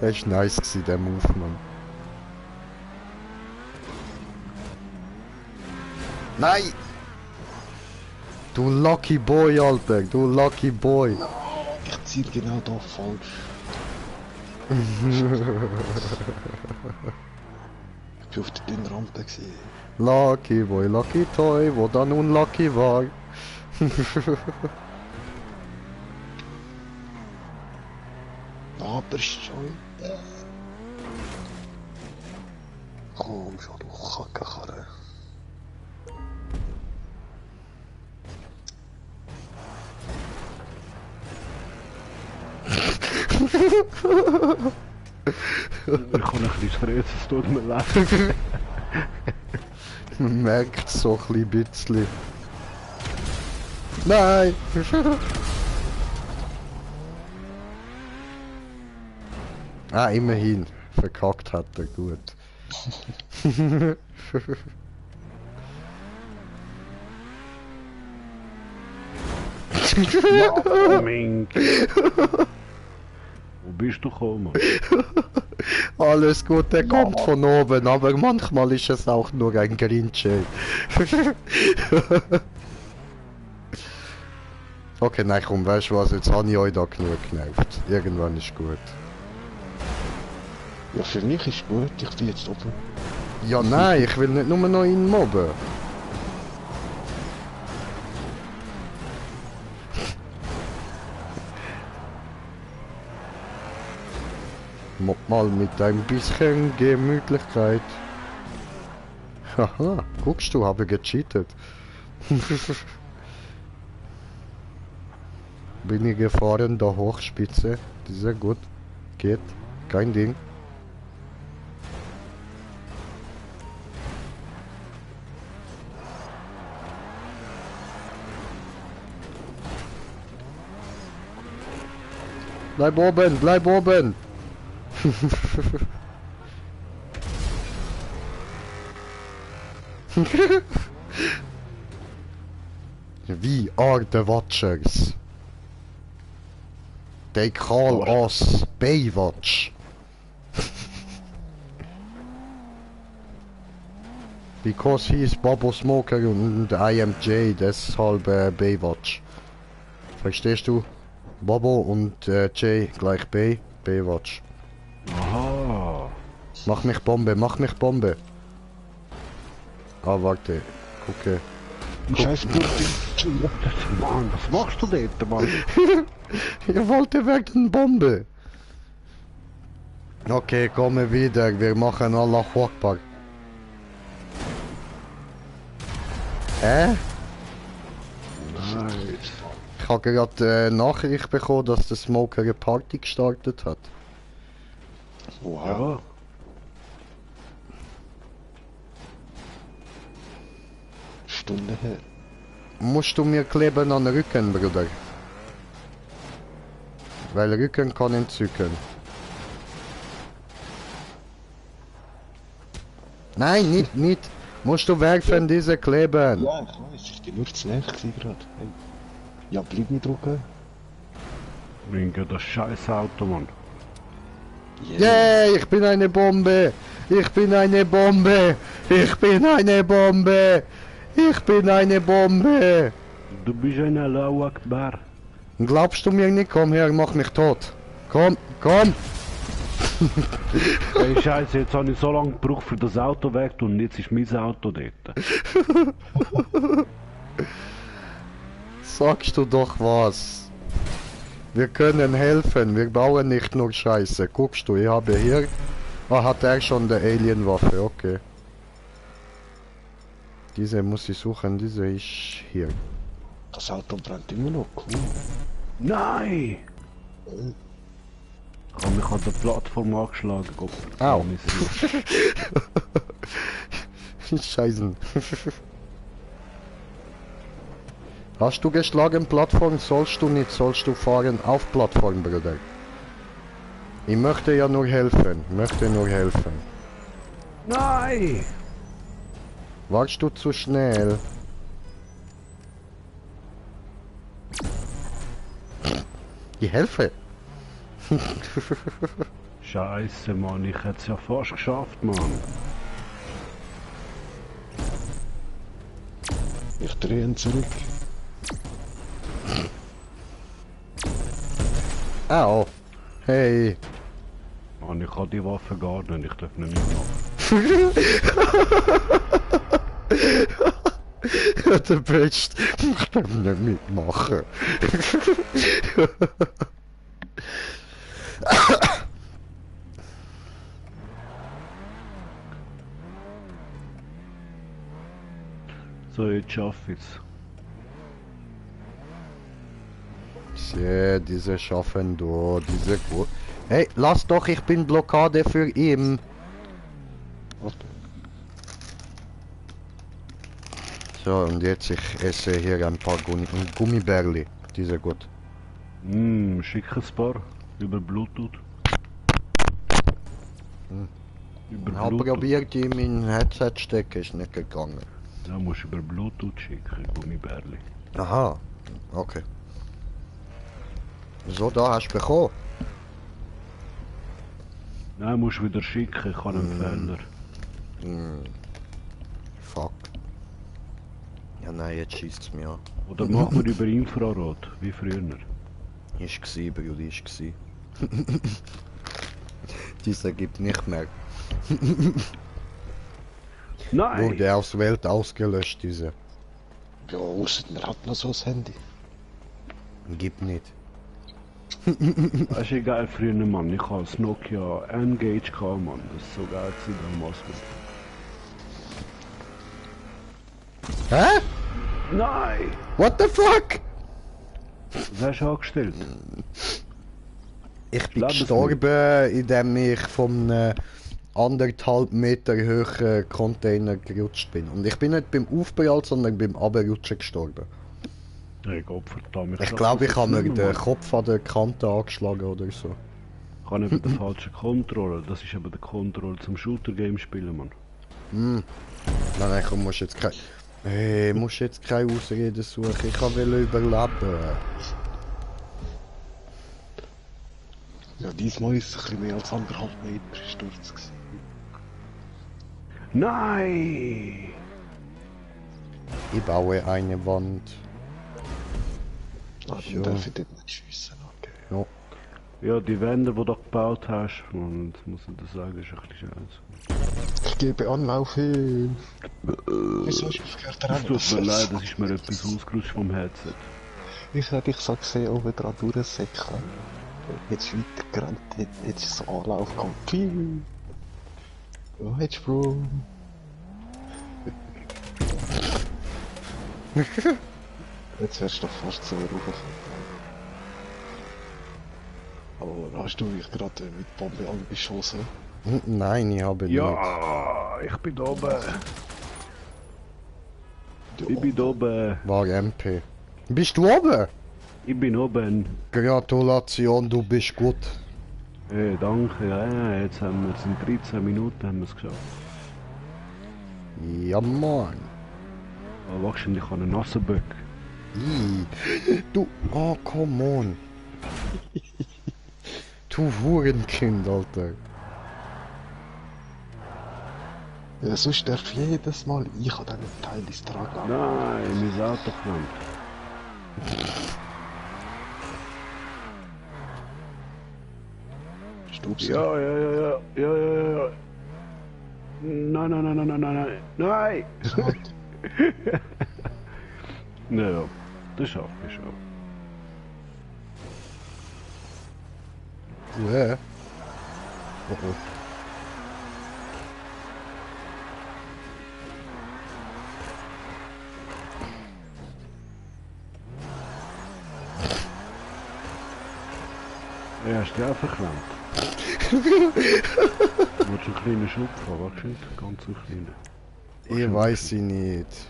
Das war nice gewesen, der Move, Mann. Nein! Du Lucky Boy, Alter, du Lucky Boy. Ich ziel genau da falsch. Ich bin auf der dünnen Rampe gewesen. Lucky Boy, Lucky Toy, wo dann unlucky war. Aber schon. Komm schon, du Kackenkarre. Ich habe ein bisschen Stress, es tut mir leid. Man merkt so ein bisschen. Nein! Ah, immerhin. Verkackt hat er gut. Mink. Wo bist du gekommen? Alles gut, der kommt von oben, aber manchmal ist es auch nur ein Grinche. Okay, nein, komm, weißt du was, jetzt habe ich euch da genug genervt. Irgendwann ist gut. Ja, für mich ist gut, ich bin jetzt oben. Ja, nein, ich will nicht nur noch ihn mobben. Mob mal mit ein bisschen Gemütlichkeit. Haha, guckst du, habe gecheatet. Bin ich gefahren, da Hochspitze. Sehr gut. Geht. Kein Ding. Bleib oben, bleib oben! We are the Watchers. They call us Baywatch. Because he is Bobo Smoker und I am Jay, deshalb Baywatch. Verstehst du? Bobo und Jay gleich Baywatch. Aha. Mach mich Bombe, mach mich Bombe. Ah, warte. Gucke. Scheiß Mann, was machst du dort, Mann? Ich wollte wegen Bombe. Okay, komme wieder. Wir machen Allah Akbar. Hä? Nein. Ich habe gerade Nachricht bekommen, dass der Smoker eine Party gestartet hat. Wow. Ja. Stunde her. Musst du mir kleben an den Rücken, Bruder? Weil Rücken kann entzücken. Nein, nicht. Musst du werfen, diese kleben. Ja, ich weiß, ich bin nur zu näher gerade. Hey. Ja, bleib nicht drücken. Winke, das scheiß Auto, Mann. Yeah, ich bin eine Bombe. Ich bin eine Bombe. Ich bin eine Bombe. Ich bin eine Bombe. Du bist ein Allahu Akbar. Glaubst du mir nicht? Komm her, mach mich tot. Komm, komm. Ey, Scheiße, jetzt habe ich so lange gebraucht für das Auto weg und jetzt ist mein Auto dort. Sagst du doch was. Wir können helfen, wir bauen nicht nur Scheiße. Guckst du, ich habe hier... Ah, hat er schon der Alienwaffe, okay. Diese muss ich suchen, diese ist hier. Das Auto brennt immer noch, cool. Nein! Ich habe mich an der Plattform angeschlagen. Gott, Au. Scheißen. Hast du geschlagen Plattform? Sollst du nicht, sollst du fahren auf Plattform, Bruder. Ich möchte ja nur helfen, Nein! Warst du zu schnell? Ich helfe. Scheiße, Mann, ich hätte es ja fast geschafft, Mann. Ich drehe ihn zurück. Au. Hey. Mann, ich habe die Waffe gar nicht, ich darf nicht mitmachen. Der Best. Ich darf nicht mitmachen. So, jetzt schaffe ich's. Tja, diese schaffen da, diese gut. Hey, lass doch, ich bin Blockade für ihn. Warte. So, und jetzt ich esse hier ein paar Gummibärli. Die sind gut. Schickes Paar. Über Bluetooth. Über Ich habe probiert, die in mein Headset zu stecken, ist nicht gegangen. Ja, musst über Bluetooth schicken, Gummibärli. Aha, okay. So, da hast du bekommen. Nein, musst wieder schicken, ich habe einen Fehler. Fuck. Ja, nein, jetzt schießt es mir an. Oder machen wir über Infrarot, wie früher. Ist gsi, Bruder, ist gsi. Dieser gibt nicht mehr. Nein! Wurde aus der Welt ausgelöscht, diese. Ja, ausser wir hatten noch so ein Handy. Gibt nicht. Das ist ja geil früher, Mann. Ich hatte das Nokia N-Gage, Mann. Das ist so geil damals. Hä? Nein! What the fuck? Was hast du angestellt? Ich bin Glaub es gestorben, indem ich vom 1,5 Meter hohen Container gerutscht bin. Und ich bin nicht beim Aufprall, sondern beim Abrutschen gestorben. Hey Gott, verdammt. Ich glaube, ich habe mir den Kopf an der Kante angeschlagen oder so. Ich habe eben den falschen Controller. Das ist eben der Controller zum Shooter-Game spielen, Mann. Nein, komm, musst jetzt kein... Hey, musst jetzt keine Ausreden suchen. Ich wollte überleben. Ja, diesmal ist es ein bisschen mehr als 1,5 Meter Sturz gewesen. Nein! Ich baue eine Wand. Ah, Ja. dann darf ich dort nicht schiessen, okay. Ja. Ja, die Wände, die du gebaut hast, und muss ich dir sagen, ist ein bisschen scheiße. Ich gebe Anlauf hin. Wieso hast du aufgehört Es rennen? tut mir leid, das ist mir etwas ausgerutscht vom Headset. Ich hätte dich so gesehen, oben dran durchsäckeln. Jetzt ist weitergerannt, jetzt ist so Anlauf gekommen. Piu. Oh, jetzt Bro. Jetzt wärst du doch fast so raufgekommen. Aber hast du mich gerade mit Bombe angeschossen? Nein, ich habe nicht. Ja, ich bin da oben. Ich bin da oben. War MP. Bist du oben? Ich bin oben. Gratulation, du bist gut. Hey, danke. Ja, jetzt haben wir es in 13 Minuten haben wir es geschafft. Ja, Mann. Aber wahrscheinlich an einen nassen Böck. Du, oh, come on. Du Hurenkind, Alter. Ja, sonst darf jedes Mal ich an diesen Teil ins Tragen. Nein, mein Auto klemmt. Stupsi. Ja. Nein. Nein! Ja, das schaffe ich schon. Oh, oh. Ja, hast du dich auch verklemmt? Du willst einen kleinen Schub haben, warte schon, ganz einen kleinen. Ich weiß sie nicht.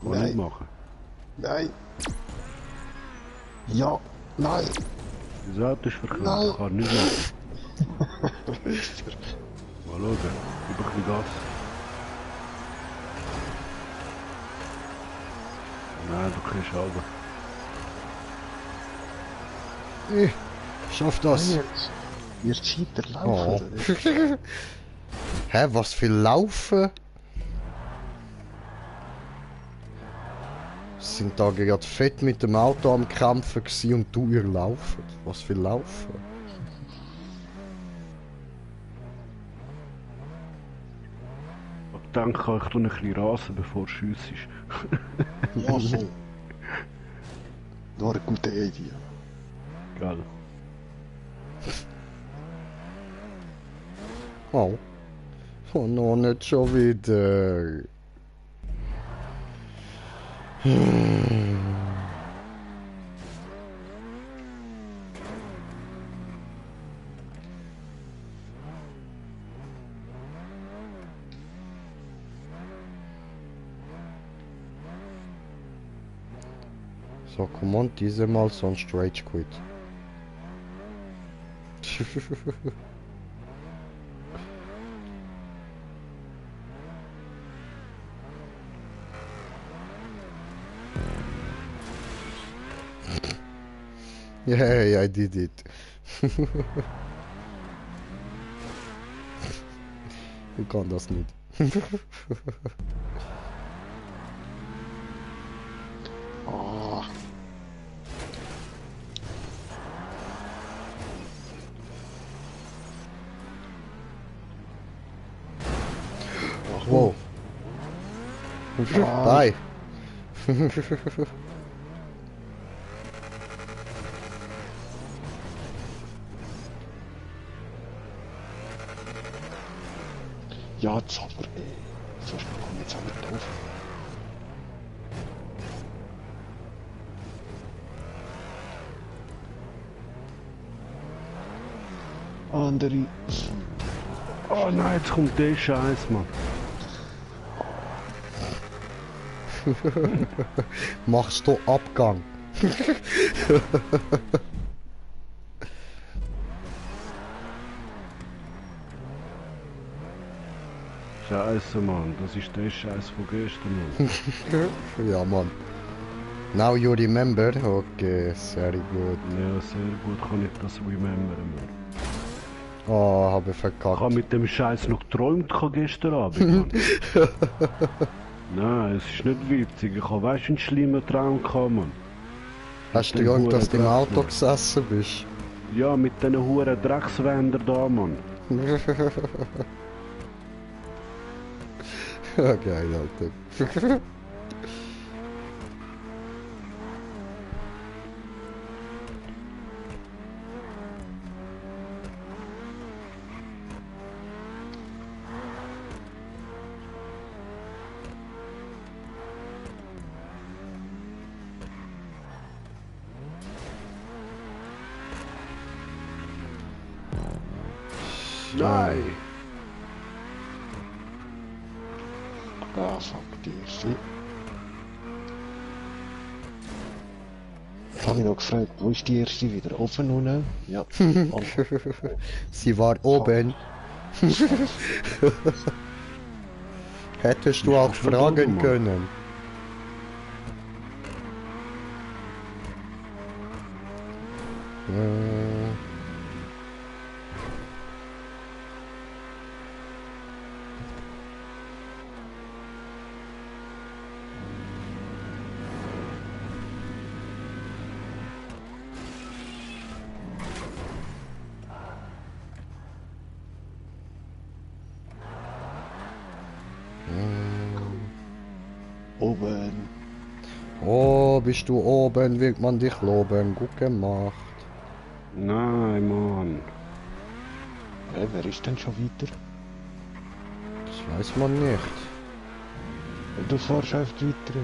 Kann ich nicht machen. Nein. Ja. Nein. Das Auto ist verklemmt, Nein. ich kann nicht machen. Mal schauen, gib ein bisschen Gas. Nein, du kriegst aber. Ich schaff das. Ihr Cheater Oh. laufen. Hä, was für Laufen? sind da gerade fett mit dem Auto am Kämpfen gewesen und du ihr laufen. Was für Laufen? Ich denke, ich tue ein bisschen rasen, bevor es schiessest. Ja, voll. War eine gute Idee. Geil. Oh. Oh, noch nicht schon wieder. So, komm on, diesmal sonst Rage Quit. Yay, I did it. Ich kann das nicht. Ah, Wow. Ah. Bye. ja, jetzt aber, so schnell kommen wir jetzt aber drauf. Andere. Oh nein, jetzt kommt der Scheiß, Mann. Machst du Abgang? Scheiße, Mann, das ist der Scheiß von gestern, Mann. Ja, Mann. Now you remember? Okay, sehr gut. Ja, sehr gut kann ich das remembern, Mann. Oh, habe Ich habe verkackt. mit dem Scheiß noch geträumt gestern Abend, Mann. Nein, es ist nicht witzig. Ich habe, weißt du, einen schlimmen Traum gehabt, Mann. Hast du den Angst, dass du im Huren Auto Dreck, gesessen bist? Ja, mit diesen huren Dreckswändern da, Mann. Ja, geil, Alter. Nein! Ah, fuck die shit. Ich habe mich noch gefragt, wo ist die erste wieder? Offen unten? Ja. Sie war oben. Hättest du Ist auch das schon fragen oben, Mann? können. Oben. Oh, bist du oben, wird man dich loben. Gut gemacht. Nein, Mann. Wer ist denn schon weiter? Das weiß man nicht. Du fährst einfach weiter.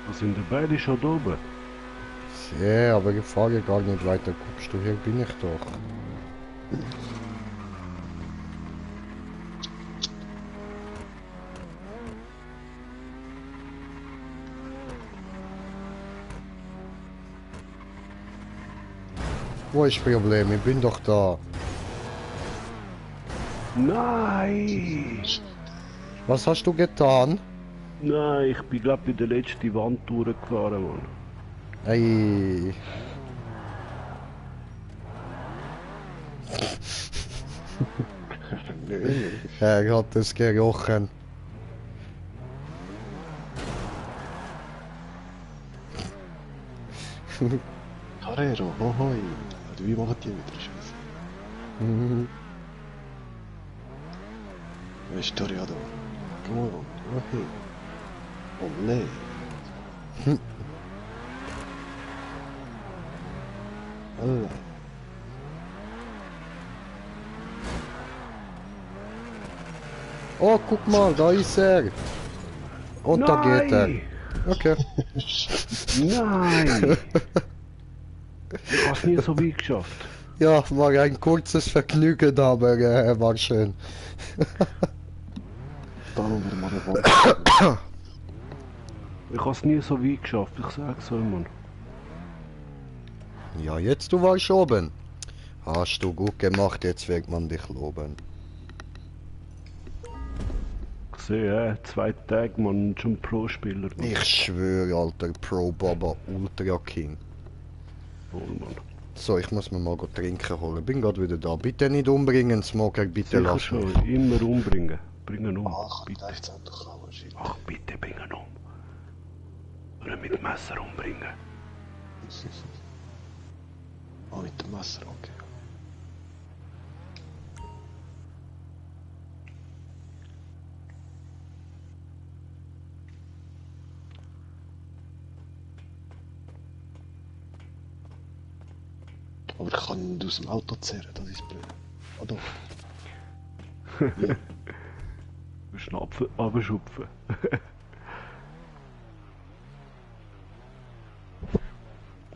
Was sind die beide schon da oben? Ja, aber ich fahre gar nicht weiter. Guckst du, hier bin ich doch. Wo ist das Problem? Ich bin doch da. Nein! Was hast du getan? Nein, ich bin glaub bei der letzten Wand durchgefahren, Mann. Ey. Nö. Er hat es gerochen. Carrero, hohoi. Und wie machen die wieder Scheiße? Historiador. Come on, okay. Olé. Olé. Oh, guck mal, da ist er. Und da geht er. Nein! Okay. Nein! Ich hab's nie so weit geschafft. Ja, war ein kurzes Vergnügen, aber war schön. Da haben wir mal eine Wand. Ich hab's nie so weit geschafft, ich sag's so, Mann. Ja, jetzt du warst oben. Hast du gut gemacht, jetzt wird man dich loben. Ich sehe, 2 Tage, Mann, schon Pro-Spieler. Mann. Ich schwöre, Alter, Pro Baba Ultra King. Voll, Mann. So, ich muss mir mal gut trinken holen. Bin gerade wieder da. Bitte nicht umbringen, Smoker, bitte Sicher lass schon, mich. immer umbringen. Bringen um. Ach, Bitte. da ist es endlich auch shit. Ach, bitte bringen um. Oder mit Messer umbringen. Oh, mit dem Messer, okay. Aber ich kann ihn nicht aus dem Auto zerren, das ist blöd. Ah doch. Schnapfen, aber schupfen.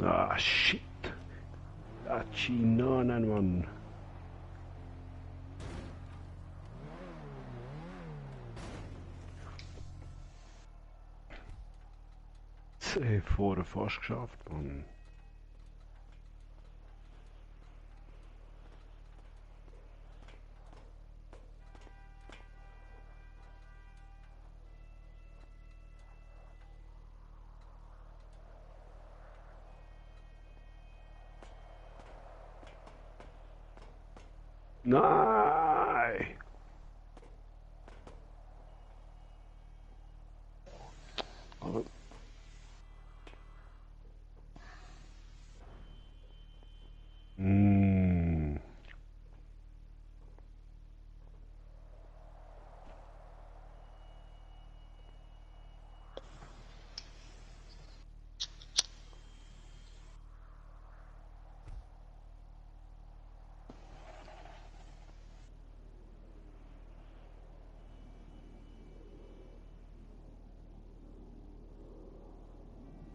Ah, shit. Ah, Chinanen, Mann. Vorher fast geschafft, Mann. Nein! Aber Mm.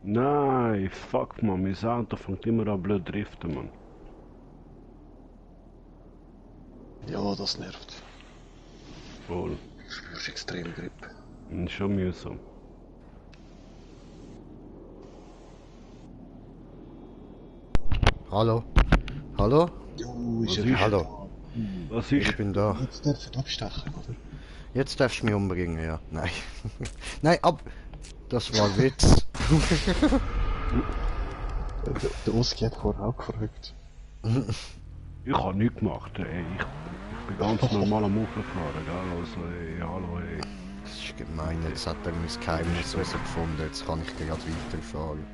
Nein, fuck man, mein Auto fängt immer an blöd driften, man. ja, das nervt. Voll. Du spürst extrem Grip. Schon mühsam. Hallo? Hallo? Jo, ist Was er ist? Hallo. Was Ich ist? bin da. Jetzt darf er abstechen, oder? Jetzt darfst du mich umbringen, ja. Nein. Nein, ab. Das war Witz. Der Oski hat vorher auch gefragt. Ich habe nichts gemacht, ey. Ich bin ganz normal am Auffahren, gell? Also, ey, hallo, ey. Das ist gemein, jetzt hat er mein Geheimnis herausgefunden, jetzt kann ich gerade weiterfahren.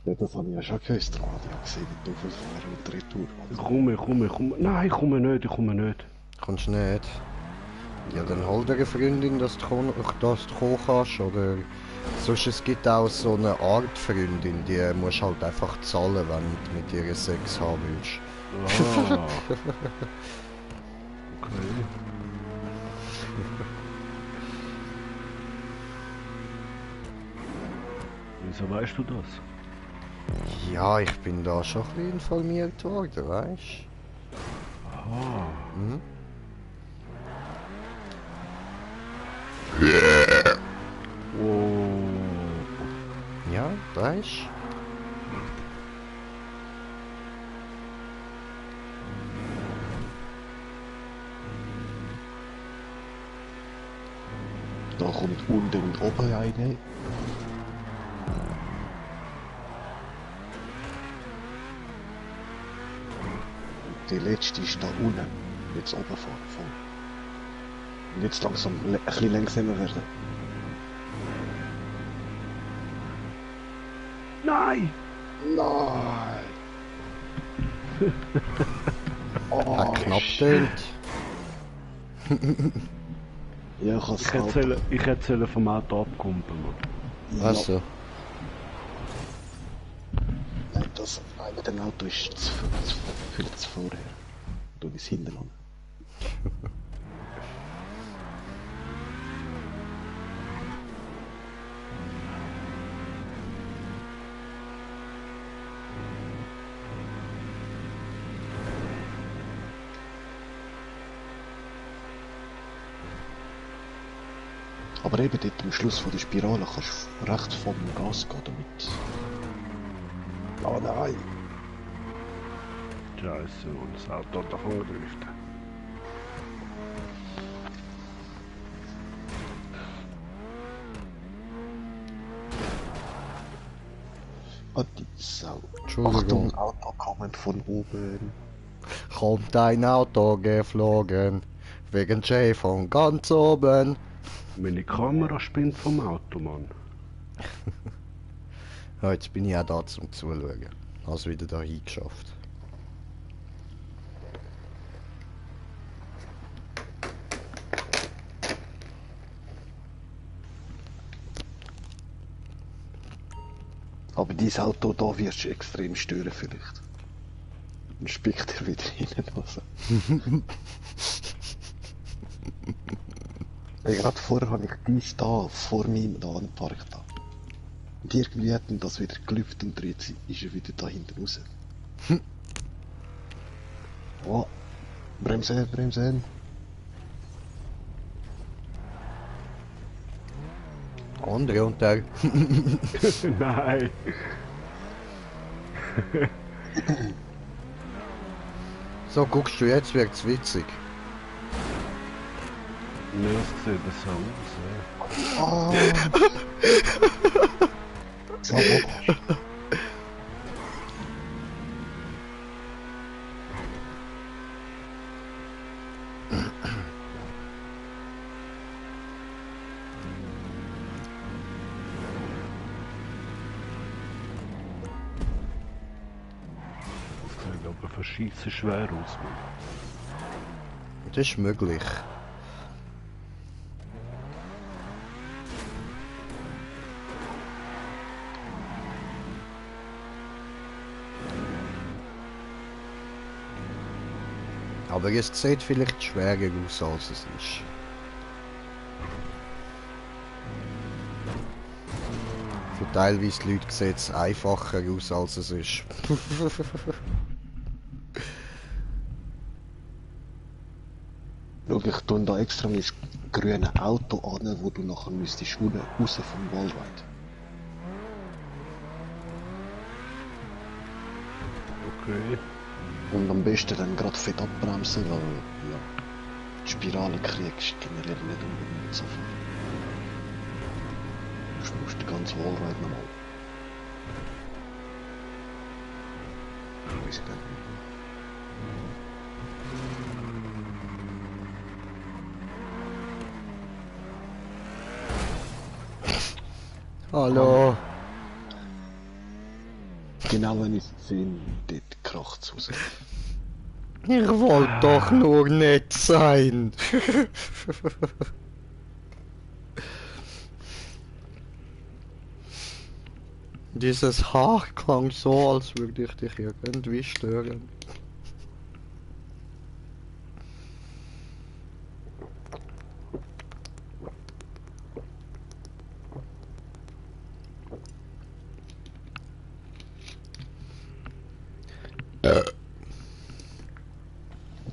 Ja, das habe ich ja schon gehört, das Radio gesehen, die Teufelfahrer und die Retour. Komm. Nein, ich komme nicht. Kommst du nicht? Ja, dann hol dir eine Freundin, dass du kommen kannst, oder... Sonst es gibt auch so eine Art Freundin, die musst halt einfach zahlen, wenn du mit ihr Sex haben willst. Ah. Okay. Wieso weißt du das? Ja, ich bin da schon ein bisschen informiert worden, weißt Ah. du? Mhm. Wow. Ja, weißt Da kommt unten und oben eine. Die letzte ist da unten. Jetzt oben voll. Und jetzt langsam ein bisschen langsamer werden. Nein! Nein! Oh, Hat knapp tönt. Ja, ich hab's Ich hätte vom Auto abkumpeln, Mann. Also, Nein, das mit dem Auto ist viel zu vorher. Du bist hinten an. Aber eben dort am Schluss von der Spirale kannst du recht vom Gas gehen damit. Oh nein! Scheiße, und das Auto hat davon gedriftet. Ah, die Sau. Entschuldigung. Achtung, Auto kommt von oben. Kommt ein Auto geflogen, wegen Jay von ganz oben. Meine Kamera spinnt vom Auto, Mann. Ja, jetzt bin ich auch da zum Zuschauen. Also wieder da hingeschafft. Aber dieses Auto da wirst du extrem stören vielleicht. Dann spickt er wieder rein. Also. Weil gerade vorher habe ich dies da vor mir da angeparkt. Und irgendwie hat ihn das wieder gelüpft und jetzt ist er wieder da hinten raus. Oh, bremsen, bremsen. Andere und der. Nein! So, guckst du, jetzt wird's witzig. Ja, es sieht so aus, ey. Ah! Sabotage. Das sieht aber verschießen schwer aus, Mann. Das ist möglich. Aber es sieht vielleicht schwerer aus, als es ist. Für teilweise die Leute sieht es einfacher aus, als es ist. Schau, ich tue da extra mein grünes Auto an, wo du nachher müsstest raus vom Wallride. Okay. Und am besten dann gerade fett abbremsen, weil ja, die Spirale kriegst du generell nicht unbedingt so viel. Du musst den ganzen Wallride nochmal. Weiß ich nicht. Hallo. Genau wenn ich es sehe, dort kracht es raus. Ich wollte doch nur nett sein. Dieses Haar klang so, als würde ich dich irgendwie stören.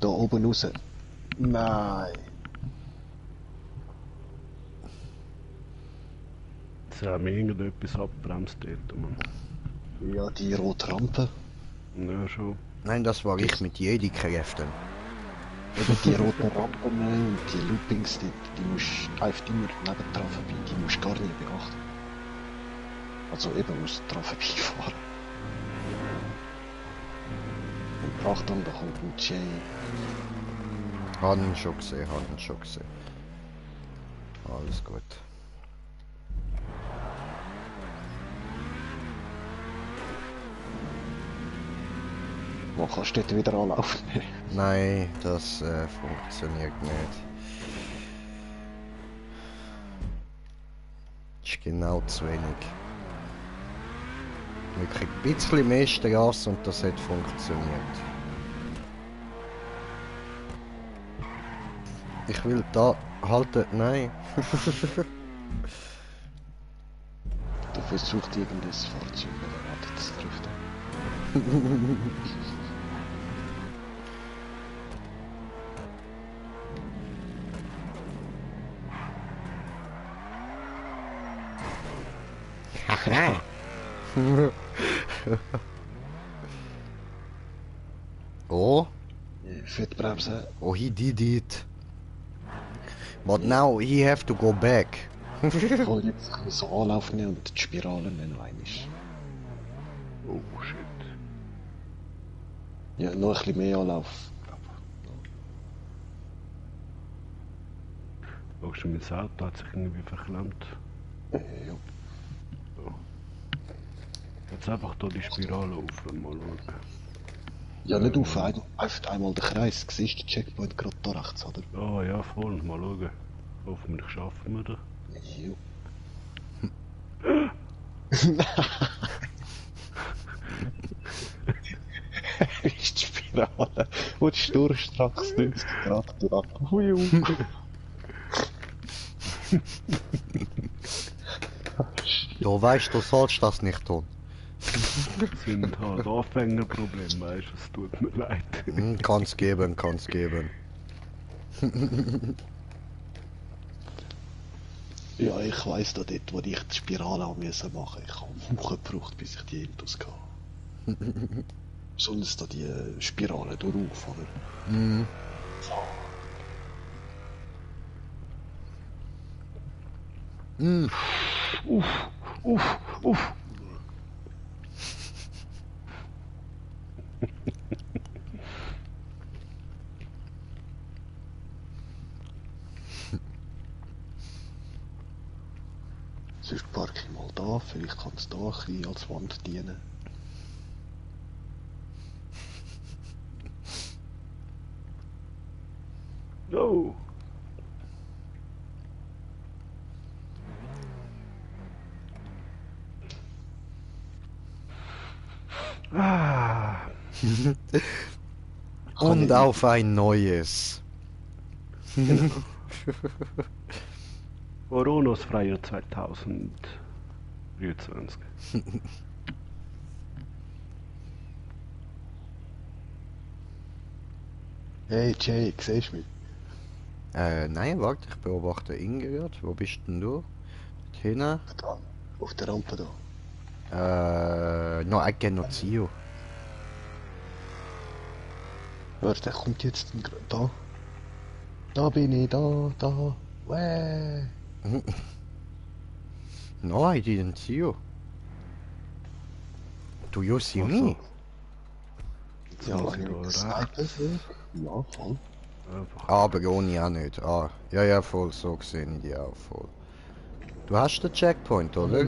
Da oben raus. Nein. Jetzt haben wir irgendetwas abbremst dort, Mann. Ja, die rote Rampe. Ja, schon. Nein, das war ich mit Jedi-Kräften. Eben die roten Rampen und die Loopings, die musst du einfach immer nebendran vorbei, die musst du gar nicht beachten. Also eben musst du dran vorbeifahren. Und Achtung, da kommt ein Jay. Haben ihn schon gesehen, haben ihn schon gesehen. Alles gut. Wo kannst du dort wieder anlaufen? Nein, das funktioniert nicht. Das ist genau zu wenig. Wirklich ein bisschen mehr Straße und das hat funktioniert. Ich will da halten, nein. Du versuchst irgendein Fahrzeug wieder zu driften. Oh, Fettbremse. oh, he did it. But now he have to go back. Ich hol jetzt so Anlauf nehmen und die Spirale noch einmal. Oh shit. Ja, noch ein bisschen mehr Anlauf. Schaust du, mein Auto hat sich irgendwie verklemmt. Ja. Jetzt einfach hier die Spirale auf, mal schauen. Ja, nicht auf, einfach einmal den Kreis. Siehst du den Checkpoint gerade da rechts, oder? Ah ja, voll, mal schauen. Hoffentlich schaffen wir das. Jo. Ist die Spirale, wo die Schnurstracks 90 Grad durch. Hui. Du weißt, du sollst das nicht tun. Das sind halt Anfängerprobleme, weißt du, es tut mir leid. Kann's geben, kann's geben. Ja, ich weiss da dort, wo ich die Spirale machen musste. Ich habe Wochen gebraucht, bis ich die Intus hatte. Sonst da die Spirale durch, oder? Mhm. Mhm. Uff. Sonst parke ich mal da, vielleicht kann es da ein bisschen als Wand dienen. Oh. Ah. Und auf ein neues. Coronas Freier 2023. Hey Jay, siehst du mich? Nein, warte, ich beobachte Ingrid. Wo bist denn du? Dort hinten? Da, auf der Rampe da. No, ich kenne noch Zio. Warte, der kommt jetzt da. Da bin ich, da. Wäh. No, I didn't see you. Do you see Ach me? so. Ja, muss wenn ich ich da das rechts. Sniper sehe. Ja, voll. Einfach. Aber ohne auch nicht. Ah, ja, voll, so gesehen ich die auch voll. Du hast den Checkpoint, oder?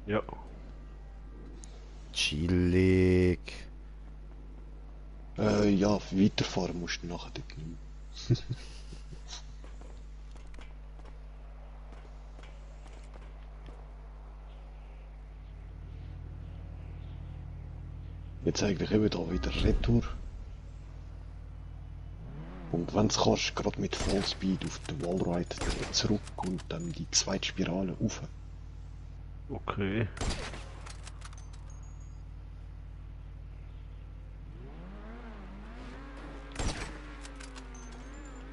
Ja. Chillig. Ja, weiterfahren musst du nachher dort nicht mehr. Jetzt eigentlich eben da wieder Retour. Und wenn du kannst, gerade mit Vollspeed auf den Wallride zurück und dann die zweite Spirale rauf. Okay.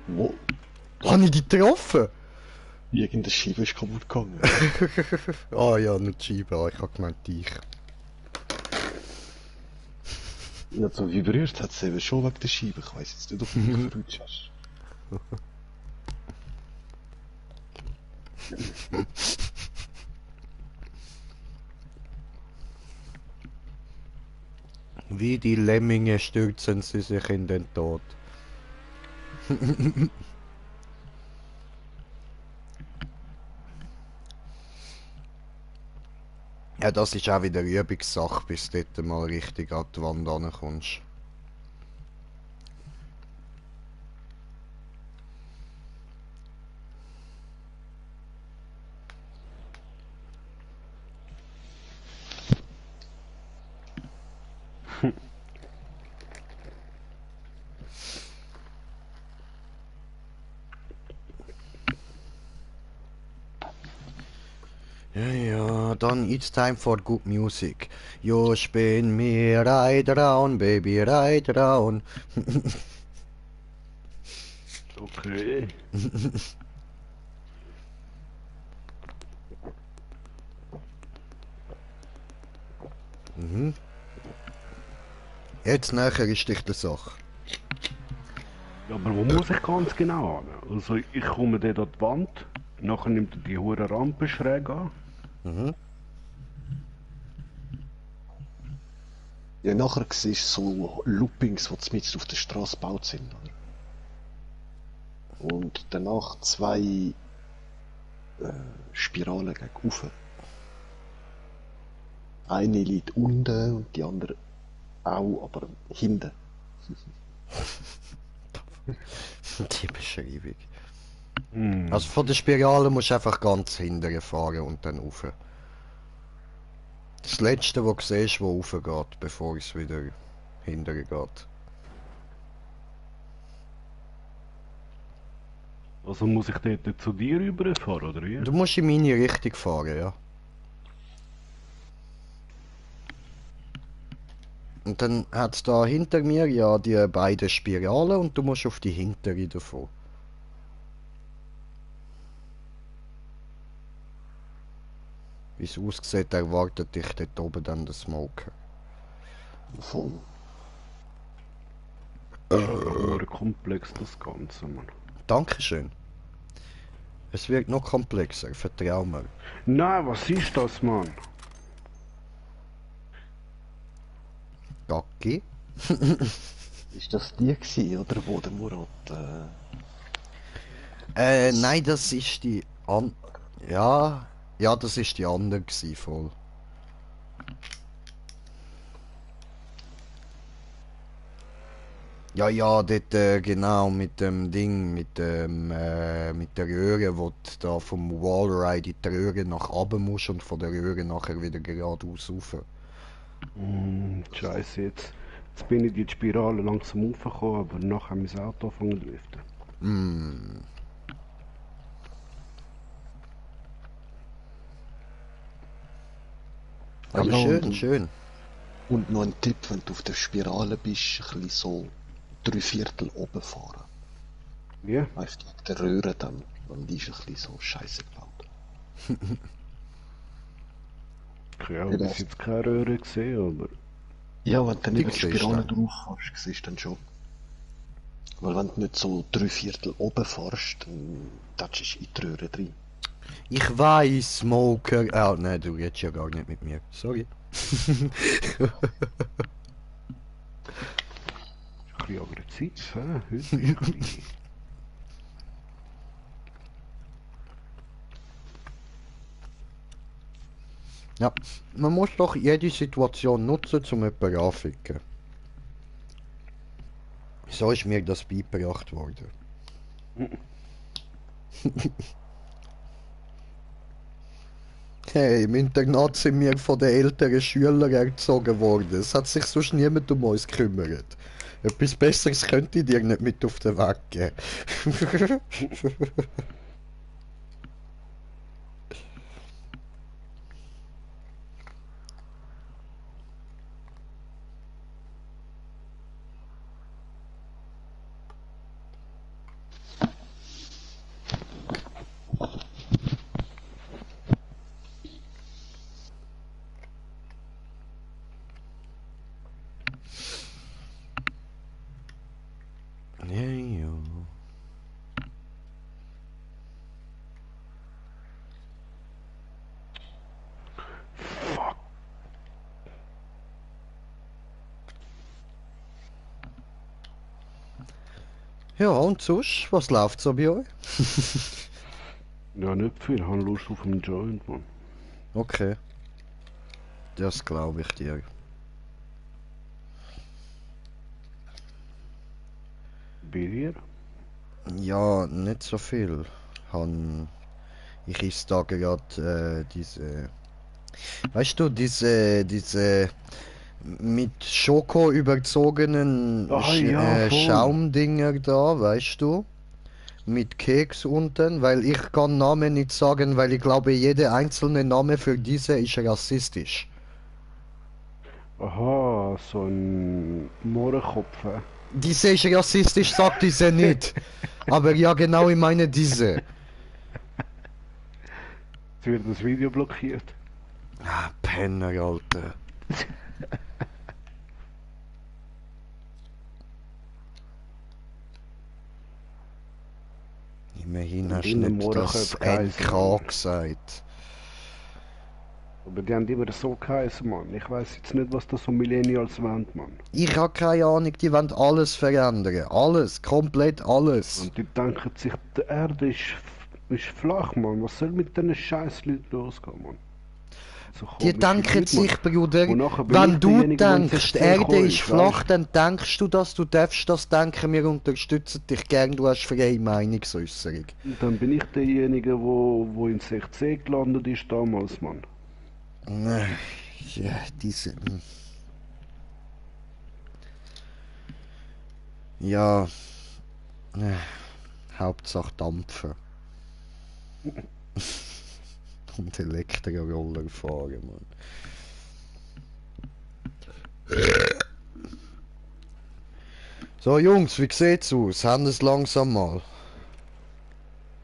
Wo? Habe ich dich getroffen? Irgendeine Scheibe ist kaputt gegangen. Ah ja, nicht die Scheibe, ah, ich hab gemeint dich. Ja, so vibriert hat es eben schon wegen der Scheibe. Ich weiss jetzt nicht, ob du mich verrutscht hast. Wie die Lemminge stürzen sie sich in den Tod. Ja, das ist auch wieder Übungssache, bis du dort mal richtig an die Wand rankommst. Ja, ja, dann it's time for good music. You spin me right round, baby, right round. Okay. Mhm. Jetzt näher ist dich der Sache. Ja, aber wo muss ich ganz genau an? Also ich komme dort an die Wand, nachher nimmt er die hure Rampe schräg an. Mhm. Ja, nachher siehst du so Loopings, die mitten auf der Straße gebaut sind. Und danach zwei Spiralen gegen rauf. Eine liegt unten und die andere auch, aber hinten. Die Beschreibung. Hm. Also von der Spirale musst du einfach ganz hinten fahren und dann rauf. Das letzte, was du siehst, wo rauf geht, bevor es wieder hinten geht. Also muss ich dort zu dir rüberfahren, oder wie? Du musst in meine Richtung fahren, ja. Und dann hat es da hinter mir ja die beiden Spiralen und du musst auf die hintere davon. Wie es aussieht, erwartet dich dort oben dann der Smoker. Voll. Das ist aber hure komplex, das Ganze, Mann. Dankeschön. Es wird noch komplexer, vertrau mir. Nein, was ist das, Mann? Gacki? Ist das die gewesen, oder wo der Murat Nein, das ist die an... Ja, ja, das ist die andere gewesen, voll. Ja, ja, dort genau mit dem Ding, mit der Röhre, wo du da vom Wallride in die Röhre nach oben musst und von der Röhre nachher wieder geradeaus rauf. Scheiße, jetzt bin ich die Spirale langsam raufgekommen, aber nachher haben mein Auto angefangen zu lüften. Mm. Ah Aber ja, schön, schön. und noch ein Tipp, wenn du auf der Spirale bist, ein bisschen so 3/4 oben fahren. Wie? Weißt du, wegen der Röhre dann, weil die ist ein bisschen so scheiße gebaut. Ich habe bis jetzt keine Röhre gesehen, aber... Ja, wenn du dann Die über die siehst Spirale du. drauf fährst, siehst du dann schon. Weil wenn du nicht so 3/4 oben fährst, dann touchst du in die Röhre drin. Ich weiß, Smoker. Ah, nein, du redest ja gar nicht mit mir. Sorry. Ist ein bisschen aggressiv, hä? Heute ist ein bisschen... Ja, man muss doch jede Situation nutzen, um jemanden anzuficken. So ist mir das beigebracht worden. Hey, im Internat sind wir von den älteren Schülern erzogen worden. Es hat sich sonst niemand um uns gekümmert. Etwas Besseres könnte ich dir nicht mit auf den Weg geben. Ja, ja. Fuck. Ja, und sonst, was läuft so bei euch? Ja, nicht viel, ich habe Lust auf einen Joint, Mann. Okay. Das glaube ich dir. Bei dir? Ja, nicht so viel. Han, ich esse da gerade diese, weißt du, diese mit Schoko überzogenen Ah ja, voll. Schaumdinger da, weißt du? Mit Keks unten, weil ich kann Namen nicht sagen, weil ich glaube, jeder einzelne Name für diese ist rassistisch. Aha, so ein Mohrenkopf. Diese ist rassistisch, sagt diese nicht. Aber ja, genau, ich meine diese. Jetzt wird das Video blockiert. Ah, Penner, Alter. Immerhin Und hast du innen nicht das Mohrenköpfe geheißen, Mann. NK gesagt. Aber die haben immer so geheißen, Mann. Ich weiß jetzt nicht, was das so Millennials wollen, Mann. Ich habe keine Ahnung, die wollen alles verändern. Alles, komplett alles. Und die denken sich, die Erde ist flach, Mann. Was soll mit diesen Scheißleuten losgehen, Mann? So Die komische denken Leute, Mann. sich, Bruder, Und nachher bin ich wenn du derjenige, der ins denkst, die 16 Erde gekommen ist ist, flach, weißt dann denkst du das, du darfst das denken, wir unterstützen dich gern, du hast freie Meinungsäußerung. Und dann bin ich derjenige, wo in 16 gelandet ist damals, Mann. Ja, diese. Ja, Hauptsache Dampfen. Und Elektroroller fahren, Mann. So, Jungs, wie sieht's aus? Haben es langsam mal.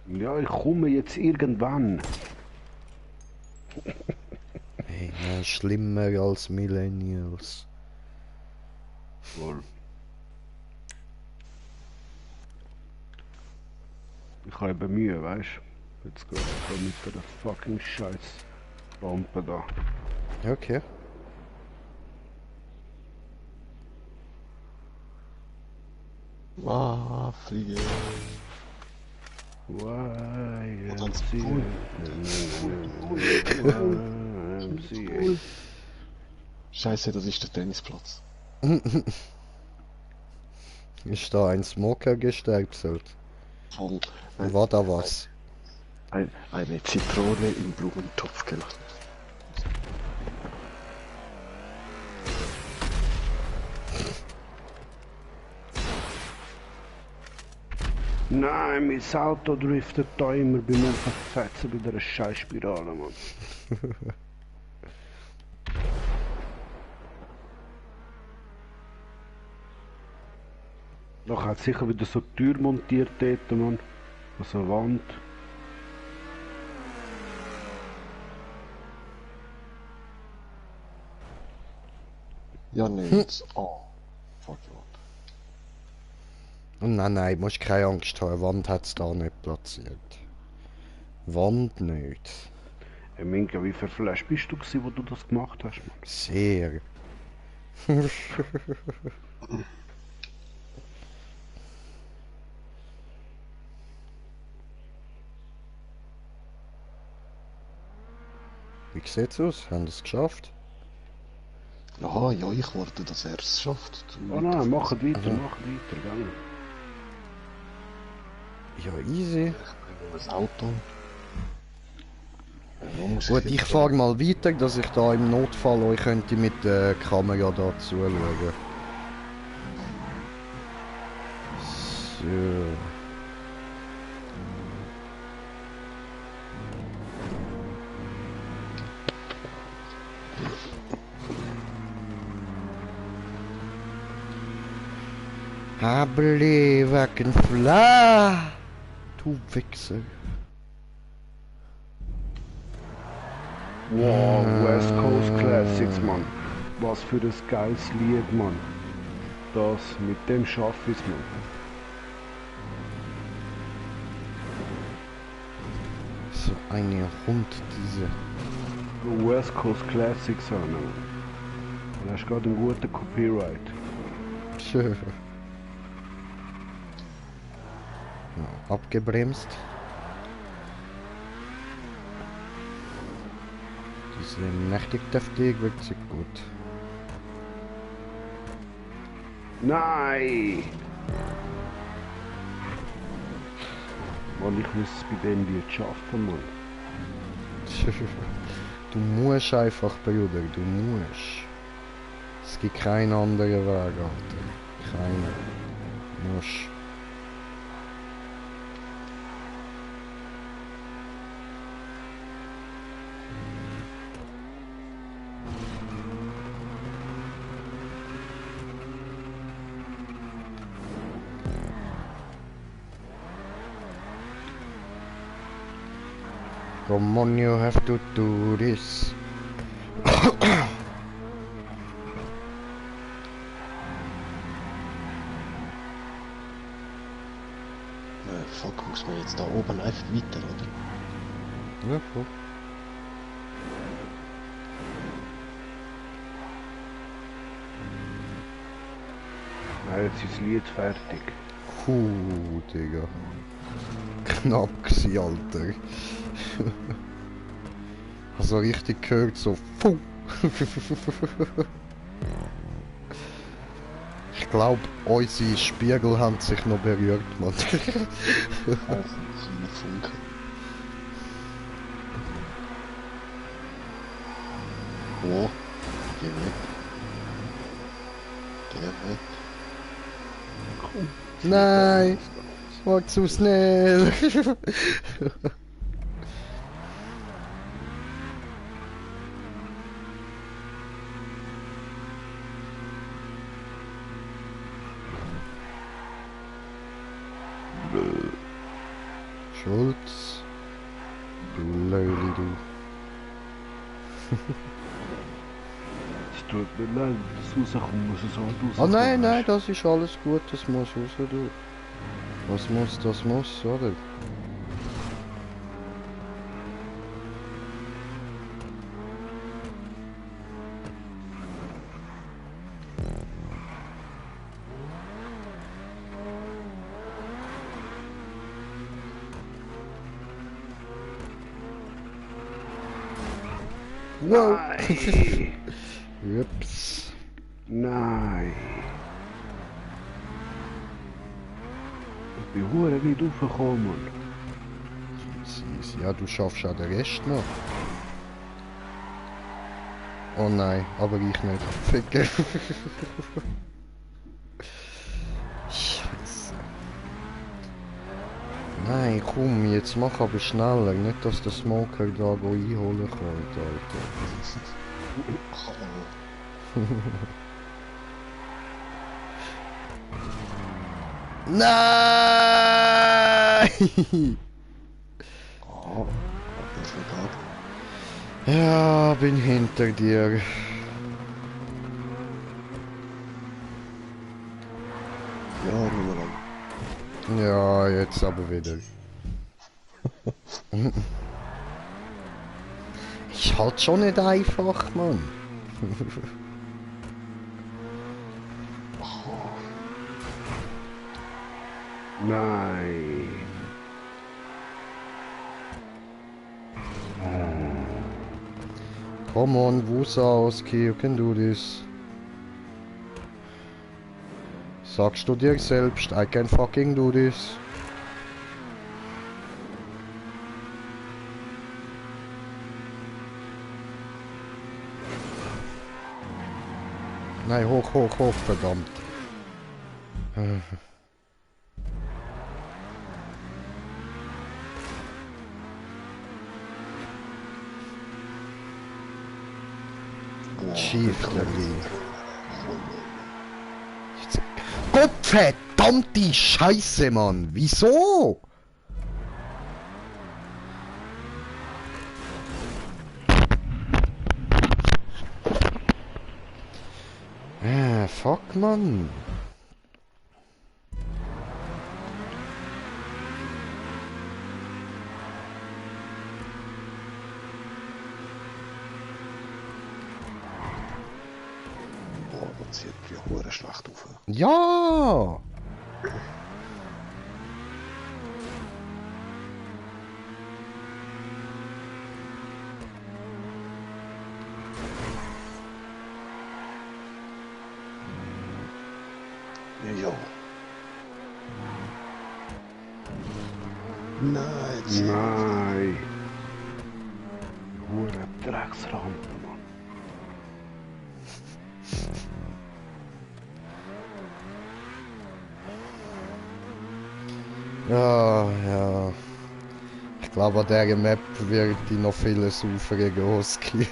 Ja, ich komme jetzt irgendwann. Hey, nein, schlimmer als Millennials. Voll. Ich habe eben Mühe, weißt du? Jetzt geht es mit der fucking Scheiß Lampe da. Okay. Fliege. Dann so cool. YMCA. Scheiße, das ist der Tennisplatz. Ist da ein Smoker gestäubselt? Voll. War da was? Eine Zitrone im Blumentopf gelassen. Nein, mein Auto driftet da immer beim Aufsetzen bei dieser Scheißspirale, Mann. Doch hat sicher wieder so eine Tür montiert dort, Mann. Also eine Wand. Ja, nicht. Oh. Fuck you. Oh, nein, nein, musst keine Angst haben. Wand hat es da nicht platziert. Wand nicht. Hey Minka, wie verflasht bist du gewesen, wo du das gemacht hast, Mann? Sehr. Wie sieht's aus? Haben es geschafft? Ja, ich warte, dass er es schafft. Oh nein, macht weiter, gell? Ja, easy. Ich bringe das Auto. Ja, muss Gut, ich jetzt fahre mal weiter, dass ich da im Notfall euch könnte mit der Kamera da zuschauen. So. I believe I can fly. Du Wichser. Wow, West Coast Classics, Mann. Was für ein geiles Lied, Mann. Das, mit dem schaff ich's, Mann. So eine Hund, diese. West Coast Classics an, Mann. Du hast gerade einen guten Copyright. Schön. Ja, abgebremst. Diese mächtig deftig wird sie gut. Nein! Mann, ich muss es bei denen jetzt schaffen, Mann. Du musst einfach, Bruder, du musst. Es gibt keinen anderen Weg, Alter. Keinen. Du musst. Come on, you have to do this. Fuck, muss man jetzt da oben einfach weiter, oder? Ja, voll. Nein, jetzt ist das Lied fertig. Digga. Knapp gsi, Alter. Also richtig gehört, so Fuh. Ich glaube, unsere Spiegel haben sich noch berührt, Mann. Auch so ein Funke. Oh, geh weg. Geh weg. Komm. Nein, war zu schnell. Schulz. Du Löli, du. Es tut mir leid, das rauskommen muss es halt rauskommen. Oh nein, nein, das ist alles gut, das muss raus, du. Was muss, das muss, oder? Wow! Nein! Ups. Nein! Ich bin hure weit raufgekommen, Mann. Ja, du schaffst auch den Rest noch. Oh nein, aber ich nicht. Ficker. Scheiße. Nein, komm, jetzt mach aber schneller. Nicht, dass der Smoker da einholen kommt, Alter. Nein! Oh, das vergabt. Ja, bin hinter dir. Ja, nur lang. Ja, jetzt aber wieder. Ist halt schon nicht einfach, Mann. Nein! Come on, Wusowski, you can do this. Sagst du dir selbst, I can fucking do this. Nein, hoch, hoch, hoch, verdammt. Schieflerli. Gottverdammte Scheiße, Mann. Wieso? Fuck, Mann. Boah, das sieht wie hure schlecht auf. Ja. Jo. Nein, jetzt. Nein. Hure Drecksrampe, Mann. Ja, ja. Ich glaube, an dieser Map wird die noch vieles aufregen, Oski.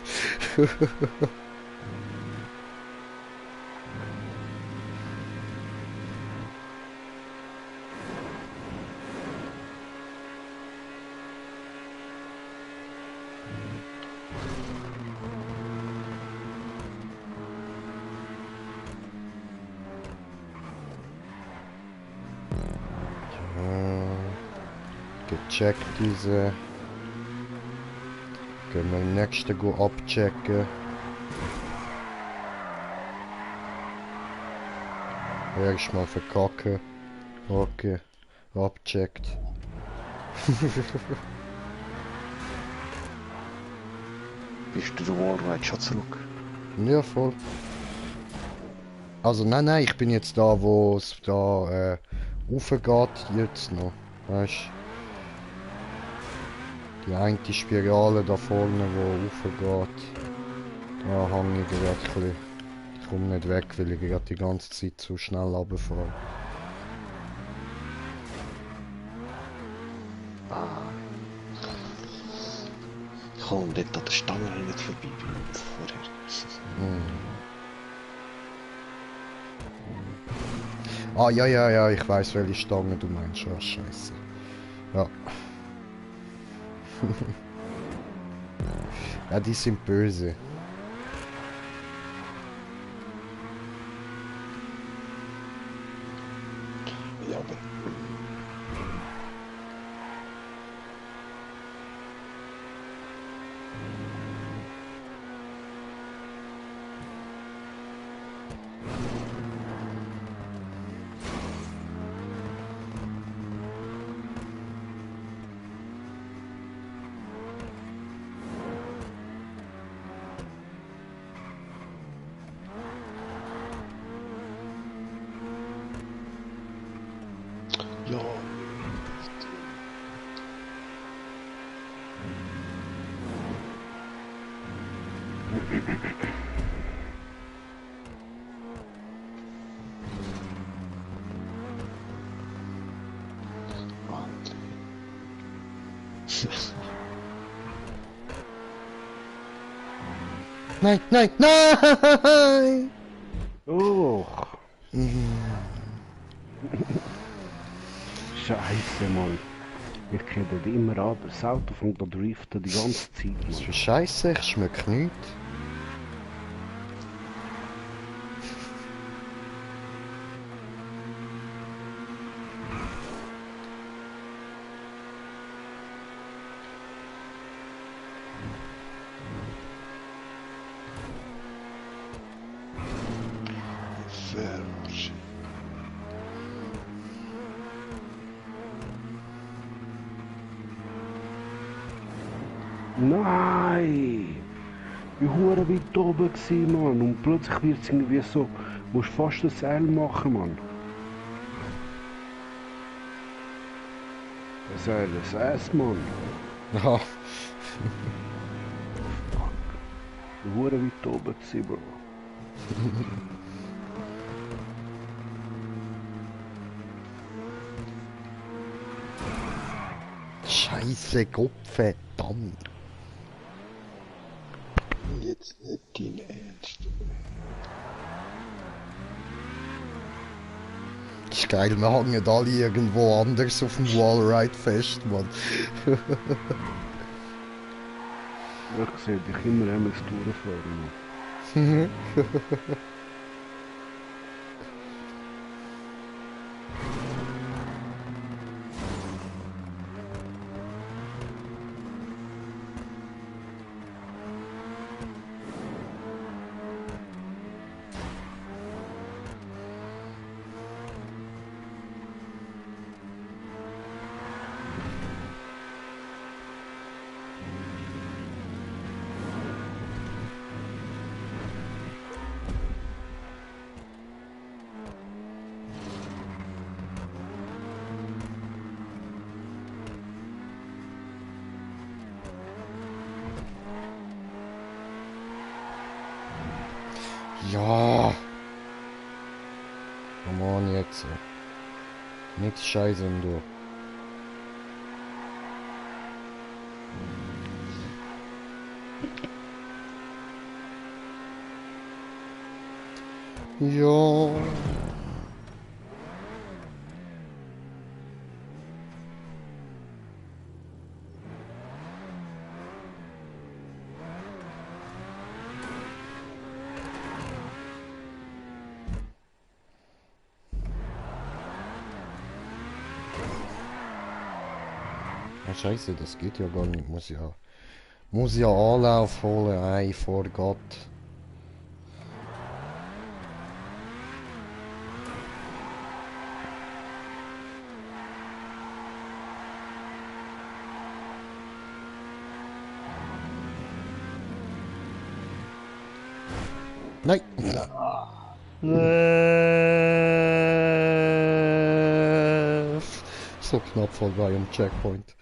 Gecheckt diese. Gehen wir den nächsten abchecken. Erstmal verkacken. Okay. Abcheckt. Bist du der Wallride schon zurück? Ja, voll. Also nein, ich bin jetzt da, wo es da raufgeht, jetzt noch. Weißt die eine Spirale da vorne, wo raufgeht. Da hänge ich gerade ein bisschen. Ich komme nicht weg, weil ich gerade die ganze Zeit zu schnell runterfahre. Ich komme dort an der Stange nicht vorbei wie vorher. Ah, ja, ich weiß, welche Stange du meinst. Ja, scheiße. Ja. Ja, die sind böse. Ja, aber. Ja. Nein, nein, nein! Oh. Scheiße, Mann. Ich kenne das immer an. Das Auto fängt an driften die ganze Zeit, Was Mann. für Scheiße, ich schmeck nicht. Verarsch. Nein! Ich war hure weit oben gewesen, Mann. Und plötzlich wird es irgendwie so, musst fast ein L machen, Mann. Ein L, ein S, Mann. Ja. Ich war hure weit oben gewesen, Bro. Scheiße, Gott verdammt. Jetzt nicht dein Ernst. Das ist geil, wir hängen alle irgendwo anders auf dem Wallride fest, Mann. Ich sehe dich immer einmal durchfahren, Mann. Ja. Come on jetzt. Nicht scheißen, du. Ja. Ah, scheiße, das geht ja gar nicht. Muss ja Anlauf holen, ey, vor Gott. Nein. So knapp vorbei am Checkpoint.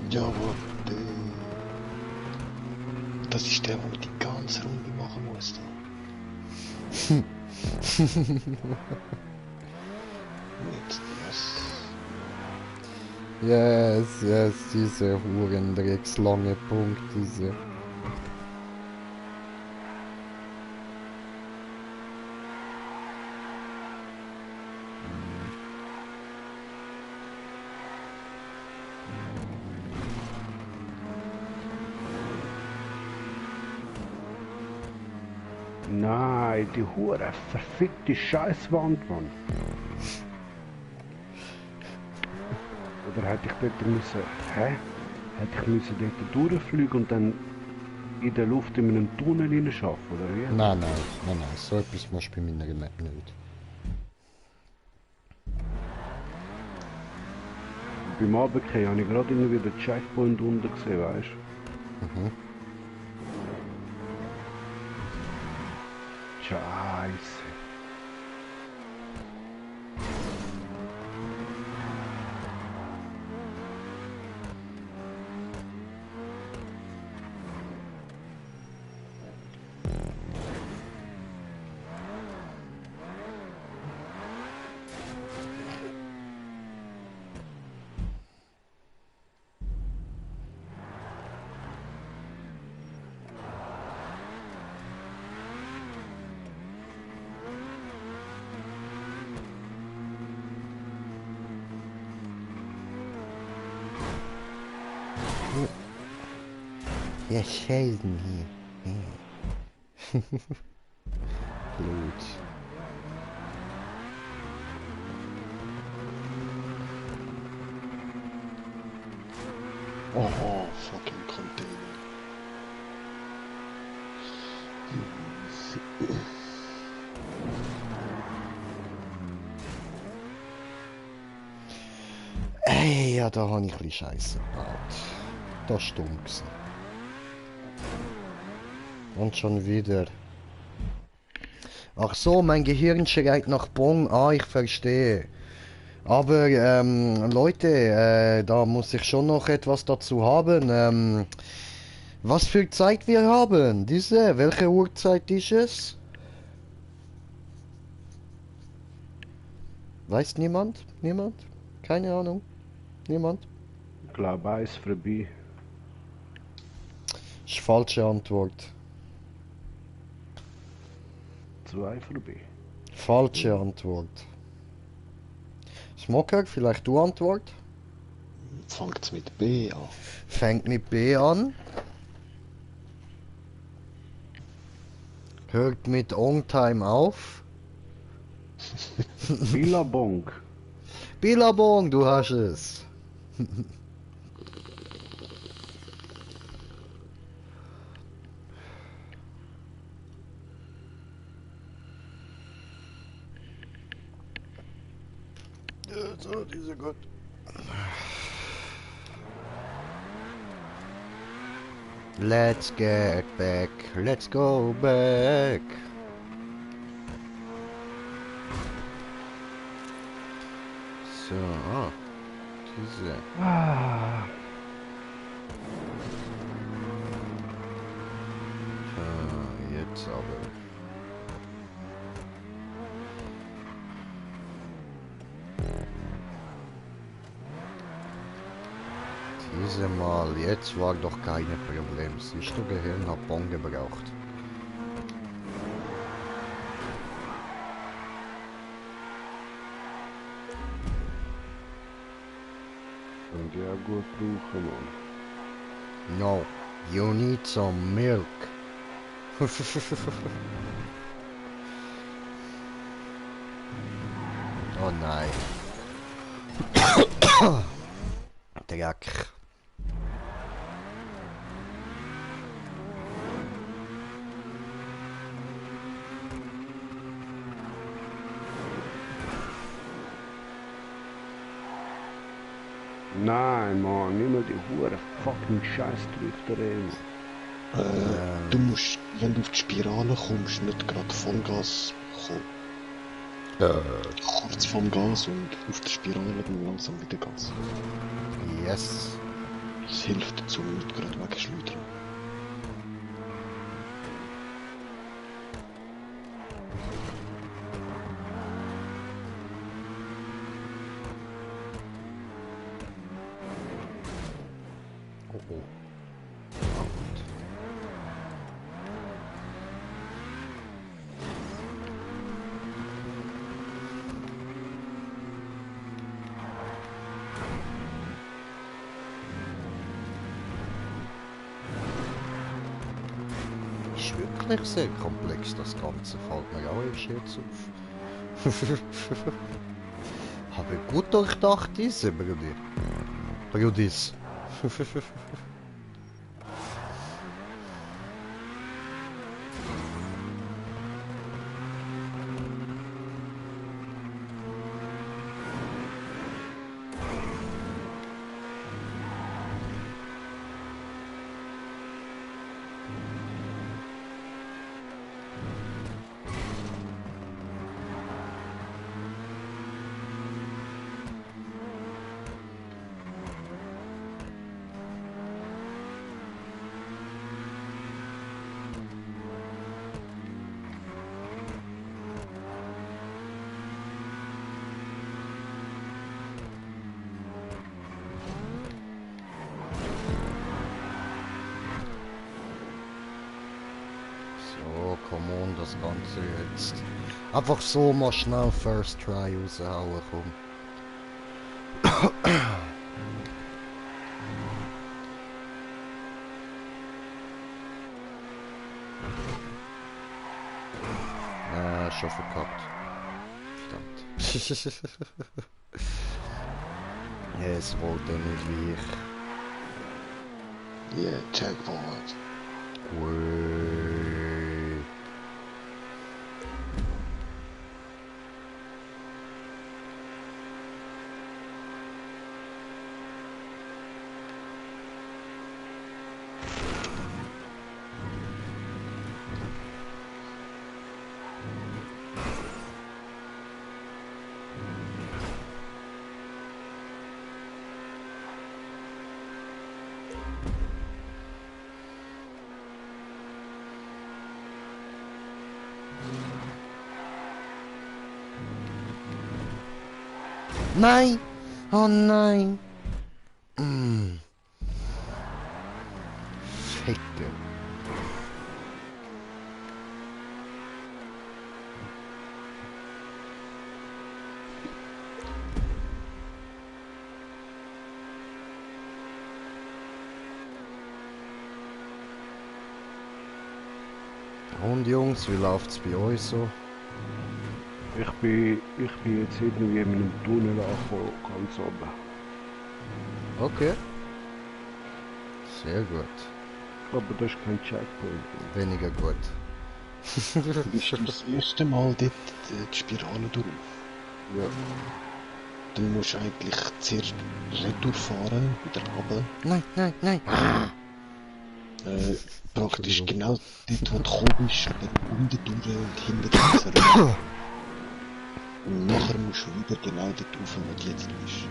Jawohl, das ist der, der die ganze Runde machen muss. Da. Jetzt, yes. Yes, diese Hurendreckslange Punkt, diese. Nein, die hure verfickte Scheißwand, Mann. Oder hätte ich dort müssen, Hätte ich müssen dort durchfliegen und dann in der Luft in einem Tunnel hineinschaffen, oder wie? Nein, so etwas machst du bei meiner Map nicht. Beim Abendkehr habe ich gerade irgendwie den Checkpoint unten gesehen, weißt du? Mhm. Scheiße. Ja, Scheißen hier. Blut. Oh, fucking Container. Ey, ja, da habe ich ein bisschen Scheiße gebaut. Das war dumm gewesen. Und schon wieder. Ach so, mein Gehirn schreit nach Bon. Ah, ich verstehe. Aber, Leute, da muss ich schon noch etwas dazu haben. Was für Zeit wir haben? Welche Uhrzeit ist es? Weiß niemand? Niemand? Keine Ahnung. Niemand? Ich glaube, eins vorbei. Ist falsche Antwort. 2 vorbei. Falsche Antwort. Smoker, vielleicht du Antwort? Fängt mit B an. Fängt mit B an. Hört mit On-Time auf. Billabong. Billabong, du hast es. So, die sind gut. Let's get back. Let's go back. So, diese. Jetzt aber. Diese Mal, jetzt war doch keine Problem. Siehst du, Gehirn hat Bon gebraucht. Und die auch gut brauchen, Mann. No, you need some milk. Oh nein. Dreck. Nein, Mann, nimm mal die hure fucking Scheißdrifter rein. Du musst, wenn du auf die Spirale kommst, nicht gerade vom Gas kommen. Kurz vom Gas und auf der Spirale dann langsam wieder Gas. Yes. Das hilft dazu, nicht gerade wegschleudern. Oh oh. Ist wirklich sehr komplex, das Ganze. Fällt mir auch erst jetzt auf. Habe gut durchdacht, diese Brudi. Brudis. So, come on, das Ganze jetzt. Einfach so mal schnell First Try raushauen, komm. Schon verkackt. Verdammt. Es wollte nicht wie ich. Yeah, Jackpot. Ui. Nein! Oh nein! Ficke. Und Jungs, wie läuft's bei euch so? Ich bin jetzt irgendwie in einem Tunnel angekommen, ganz oben. Okay. Sehr gut. Aber das ist kein Checkpoint. Weniger gut. Bist du das erste Mal dort die Spirale durch? Ja. dann musst du eigentlich zuerst retour fahren, wieder runter. Nein, nein, nein. Praktisch genau dort, wo du gekommen bist, aber unten durch und hinten durch zurück. Und nachher musst du wieder genau dort rauf, wo du jetzt bist.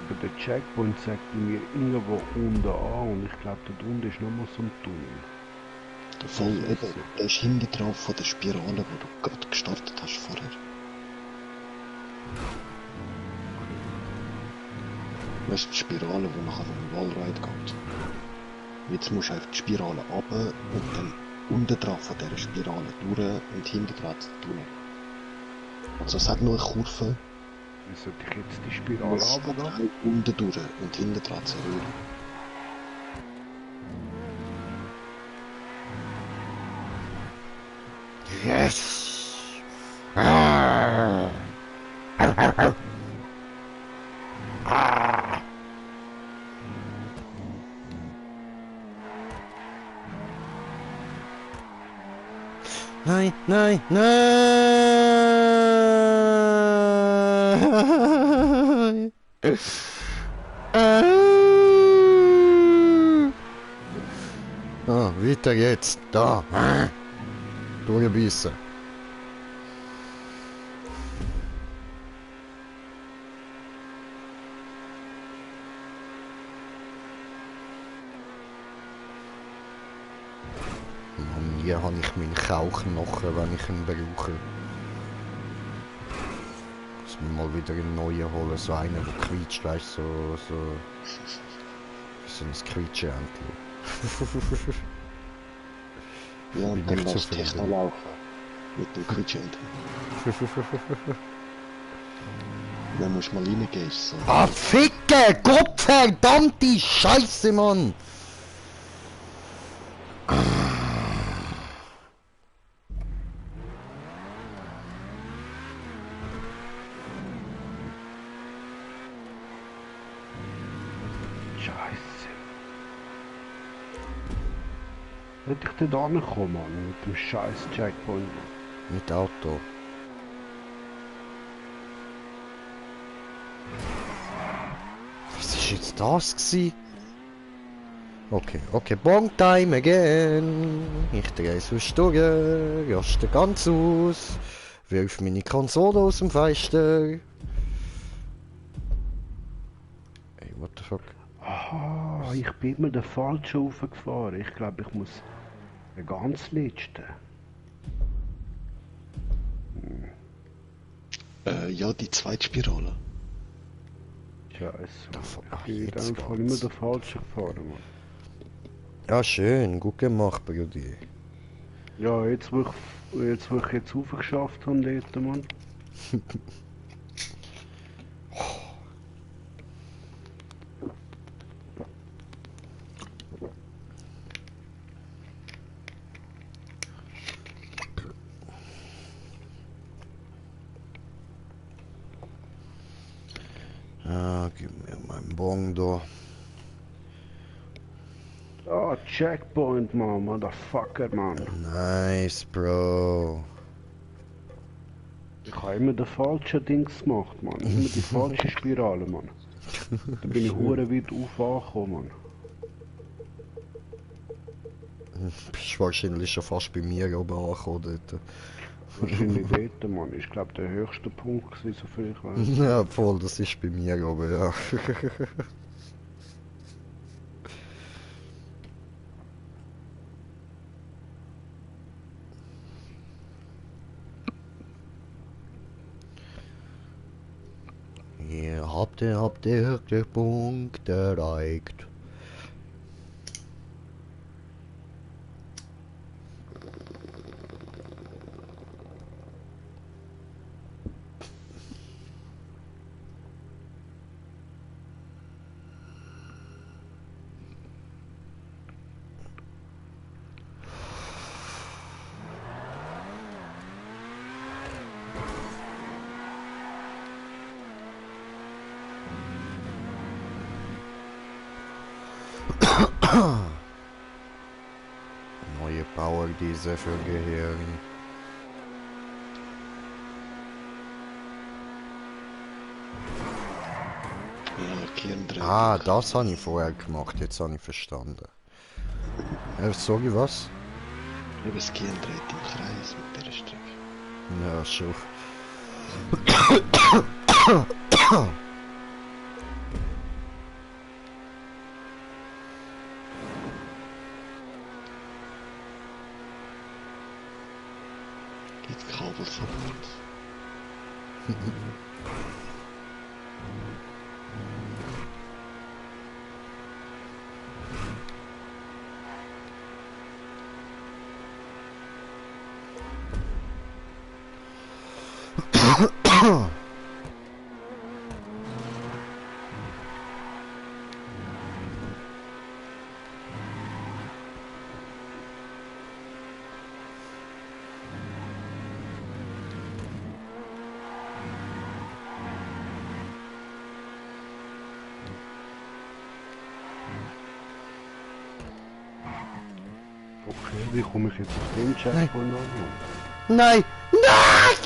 Aber der Checkpoint sagt mir irgendwo unten an und ich glaube, dort unten ist nochmal so ein Tunnel. Voll, eben, der ist hinten drauf von der Spirale, wo du gerade gestartet hast vorher. Weißt du, die Spirale, die nachher vom Wallride geht. Jetzt musst du auf die Spirale runter und dann unten drauf von dieser Spirale durch und hinten dran den Tunnel. Also es hat nur eine Kurve. Wie sollte ich jetzt die Spirale runtergehen? Unten durch und hinten dran zurück. Yes! Nein, nein, nein! Ah, weiter jetzt. Da. Durchbeissen. Mann, hier habe ich meinen Kauknochen, wenn ich ihn brauche. Muss mir mal wieder einen neuen holen, so einen, der quietscht, weißt du, so ein Quietschentchen. Ja, und Bin dann ich lass zufrieden. Techno laufen. Mit dem Quietschend. Dann musst du mal reingehen, ist so. Ah, Ficke! Gottverdammte Scheiße, Mann! Scheiße. Hätte ich dort angekommen, Mann, mit dem scheiß Checkpoint. Mit Auto. Was ist jetzt das gsi? Okay, Bong time again. Ich drehe es sonst durch, raste ganz aus, wirf meine Konsole aus dem Fenster. Ey, what the fuck? Aha, ich bin mir den falschen raufgefahren. Ich glaube, ich muss den ganz letzten. Ja, die zweite Spirale. Scheiße. Ach, Ich bin in jetzt dem Fall geht's. immer den falschen gefahren, Mann. Ja, schön, gut gemacht, Brudi. Ja, jetzt wo ich jetzt aufgeschafft habe, dort, Mann. Ah, gib mir meinen Bong da. Ah, Checkpoint, Mann, Motherfucker, Mann. Nice, Bro. Ich habe immer den falschen Dings gemacht, Mann. Immer die falsche Spirale, Mann. Da bin ich hure weit angekommen, Mann. Bist wahrscheinlich schon fast bei mir oben angekommen dort. Wahrscheinlich dort, Mann. Ich glaube, der höchste Punkt gewesen, soviel ich weiß. Ja, voll, das ist bei mir oben, ja. Ihr habt den Punkt erreicht. Neue Power diese für Gehirn. Ja, Gehirn dreht Ah, im das habe Kreis. ich vorher gemacht, jetzt habe ich verstanden. Sorry, was? Eben, das Gehirn dreht im Kreis mit dieser Strecke. Ja, schon. Gibt Kabelsalat. Okay, wie komme ich jetzt auf den Nein. Checkpoint an? Nein! Nein!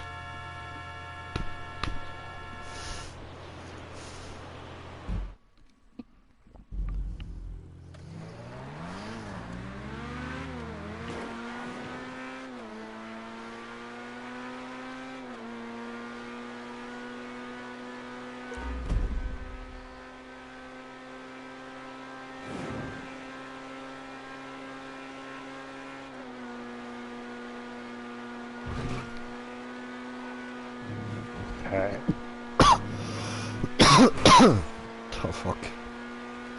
Hä? Oh fuck.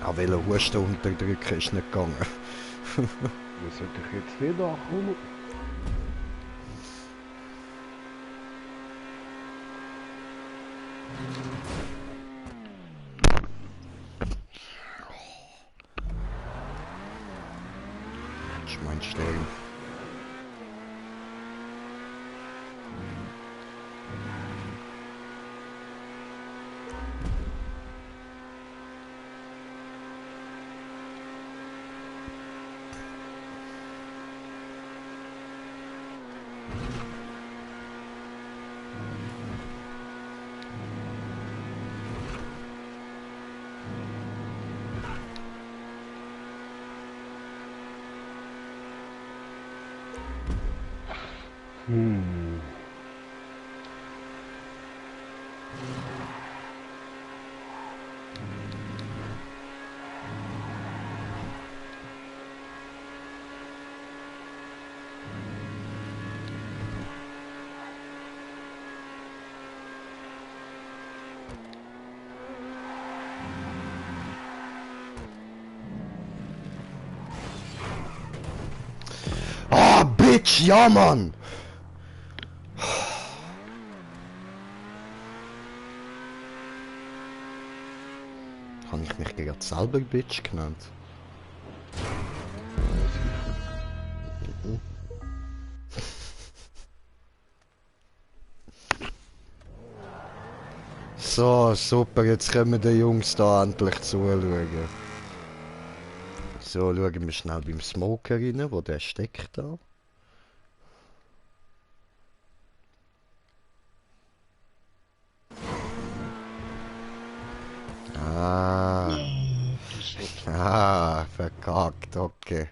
Auch welcher Husten unterdrücken ist nicht gegangen. Wie sollte ich jetzt nicht ankommen? Das ist mein Stern. Hm. Ah, Bitch, ja, Mann! Habe ich mich gerade selber Bitch genannt? So, super, jetzt können die Jungs da endlich zuschauen. So, schauen wir schnell beim Smoker rein, wo der steckt da. Ah, Das wird verkackt, okay.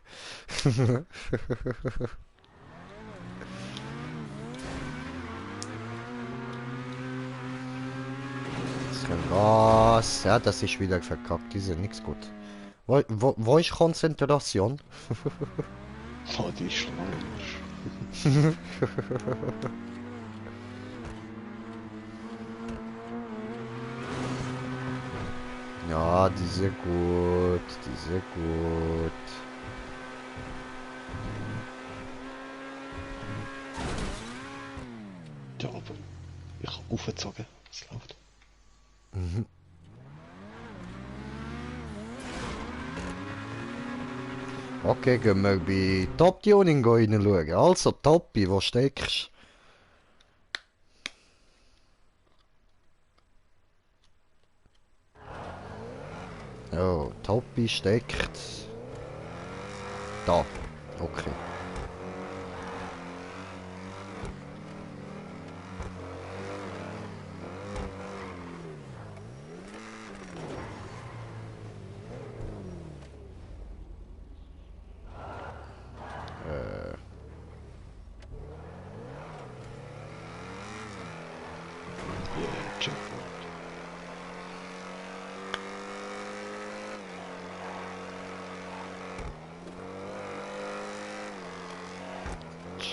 Was? Ja, das ist wieder verkackt, die sind nichts gut. Wo ist Konzentration? oh, die Schlange. Ja, die sind gut, die sind gut. Ja, aber ich habe aufgezogen. Es läuft. Okay, gehen wir bei Top Tuning reinschauen. Also, Topi, wo steckst du? Oh, Topi steckt da. Okay.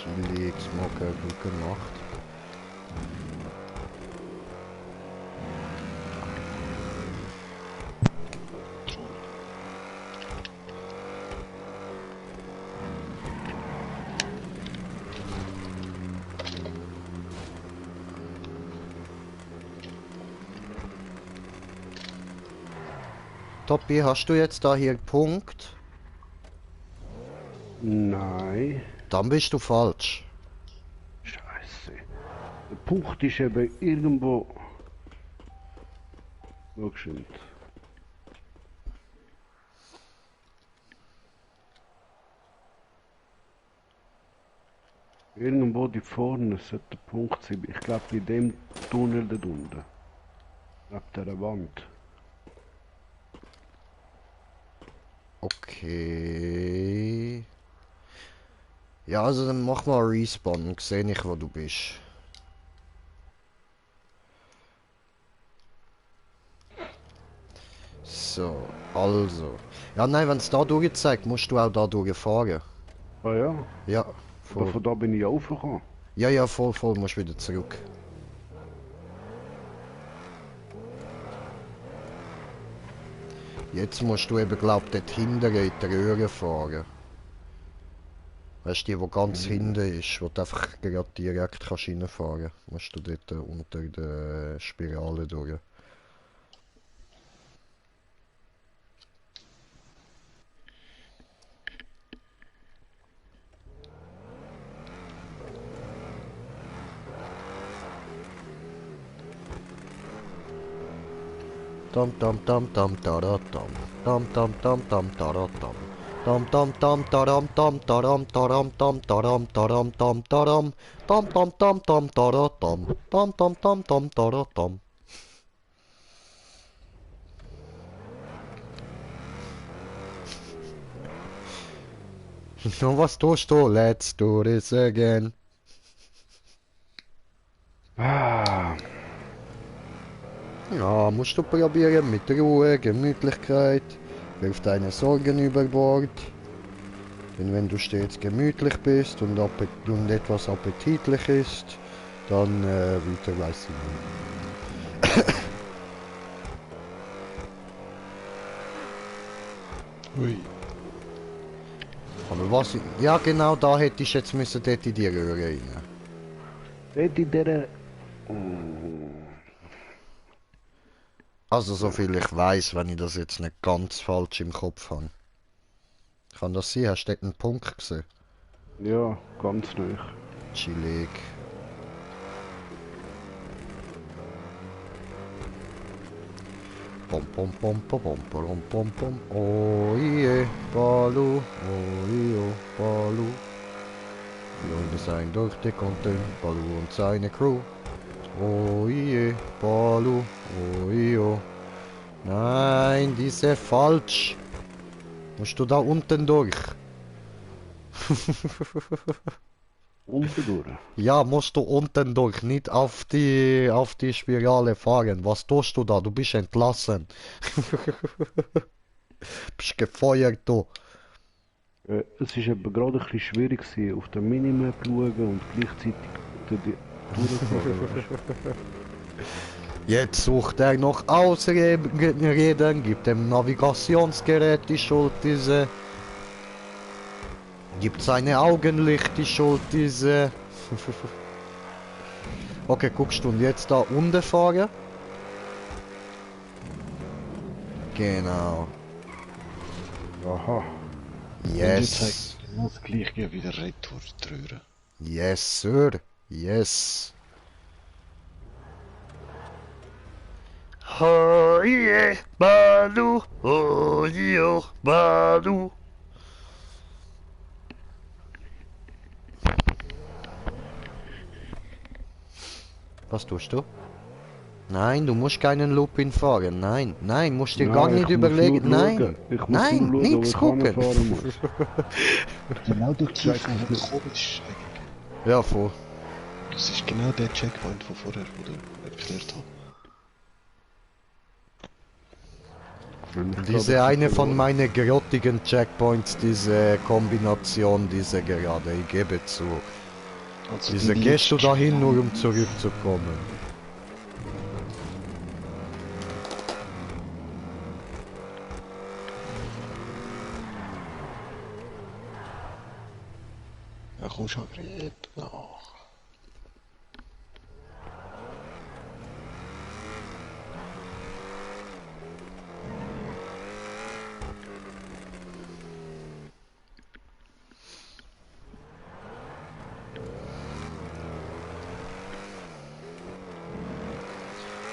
Chillig, Smoker, gut gemacht. Topi, hast du jetzt da hier einen Punkt? Nein. Dann bist du falsch. Scheiße. Der Punkt ist eben irgendwo. Schau schon. Irgendwo die vorne sollte der Punkt sein. Ich glaube in dem Tunnel da unten. Ab der Wand. Okay. Ja, also dann mach mal Respawn, dann sehe ich, wo du bist. So, also. Ja, nein, wenn es da durchzeigt, musst du auch da durchfahren. Ah ja, Ja, aber voll. von da bin ich aufgekommen. Ja, ja, voll, voll, musst wieder zurück. Jetzt musst du eben, glaub dort hinten in die Röhre fahren. Weißt du, die, wo ganz hinten ist, wo du einfach gerade direkt kannst reinfahren. Musst du dort unter der Spirale durch. Dam dam dam dam da da dam. Dam dam dam dam da da dam. Dam dam dam da dam dam da dam da dam dam da dam da dam dam da dam. Dam dam dam dam da da dam. Dam dam dam dam da da dam. Und was tust du? Let's do this again. Ah, Ja, musst du probieren mit Ruhe, Gemütlichkeit. Wirf deine Sorgen über Bord. Denn wenn du stets gemütlich bist und, etwas appetitlich ist, dann weiter weiß ich nicht. Ui. Aber was... Ja genau, da hätte ich jetzt müssen dort in die Röhre rein. dort in dieser. Also so viel ich weiß, wenn ich das jetzt nicht ganz falsch im Kopf habe. Kann das sein? Hast du dort einen Punkt gesehen? Ja, ganz neu. Chillig. Pom pom pom pom pom pom pom pom. Oh je, Balu, oh je, Balu. Die Hunde seien durch die Konten, Balu und seine Crew. Oh je, Balu, oh je. Nein, diese falsch. Musst du da unten durch? Unten durch. Ja, musst du unten durch, nicht auf die Spirale fahren. Was tust du da? Du bist entlassen. Bist gefeuert, du. Es ist eben gerade ein bisschen schwierig gewesen, auf der Minimap zu schauen und gleichzeitig durchzufahren. Jetzt sucht er noch Ausreden, gibt dem Navigationsgerät die Schuld, diese. Gibt seine Augenlicht die Schuld, diese. Okay, guckst du und jetzt da unten fahren? Genau. Aha. Yes. Genau das gleiche wie der Retour die Röhre. Yes, sir. Yes. Oh yeah, Balu. Oh yeah, Balu. Was tust du? Nein, du musst keinen Lupin fahren. Nein, nein, musst dir gar nicht überlegen. Nein, nein, nichts gucken. Genau durch die Tiefe, wo du gekommen bist. Ja, voll. Das ist genau der Checkpoint von vorher, wo du erklärt hast. Diese eine von meinen grottigen Checkpoints, diese Kombination, diese gerade, ich gebe zu. Also Wieso die gehst du letzte dahin, nur Spirale. um zurückzukommen? Ja, komm schon, Greb. Nach.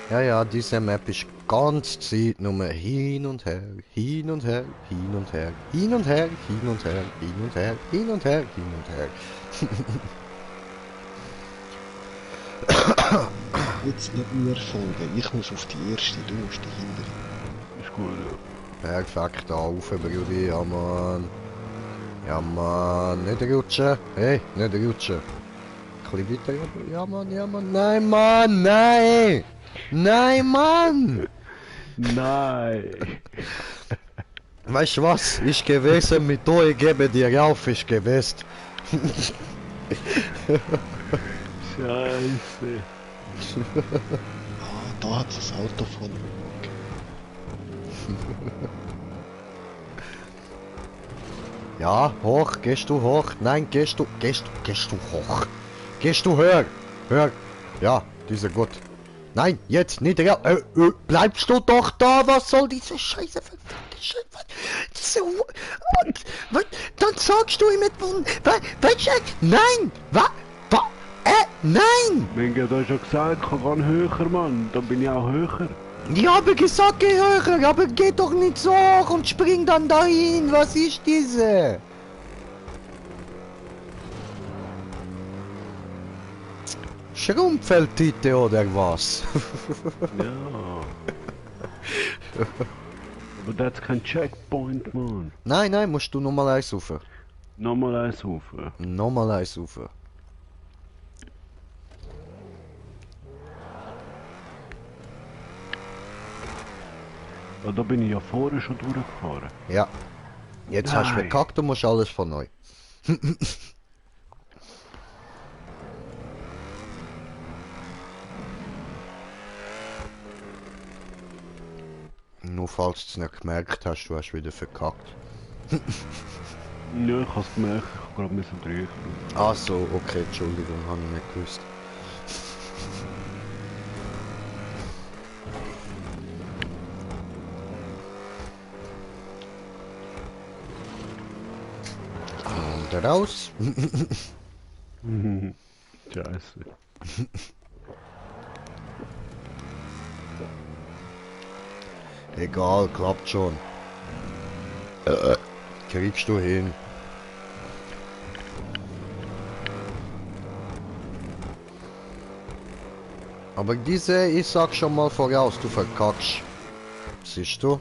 Ja, ja, diese Map ist ganz Zeit nur hin und her, hin und her, hin und her, hin und her, hin und her, hin und her, hin und her, hin und her. Jetzt nicht mir folgen. Ich muss auf die erste, du musst die hintere. Ist gut, ja. Perfekt, auf, Brudi, ja Mann. Ja Mann, nicht rutschen. Hey, nicht rutschen. Ein bisschen weiter, ja Mann, ja Mann. Nein, Mann, nein! Nein, Mann! Nein! Weißt du was? Ich gewesen mit euch, gebe dir auf, ich gewesen. Scheiße. Ah, da hat das Auto von. Okay. Ja, hoch, gehst du hoch? Nein, gehst du hoch. Gehst du höher? Höher. Ja, diese gut. Nein, jetzt nicht, ja, bleibst du doch da, was soll diese Scheiße, verdammte Scheiße, diese was, dann sagst du ihm etwas, weißt du, nein, nein, Mengi hat euch schon gesagt, ich kann höher, Mann. Dann bin ich auch höher. ich habe gesagt, geh höher, aber geh doch nicht so hoch und spring dann dahin, was ist diese? Schrumpfeldtite oder was? Ja. Aber das ist kein Checkpoint, Mann. Nein, nein, musst du nochmal eins rufen. Nochmal eins rufen. Nochmal eins rufen. Ja, da bin ich ja vorher schon durchgefahren. Ja. Jetzt hast du Nein. verkackt, du musst alles von neu. Nur falls du es nicht gemerkt hast, du hast wieder verkackt. Ja, ich hab's gemerkt, ich hab gerade müssen drücken. Ach so, okay, Entschuldigung, habe ich nicht gewusst. Und raus. Scheiße. Egal, klappt schon. Kriegst du hin. Aber diese, ich sag schon mal voraus, du verkackst. Siehst du?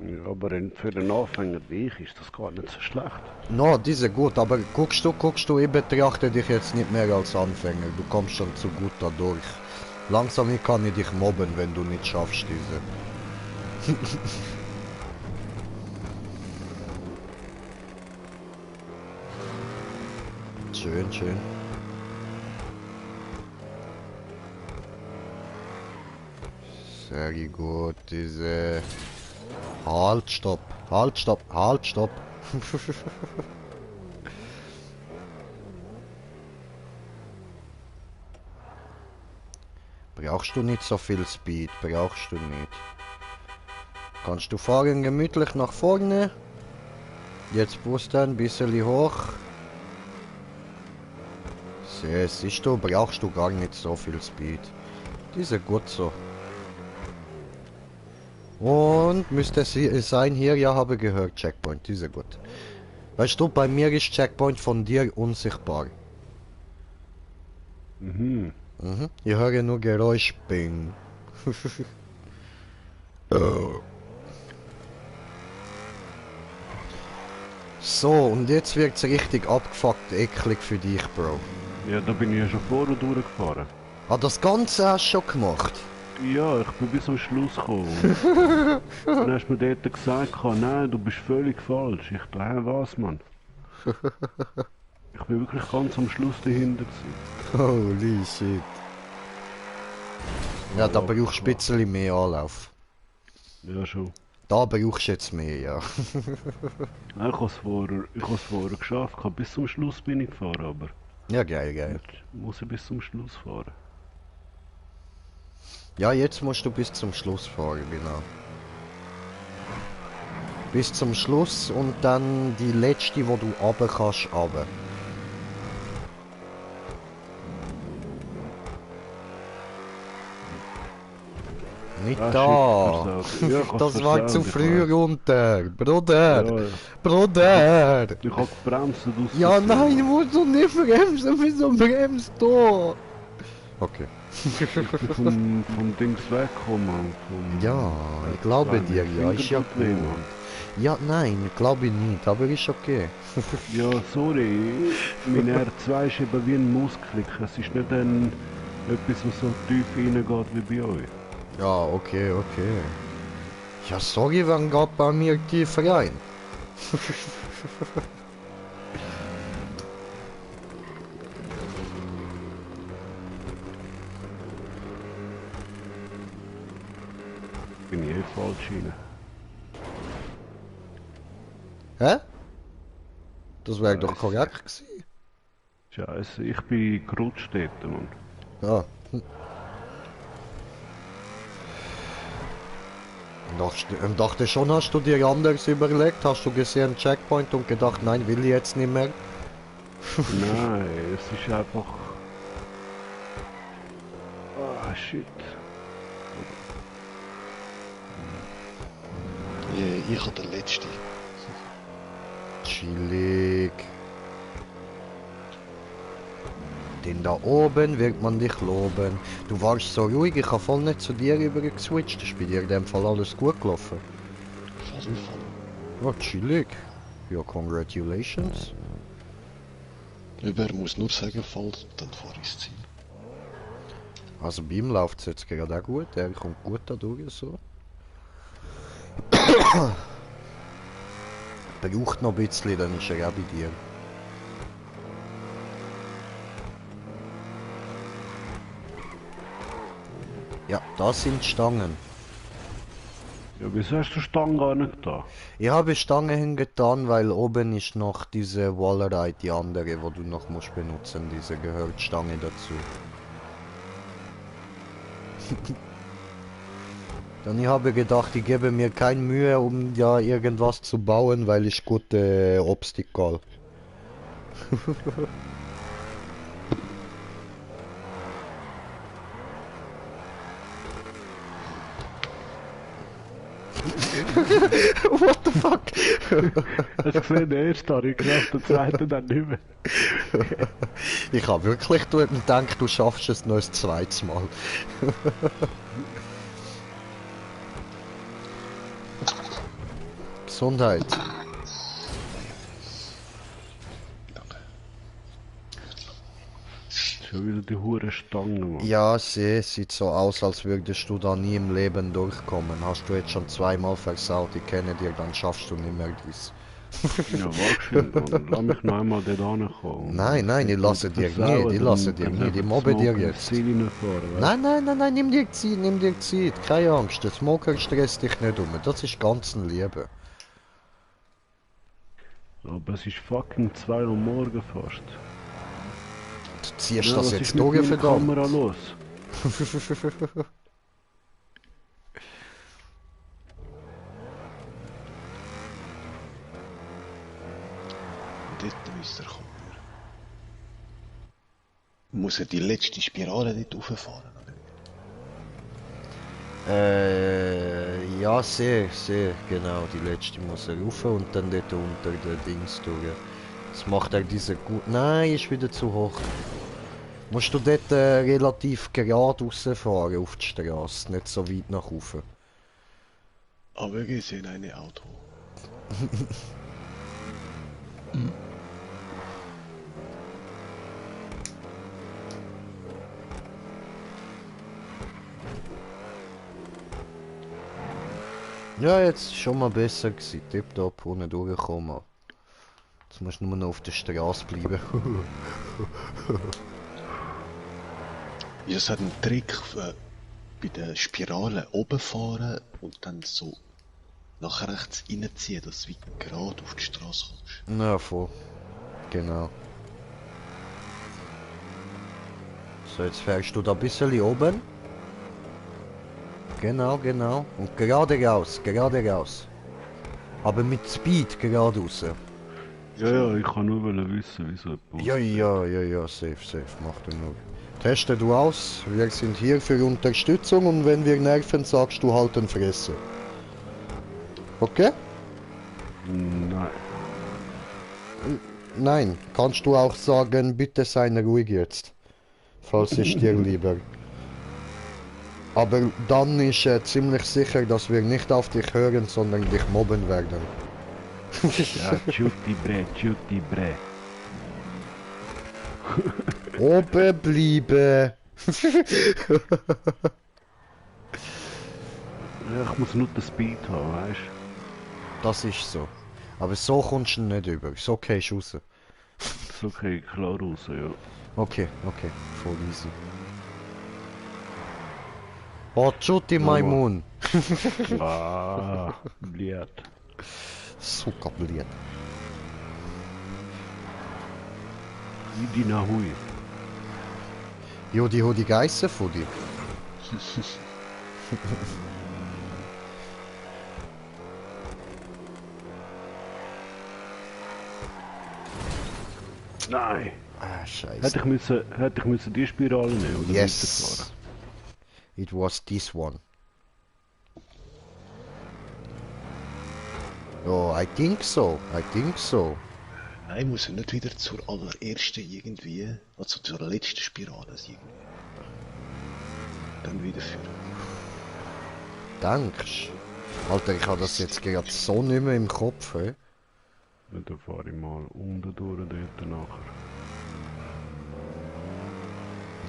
Ja, aber für den Anfänger wie ich ist das gar nicht so schlecht. No, diese gut, aber guckst du, ich betrachte dich jetzt nicht mehr als Anfänger. Du kommst schon zu gut dadurch. Langsam kann ich dich mobben, wenn du nicht schaffst diese. Schön, schön. Sehr gut, diese... Halt, stopp, halt, stopp, halt, stopp. Brauchst du nicht so viel Speed, brauchst du nicht. Kannst du fahren gemütlich nach vorne. Jetzt Booster ein bisschen hoch. Siehst du, brauchst du gar nicht so viel Speed. Diese gut so. Und müsste es sein hier, ja, habe gehört, Checkpoint, diese gut. Weißt du, bei mir ist Checkpoint von dir unsichtbar. Mhm. Mhm. Ich höre nur Geräusch, Bing. So, und jetzt wird's richtig abgefuckt eklig für dich, Bro. Ja, da bin ich ja schon vorher durchgefahren. Ah, das Ganze hast du schon gemacht? Ja, ich bin bis zum Schluss gekommen. Dann hast du mir dort gesagt, nein, du bist völlig falsch. Ich dachte, was, Mann? Ich bin wirklich ganz am Schluss dahinter gewesen. Holy shit. Ja, da brauchst du ein bisschen mehr Anlauf. Ja, schon. Da brauchst du jetzt mehr, ja. Ja, ich habe es vorher geschafft. Bis zum Schluss bin ich gefahren, aber Ja, geil, geil. jetzt muss ich bis zum Schluss fahren. Ja, jetzt musst du bis zum Schluss fahren, genau. Bis zum Schluss und dann die letzte, wo du runter kannst, runter. Nicht Ah, da! shit, versagt. Ja, ich hab's Das war versagt, zu ich früh weiß. runter! Bruder! Ja, Bruder! ich hab gebremst und aus Ja, Versehen. nein, du musst doch nicht bremsen, wieso bremst du? Okay. Ich bin vom Dings weggekommen, Mann. Ja, ich glaube dir, ja, ist ja Fingerprint nehmen, gut. Mann. Ja, nein, glaube ich nicht, aber ist okay. Ja, sorry. Mein R2 ist eben wie ein Mausklick. Es ist nicht etwas, was so tief reingeht wie bei euch. Ja, okay, okay. Ja, sorry, wann geht bei mir tiefer rein? Bin ich falsch rein. Hä? Das wäre doch Scheiße. korrekt gewesen. Scheiße, ich bin gerutscht dort, Mann. Ja. Dachte schon, hast du dir anders überlegt? Hast du gesehen Checkpoint und gedacht, nein, will ich jetzt nicht mehr? Nein, es ist einfach... Ah, shit. Ja, ich habe den letzten. Chillig. Den da oben wird man dich loben. Du warst so ruhig, ich habe voll nicht zu dir übergeswitcht. Ist bei dir in dem Fall alles gut gelaufen? Auf jeden Fall. Ja, chillig. Ja, congratulations. Er muss nur sagen, falls, dann fahre ich ins Ziel. Also bei ihm läuft es jetzt gerade auch gut. Er kommt gut da durch so. Braucht noch ein bisschen, dann ist er auch bei dir. Ja, das sind Stangen. Ja, wieso hast du Stange gar nicht da? Ich habe Stangen hingetan, weil oben ist noch diese Wallerei, die andere, wo du noch musst benutzen. Diese gehört Stange dazu. Dann ich habe gedacht, ich gebe mir keine Mühe, um ja irgendwas zu bauen, weil ich gute Obstacle. What the fuck? Hast du gesehen, der erste habe ich geschafft, der zweite dann nicht mehr. Ich habe wirklich gedacht, du schaffst es noch ein zweites Mal. Gesundheit. Danke. Schon wieder die hure Stange, Mann. Ja, sieht so aus, als würdest du da nie im Leben durchkommen. Hast du jetzt schon zweimal versaut, ich kenne dir, dann schaffst du nicht mehr dies. Ja, warte, Mann. Lass mich noch einmal dort ankommen. Nein, nein, ich lasse dir nicht, ich lasse dir nicht, ich mobbe dir jetzt. Nein, nein, nein, nein, nimm dir Zeit, keine Angst, der Smoker stresst dich nicht um, das ist ganz ein Liebe. Aber es ist fucking 2 Uhr morgen fast. Du ziehst Ja, das was jetzt ist mit durch, meiner verdammt. Kamera los? Dort müsste er kommen. Muss er die letzte Spirale dort rauffahren, oder? Ja, sehr, genau, die letzte muss er rauf und dann dort unter der Dings durch. Das macht er diese gut. Nein, ist wieder zu hoch. Musst du dort relativ gerade rausfahren auf die Straße, nicht so weit nach oben. Aber wir sehen ein Auto. Ja, jetzt schon mal besser gewesen. Tipptopp, ohne durchkommen. Jetzt musst du nur noch auf der Straße bleiben. Ja, es hat einen Trick bei den Spiralen oben fahren und dann so nach rechts reinziehen, dass du wie gerade auf die Straße kommst. Na, voll. Genau. So, jetzt fährst du da ein bisschen oben. Genau, genau. Und gerade raus, gerade raus. Aber mit Speed geradeaus. Ja, ich kann nur wissen, wie so etwas Ja, aussieht. ja, safe, mach du nur. Teste du aus, wir sind hier für Unterstützung und wenn wir nerven, sagst du halt den Fresse. Okay? Nein. Nein, kannst du auch sagen, bitte sei ruhig jetzt. Falls es dir lieber. Aber dann ist ziemlich sicher, dass wir nicht auf dich hören, sondern dich mobben werden. Ja, Chuti Bre. Oben bleiben! Ja, ich muss nur den Speed haben, weißt du? Das ist so. Aber so kommst du nicht über. So gehst du raus. Das ist okay, klar raus, ja. Okay, voll easy. Oh, Chuti Maimun! Ah, blöd. Suka bliet. Idi na hui. Jo, die hat die Geissen von dir. Nein. Ah, scheiße. Hätte ich müssen die Spirale nehmen oder Yes. weiterfahren? It was this one. Oh, I think so. Nein, muss er nicht wieder zur allerersten irgendwie, also zur letzten Spirale irgendwie. Dann wieder führen. Denkst du? Alter, ich habe das jetzt gerade so nicht mehr im Kopf, hä? Ja, dann fahre ich mal unten durch dort nachher.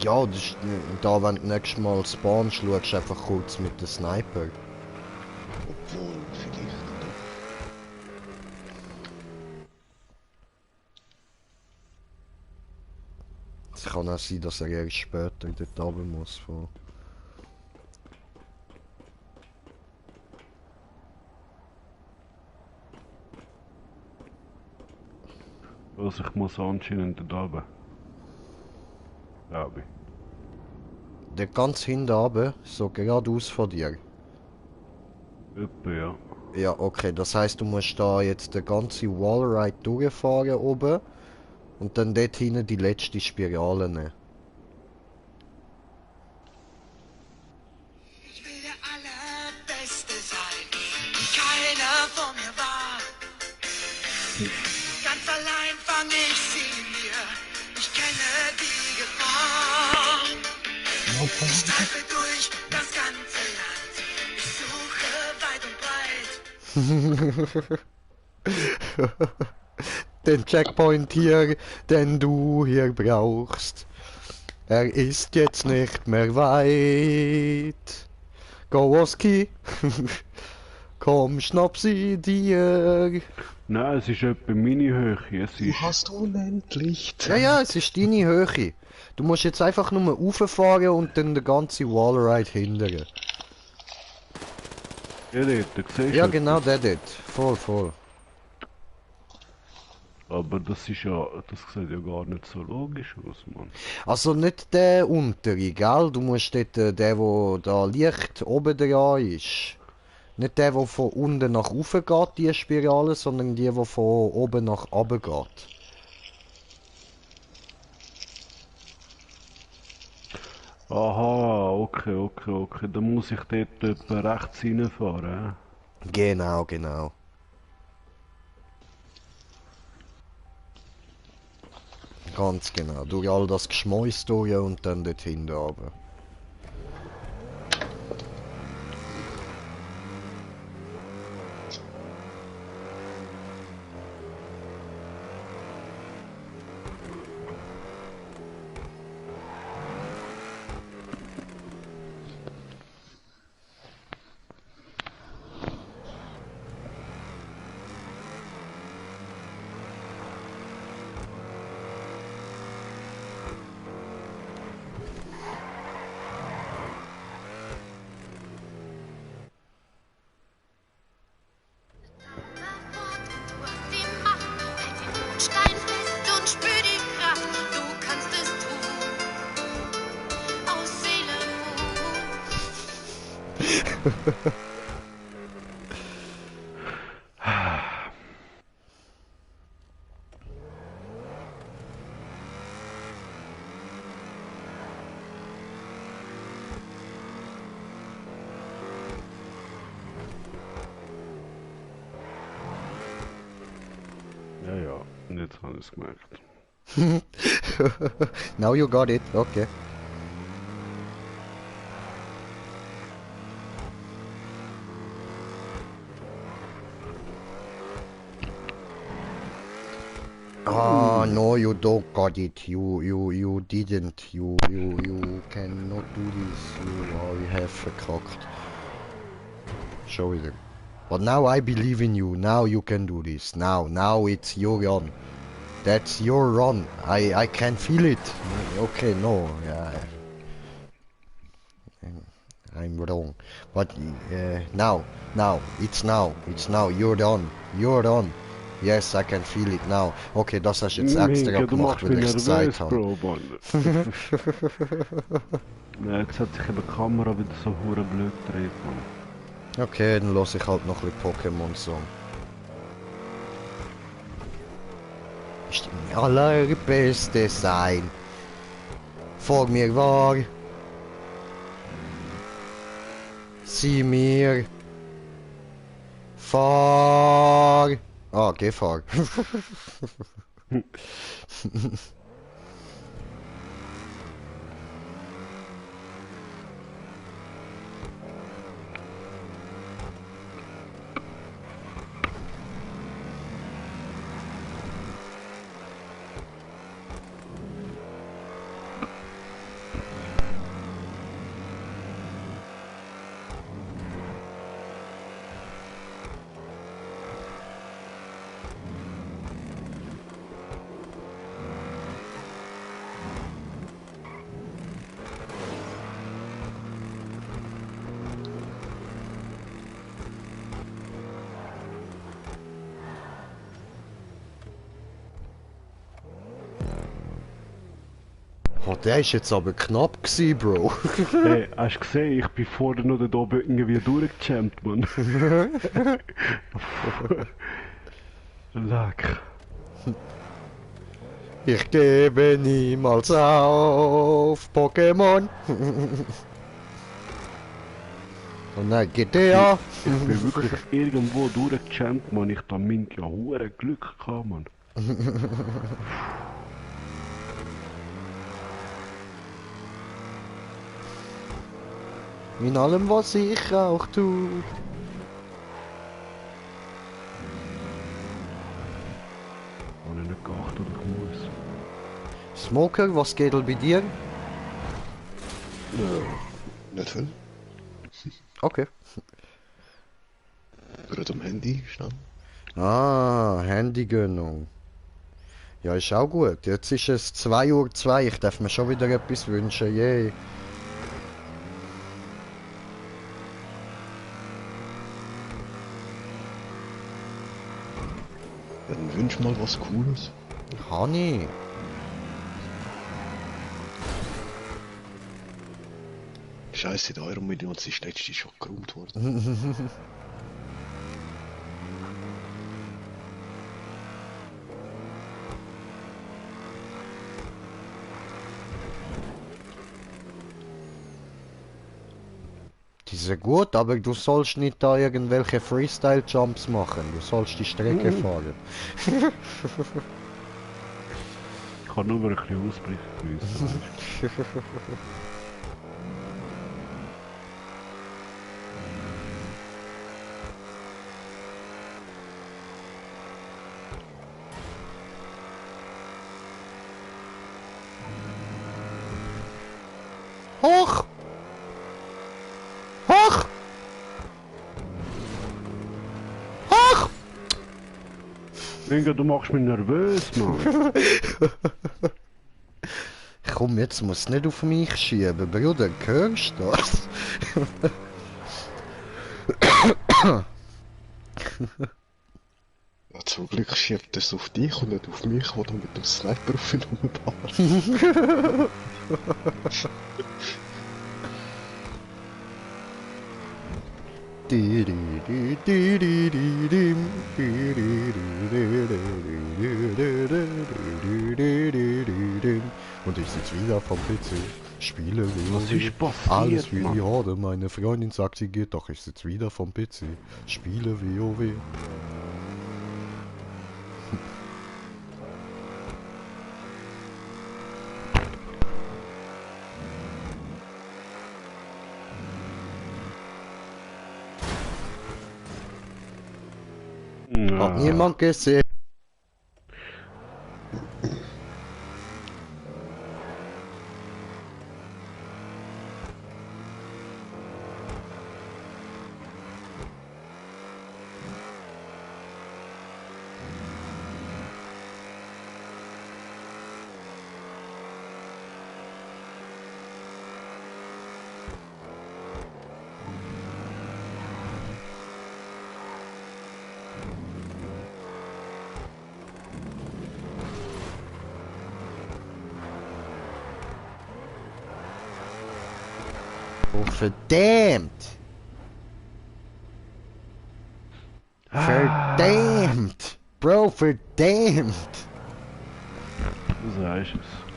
Ja, das ist, da, wenn du nächstes Mal spawnst, schaust du einfach kurz mit dem Sniper. Obwohl, vielleicht. Es kann auch sein, dass er erst später dort runter muss. Von. Also ich muss anscheinend da oben. Glaube ich. Der ganz hinten runter, so geradeaus von dir. Etwa, ja. Ja, okay, das heißt, du musst da jetzt den ganzen Wallride durchfahren oben und dann dort hinten die letzte Spirale nehmen. Ich will der Allerbeste sein, keiner vor mir war. Ganz allein fang ich sie mir, ich kenne die Gefahr. Ich streife durch das ganze Land, ich suche weit und breit. Den Checkpoint hier, den du hier brauchst. Er ist jetzt nicht mehr weit. Gowoski, komm, schnapp sie dir. Nein, es ist etwa meine Höhe. Es Du ist... hast unendlich Ja, ja, es ist deine Höhe. Du musst jetzt einfach nur rauffahren und dann den ganzen Wallride hindern. Ja, dort, siehst du? Ja, genau, der dort. Voll. Aber das ist ja... Das sieht ja gar nicht so logisch aus, Mann. Also nicht der untere, gell? Du musst dort, der wo da Licht oben dran ist. Nicht der, der von unten nach oben geht, die Spirale, sondern die, die von oben nach unten geht. Aha, okay. Dann muss ich dort etwa rechts reinfahren, Genau. Ganz genau. Durch all das Geschmäus durch und dann dort hinten runter. Ja, ja, und jetzt habe ich es gemerkt. Now you got it, okay. Ah, no, you don't got it. You didn't. You cannot do this. You have verkackt. Show it. But now I believe in you. Now you can do this. Now it's your run. That's your run. I can feel it. Okay, no, yeah. I'm wrong. But now, it's now. You're done. Yes, I can feel it now. Okay, das hast du jetzt extra Minke, du gemacht, machst weil mich ich es gesagt nervös, habe. Bro, Mann. Ja, jetzt hat sich eben die Kamera wieder so hure blöd gedreht, Mann. Okay, dann lasse ich halt noch ein bisschen Pokémon-Song. Ist mein allerbestes Sein. Vor mir war. Sieh mir. Fahr. Ah, geh fahr. Oh, der ist jetzt aber knapp gewesen, Bro. Hey, hast du gesehen, ich bin vorher noch da oben irgendwie durchgejammt, Mann. Leck. Ich gebe niemals auf, Pokémon. Und dann GTA. Ich bin wirklich irgendwo durchgejammt, Mann. Ich da Mink ja hure Glück gehabt, Mann. In allem, was ich auch tue. Habe ich nicht geachtet, oder ich muss. Smoker, was geht bei dir? Nicht viel. Okay. Gerade am Handy schnell. Ah, Handygönnung. Ja, ist auch gut. Jetzt ist es 2:02 Uhr. Ich darf mir schon wieder etwas wünschen. Yay. Dann wünsch mal was Cooles. Honey. Scheiße, der Euro-Million ist letztens schon geräumt worden. Die sind gut, aber du sollst nicht da irgendwelche Freestyle-Jumps machen. Du sollst die Strecke fahren. Ich kann nur ein bisschen Ausblick geniessen. Hoch! Hoch! Hoch! Inge, du machst mich nervös, Mann. Komm, jetzt musst du nicht auf mich schieben, Bruder, hörst du das? Ja, zum Glück schiebt es auf dich und nicht auf mich, wo du mit dem Sniper auf ihn rumballerst. Und ich sitze wieder vom PC, spiele Was WoW. ist passiert, Alles wie Mann? die Horde, meine Freundin sagt, sie geht, doch ich sitze wieder vom PC, spiele WoW. Hat niemand gesehen. Oh, verdammt! Verdammt! Bro, verdammt! Du sagst es.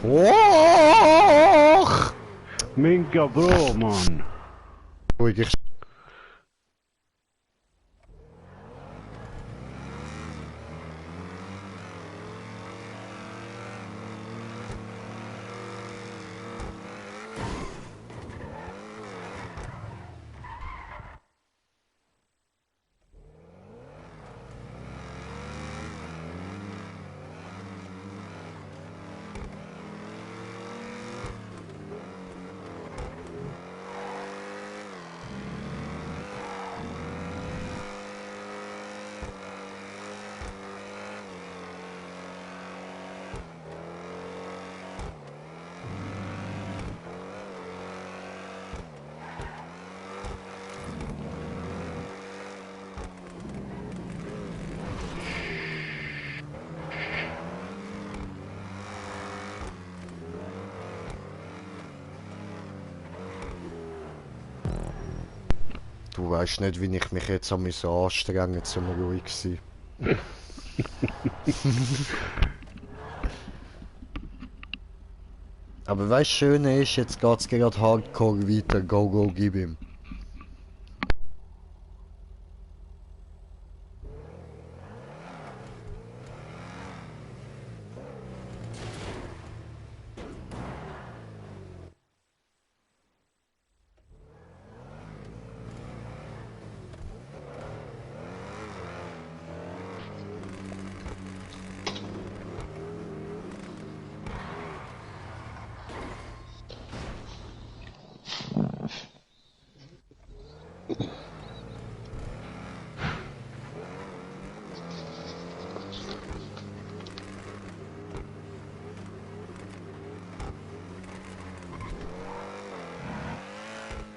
Och! Minka Bro, Mann. Ruhig, ich... Du weißt nicht, wie ich mich jetzt anstrengen musste, um ruhig zu sein. Aber weißt du, Schöne ist, jetzt geht's gerade hardcore weiter. Go, go, gib ihm.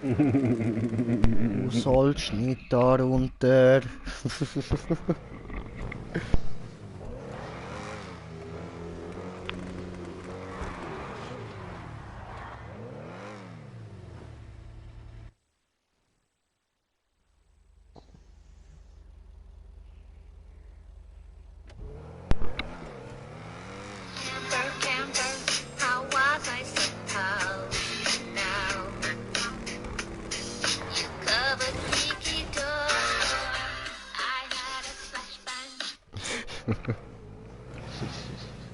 Du sollst nicht darunter.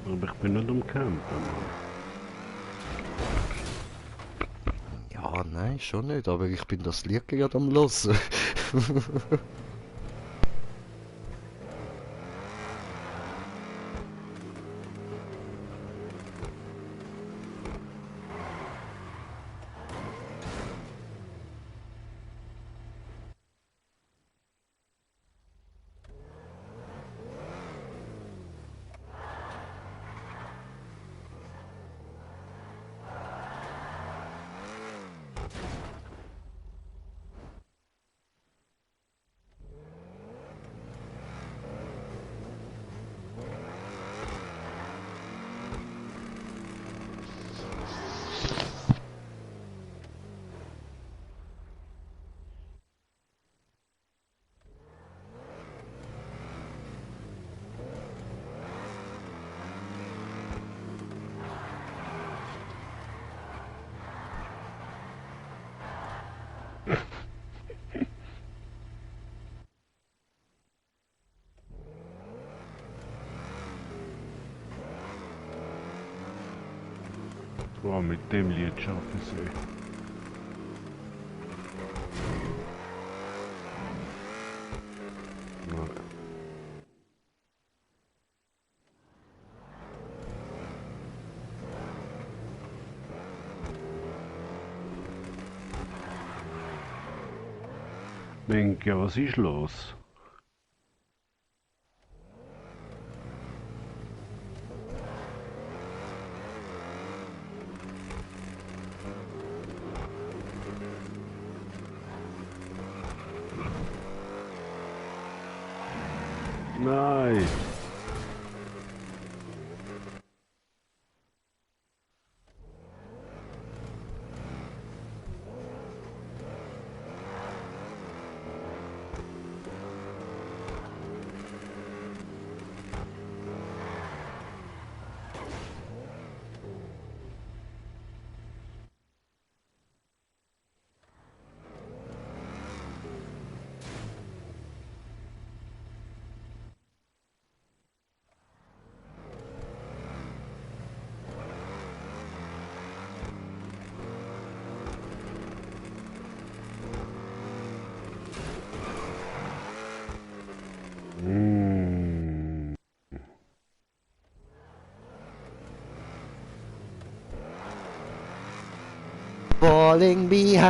Aber ich bin nicht am Campen, Mann. Ja, nein, schon nicht, aber ich bin das Lied gerade am Hören. Oh, mit dem Lied schaffen sie. Nein. Menke, was ist los? Nein! Falling behind.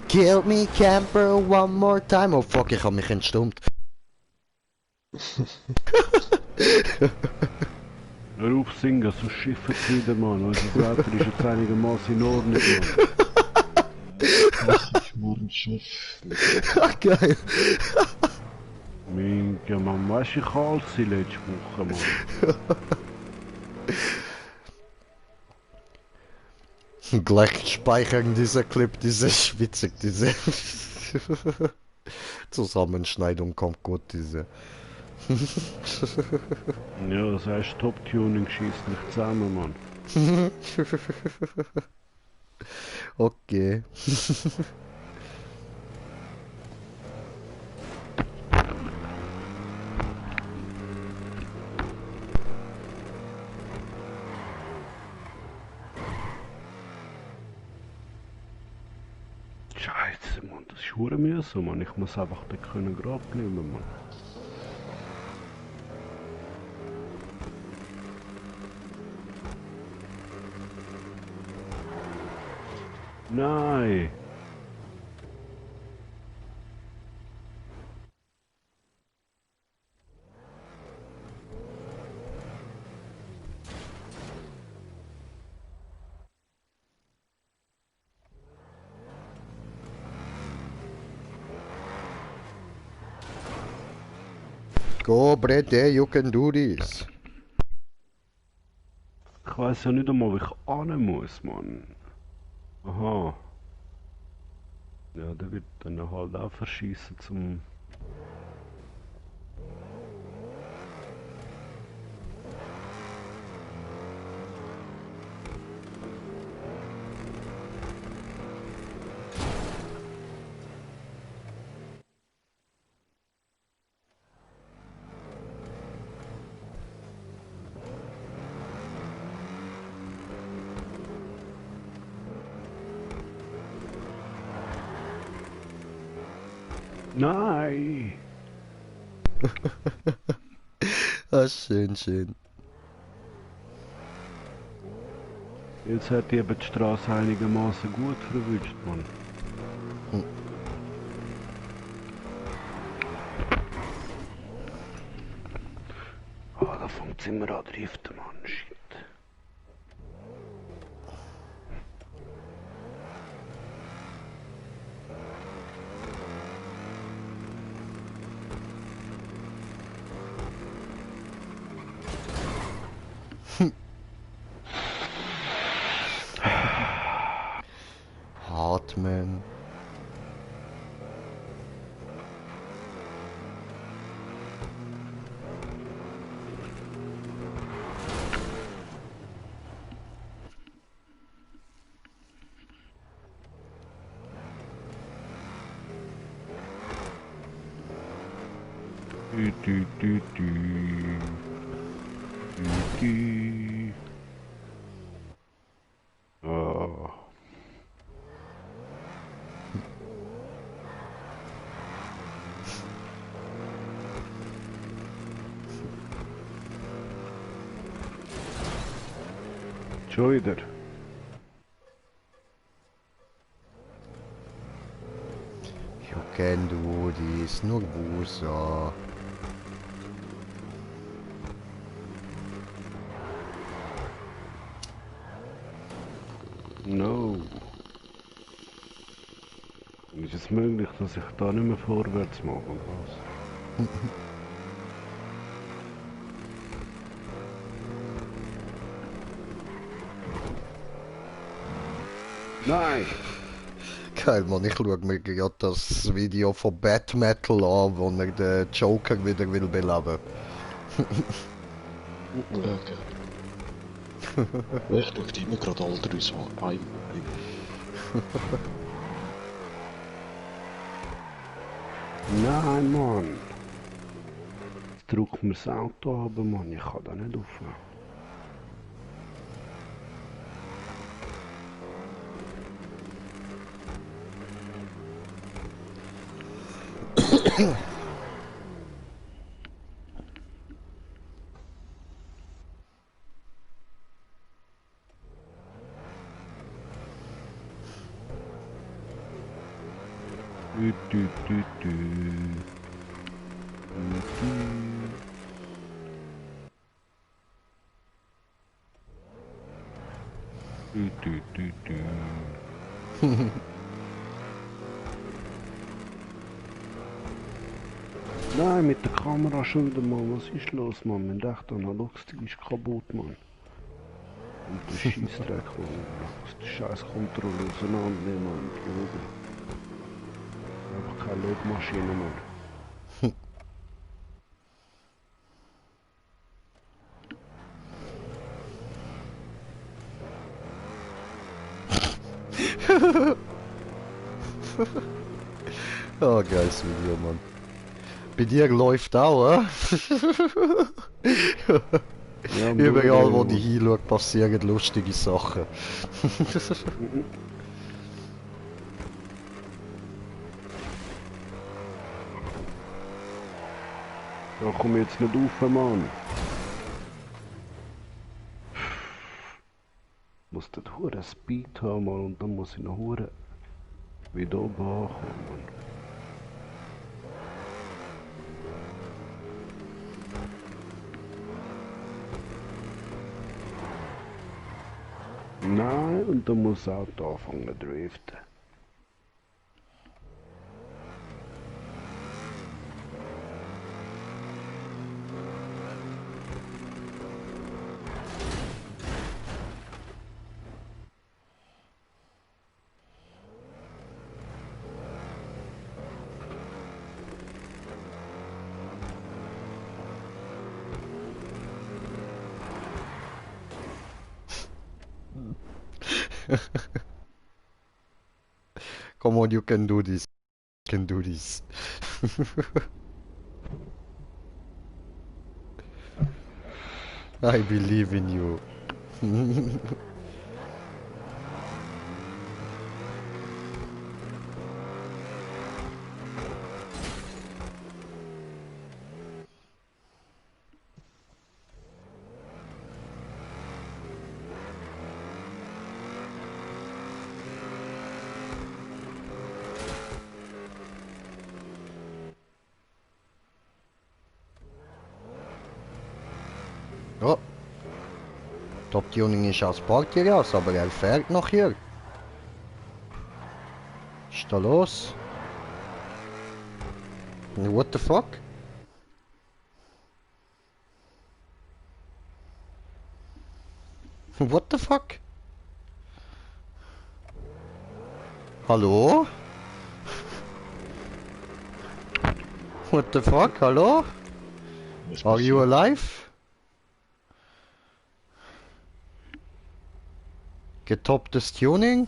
Kill me camper one more time. Oh fuck, ich hab mich entstummt. Hör auf singen, sonst schiffen sie wieder, Mann. Unser Wetter ist jetzt einigermaßen in Ordnung, Mann. Das ist morgen Schiff. Ach geil. Minke, Mann, weißt du, ich kalt sie letzte Woche, Mann. Gleich speichern dieser Clip, diese schwitzig, diese Zusammenschneidung kommt gut, diese. Ja, das heißt, Top-Tuning schießt nicht zusammen, Mann. Okay. Scheiße, Mann, das ist hure mühsam, Mann. Ich muss einfach da können gerade bleiben, Mann. Nein! Go, Brede, you can do this. Ich weiß ja nicht einmal, wo ich hin muss, Mann. Aha. Ja, der wird dann halt auch verschießen zum... Nein! Ah, schön, schön. Jetzt hat eben die Straße einigermaßen gut verwischt, Mann. Hm. Ah, da fängt es immer an driften, Mann. Shit. Atmen. Du, du, du, du. Du, du. Ah. Schon wieder. Jag kan du die Snurrbusa. No. Ist es möglich, dass ich da nicht mehr vorwärts mache? Und was? Nein! Geil, Mann, ich schau mir gerade das Video von Bad Metal an, wo er den Joker wieder will beleben. Okay. Ich schaue immer gerade Alter uns an. Nein, Mann! Jetzt drückt mir das Auto ab, Mann. Ich kann da nicht aufhören. Du, du, du, du. Du, du. Du, du, du, du. Nein, mit der Kamera schon wieder, Mann. Was ist los, Mann? Mein rechter Analogstick ist kaputt, Mann. Und der Scheissdreck, Mann. Ich muss die scheiß Kontrolle auseinandernehmen, Mann. Schauen. Einfach keine Logmaschine, Mann. Oh, geiles Video, Mann. Bei dir läuft auch, Ja, Überall, wo ich hinschaue, passieren lustige Sachen. Da komm ich jetzt nicht rauf, Mann. Ich muss den Huren Speed haben, Mann, und dann muss ich noch Huren wieder oben ankommen, Mann. Nein, und dann muss das Auto anfangen zu driften. Come on, you can do this. You can do this. I believe in you. Top Tuning ist aus Partyraus, aber er fährt noch hier. Was ist da los? What the fuck? What the fuck? Hallo? What the fuck? Hallo? Was Are you passiert? alive? Getopptes Tuning?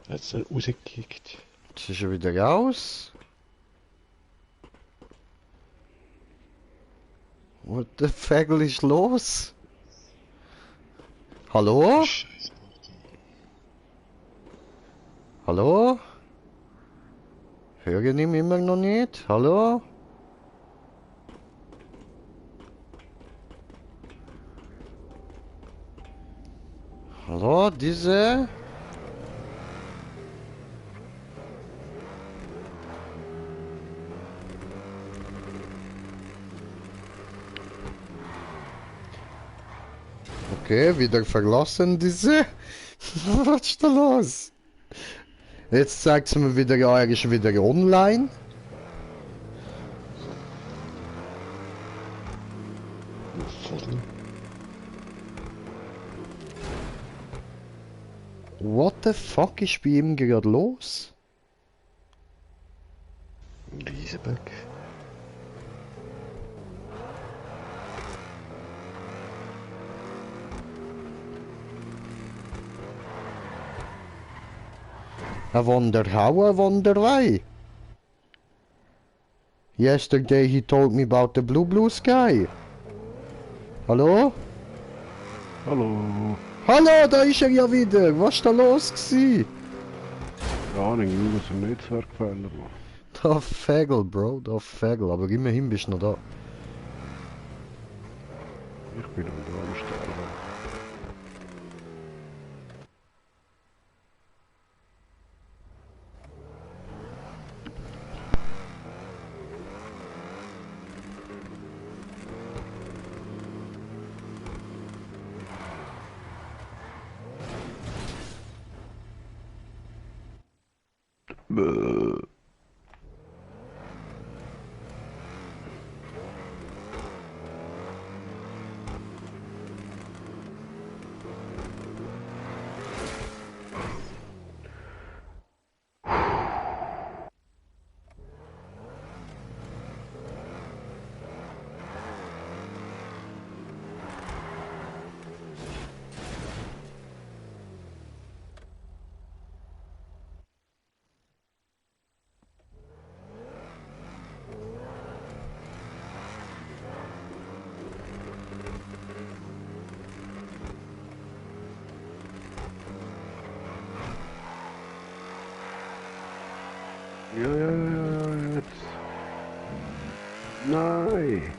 Jetzt er rausgekickt. Jetzt ist er wieder raus. What the Fagel ist los? Hallo? Scheiße, Party. Hallo? Höre ich ihn immer noch nicht? Hallo? Hallo, diese? Okay, wieder verlassen diese. Was ist da los? Jetzt zeigt es mir wieder, ja, er ist wieder online. Voll. What the fuck ist bei ihm gerade los? Riesenberg. I wonder how, I wonder why. Yesterday he told me about the blue sky. Hallo? Hallo. Hallo, da ist er ja wieder. Was ist da los gewesen? Keine Ahnung, irgendwas im Netzwerkfehler, Mann. Da Fagel, Bro, da Fagel. Aber immerhin bist du noch da. Ich bin am Sterben. Bäh. Ja, jetzt. Nein.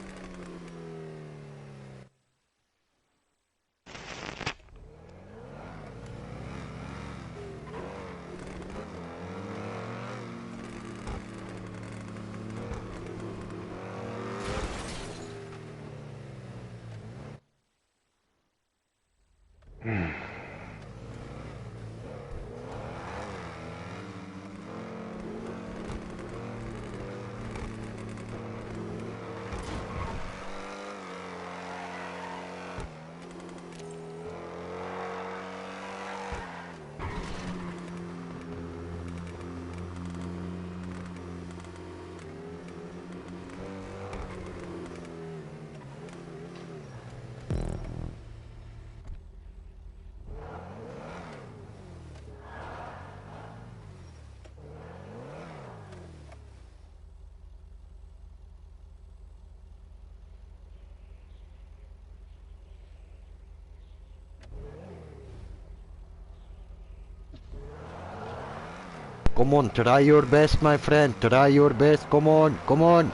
Come on, try your best, my friend. Try your best. Come on, come on.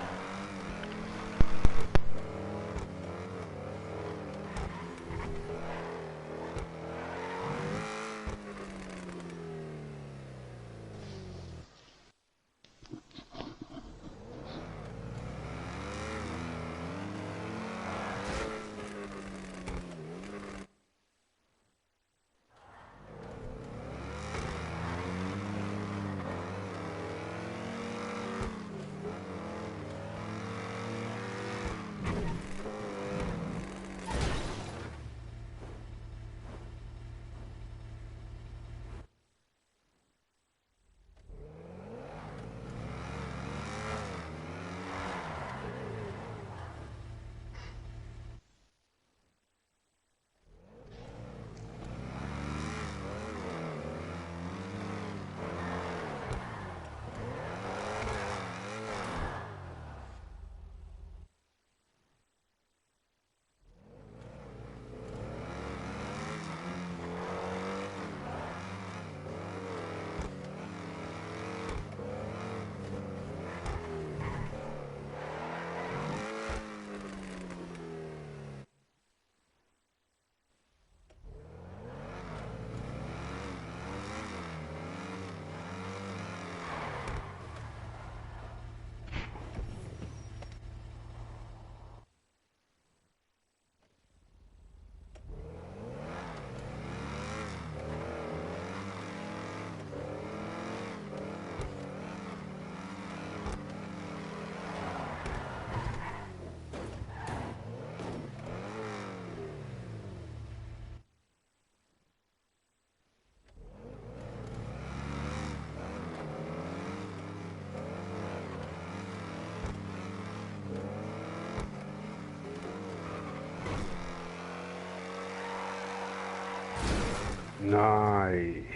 Nein.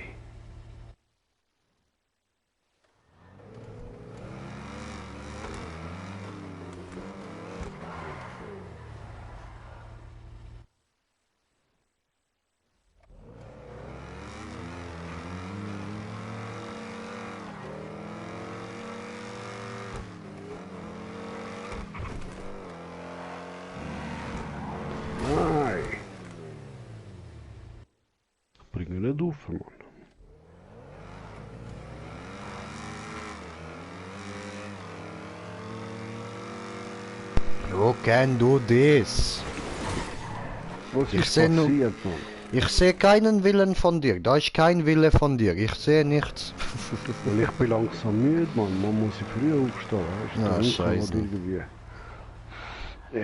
Nein. Bring ihn nicht auf, Mann. How can do this? Was Ich ist seh nur- passiert, Mann? Ich sehe keinen Willen von dir. Da ist kein Wille von dir. Ich sehe nichts. Weil ich bin langsam müde, Mann. Man muss früh aufstehen, weißt du? Ja, Dann kann man scheisse. irgendwie...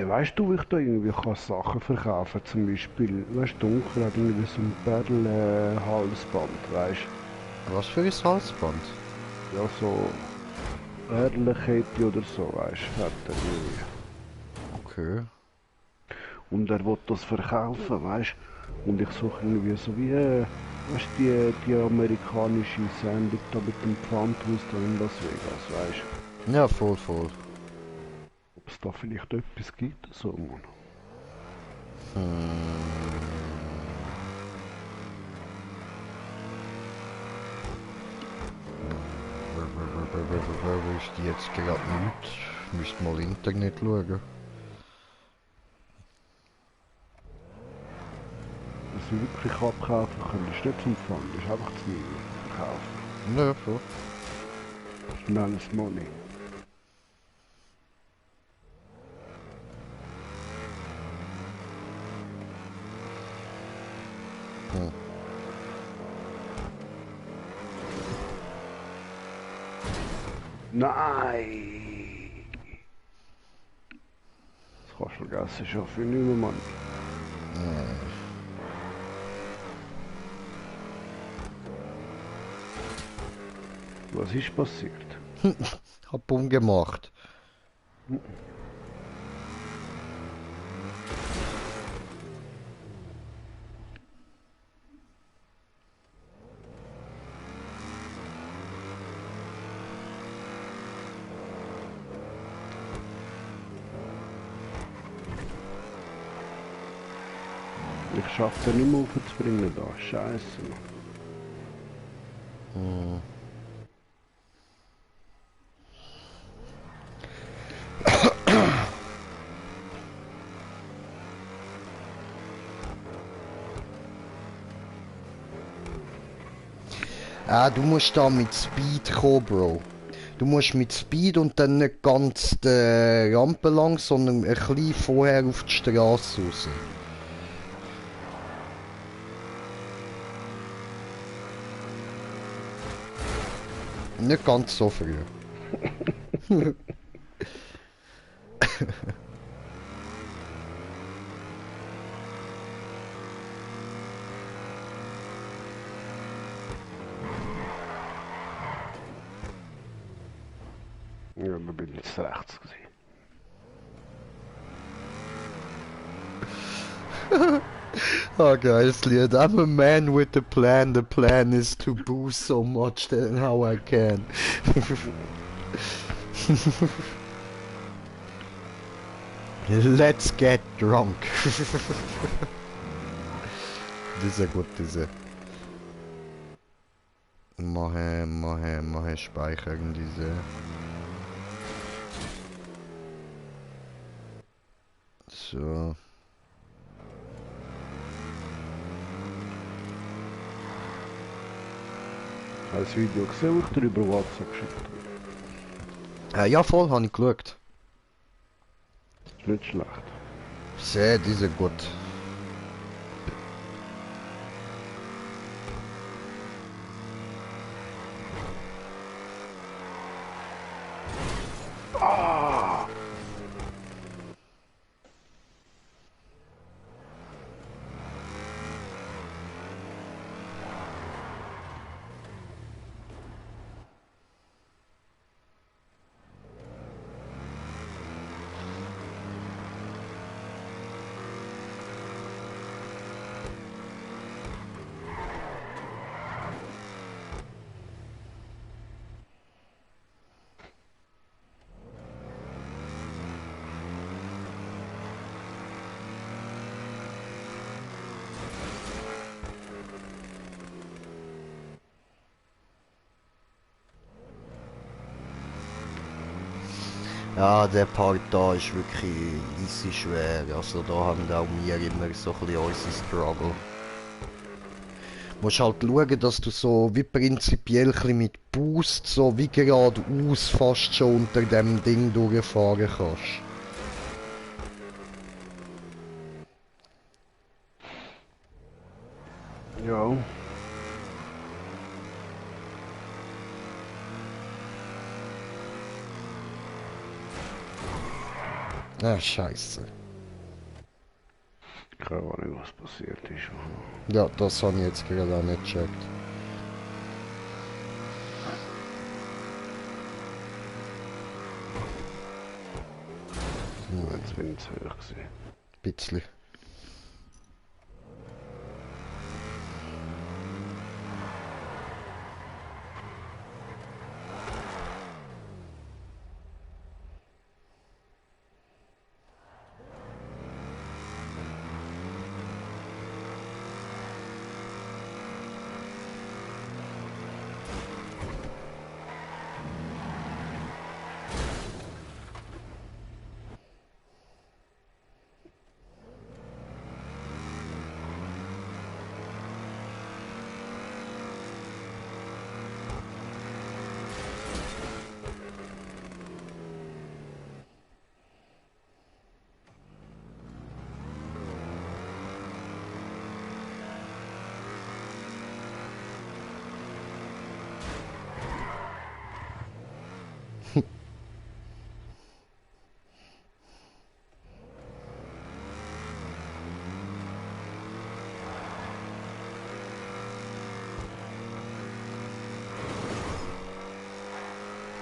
weißt du, wie ich da irgendwie kann Sachen verkaufen kann? Zum Beispiel, weißt du, Dunkel hat irgendwie so ein Perl-Halsband, weißt Was für ein Halsband? du? Ja, so... Perlenkette oder so, weißt du? Hat er irgendwie. Okay. Und er will das verkaufen, weißt du? Und ich suche irgendwie so wie, weißt du, die amerikanische Sendung da mit dem Pfandhaus da in Las Vegas, weißt du? Ja, voll, voll. Ob es da vielleicht etwas gibt, so, Mann. Wo ist die jetzt gerade nicht? Müsste mal Internet schauen. Was sie wirklich abkaufen können, ist nicht zum Pfand, ist einfach zu verkaufen. Ja, voll. Schnelles Money. Hm. Nein! Das kannst du vergessen, schon für nicht mehr, Mann. Was ist passiert? Hab umgemacht. Ich schaff's ja nicht mehr aufzubringen da. Scheiße, Mann. Ah, du musst da mit Speed kommen, Bro. Du musst mit Speed und dann nicht ganz die Rampe lang, sondern ein bisschen vorher auf die Straße raus. Nicht ganz so früh. Ja, da bin ich jetzt rechts gewesen. Oh, geiles Lied. I'm a man with a plan. The plan is to boost so much than how I can. Let's get drunk. Diese gut, diese. Mache speichern diese. So. Hast du das Video gesehen, das ich dir über WhatsApp geschickt habe? Ja, voll, habe ich geschaut. Ist nicht schlecht. Sehr, diese gut. Ah! Ja, der Part da ist wirklich easy schwer. Also da haben auch wir immer so ein bisschen unsere Struggle. Du musst halt schauen, dass du so wie prinzipiell ein bisschen mit Boost so wie geradeaus fast schon unter dem Ding durchfahren kannst. Ja. Ah, scheiße. Keine Ahnung, was passiert ist. Ja, das habe ich jetzt gerade auch nicht gecheckt. Jetzt bin ich zu hoch gewesen. Bisschen.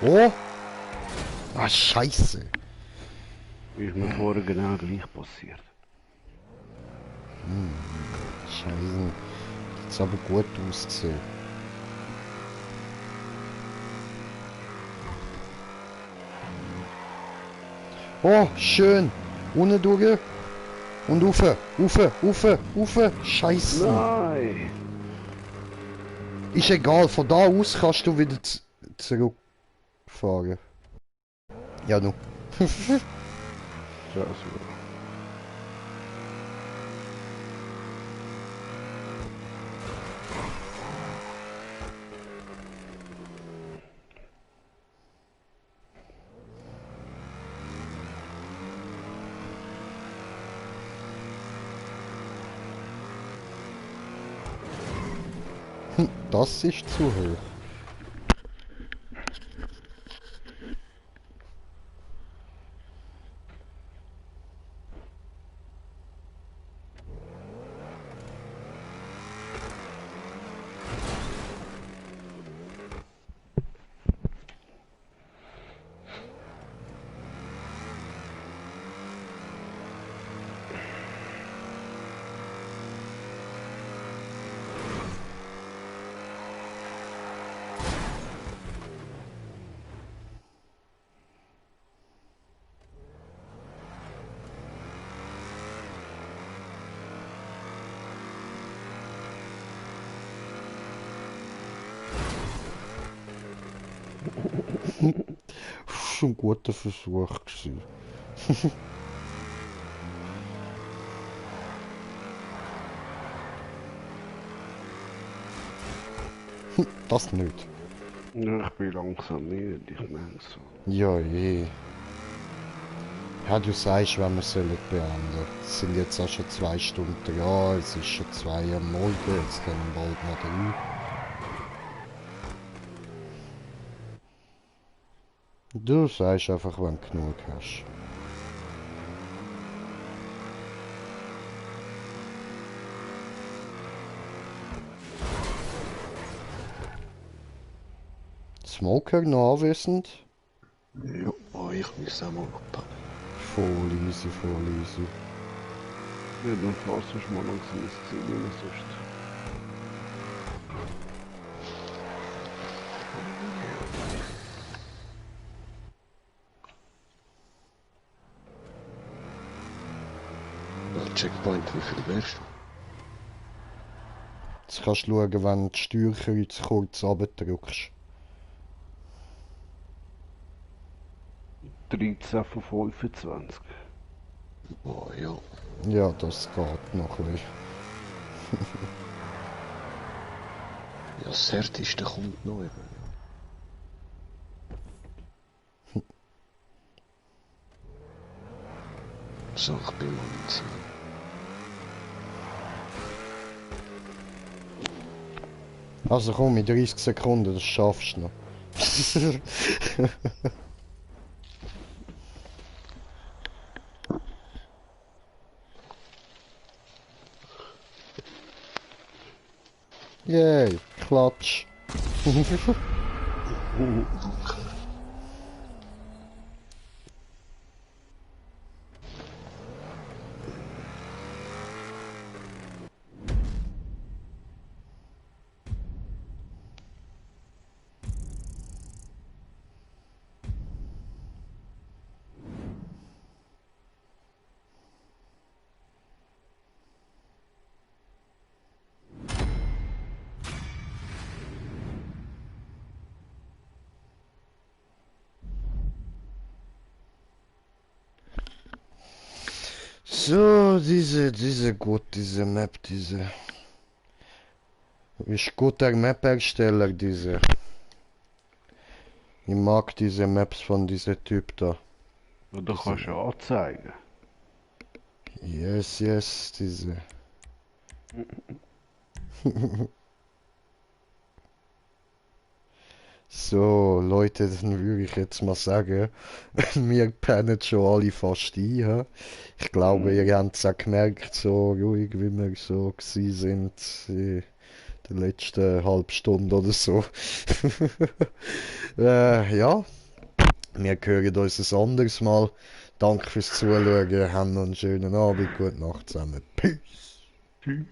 Oh! Ah, scheiße. Ist mir vorher genau gleich passiert. Scheiße. Jetzt aber gut ausgesehen. Oh, schön. Unten durch. Und rauf, rauf. Scheiße. Nein! Ist egal, von da aus kannst du wieder zurückfahren. Ja, nu. Ja, so. Das ist zu hoch. Schon ein guter Versuch gewesen. Das nicht. Ja, ich bin langsam nicht, ich merke so. Ja, je. Ja, du sagst, wenn wir sollen beenden. Es sind jetzt auch schon 2 Stunden dran, es ist schon 2 Uhr am Morgen, jetzt kommen bald noch 3. Du sagst einfach, wenn du genug hast. Smoker noch anwesend? Ja, oh, ich muss auch mal abhaben. Voll easy, voll easy. Ja, dann fährst du schon mal langsam ins Ziel, wie man sonst. Checkpoint, wie viel wärst du? Jetzt kannst du schauen, wenn du die Steuerkreuz kurz runterdrückst. 13 von 25. Oh ja. Ja, das geht noch ein bisschen. Ja, das Härteste kommt noch eben. So, ich bin mal im Ziel. Also komm, in 30 Sekunden, das schaffst du noch. Yay, Klatsch. So, diese Map, ist guter Map-Ersteller, diese. Ich mag diese Maps von diesem Typ da. Oder kannst du anzeigen. Yes, diese. So, Leute, dann würde ich jetzt mal sagen, wir pennen schon alle fast ein. Hä? Ich glaube, ihr habt es auch gemerkt, so ruhig wie wir so gewesen sind in der letzten halben Stunde oder so. Ja, wir hören uns ein anderes Mal. Danke fürs Zuschauen, haben noch einen schönen Abend, gute Nacht zusammen. Peace. Tschüss.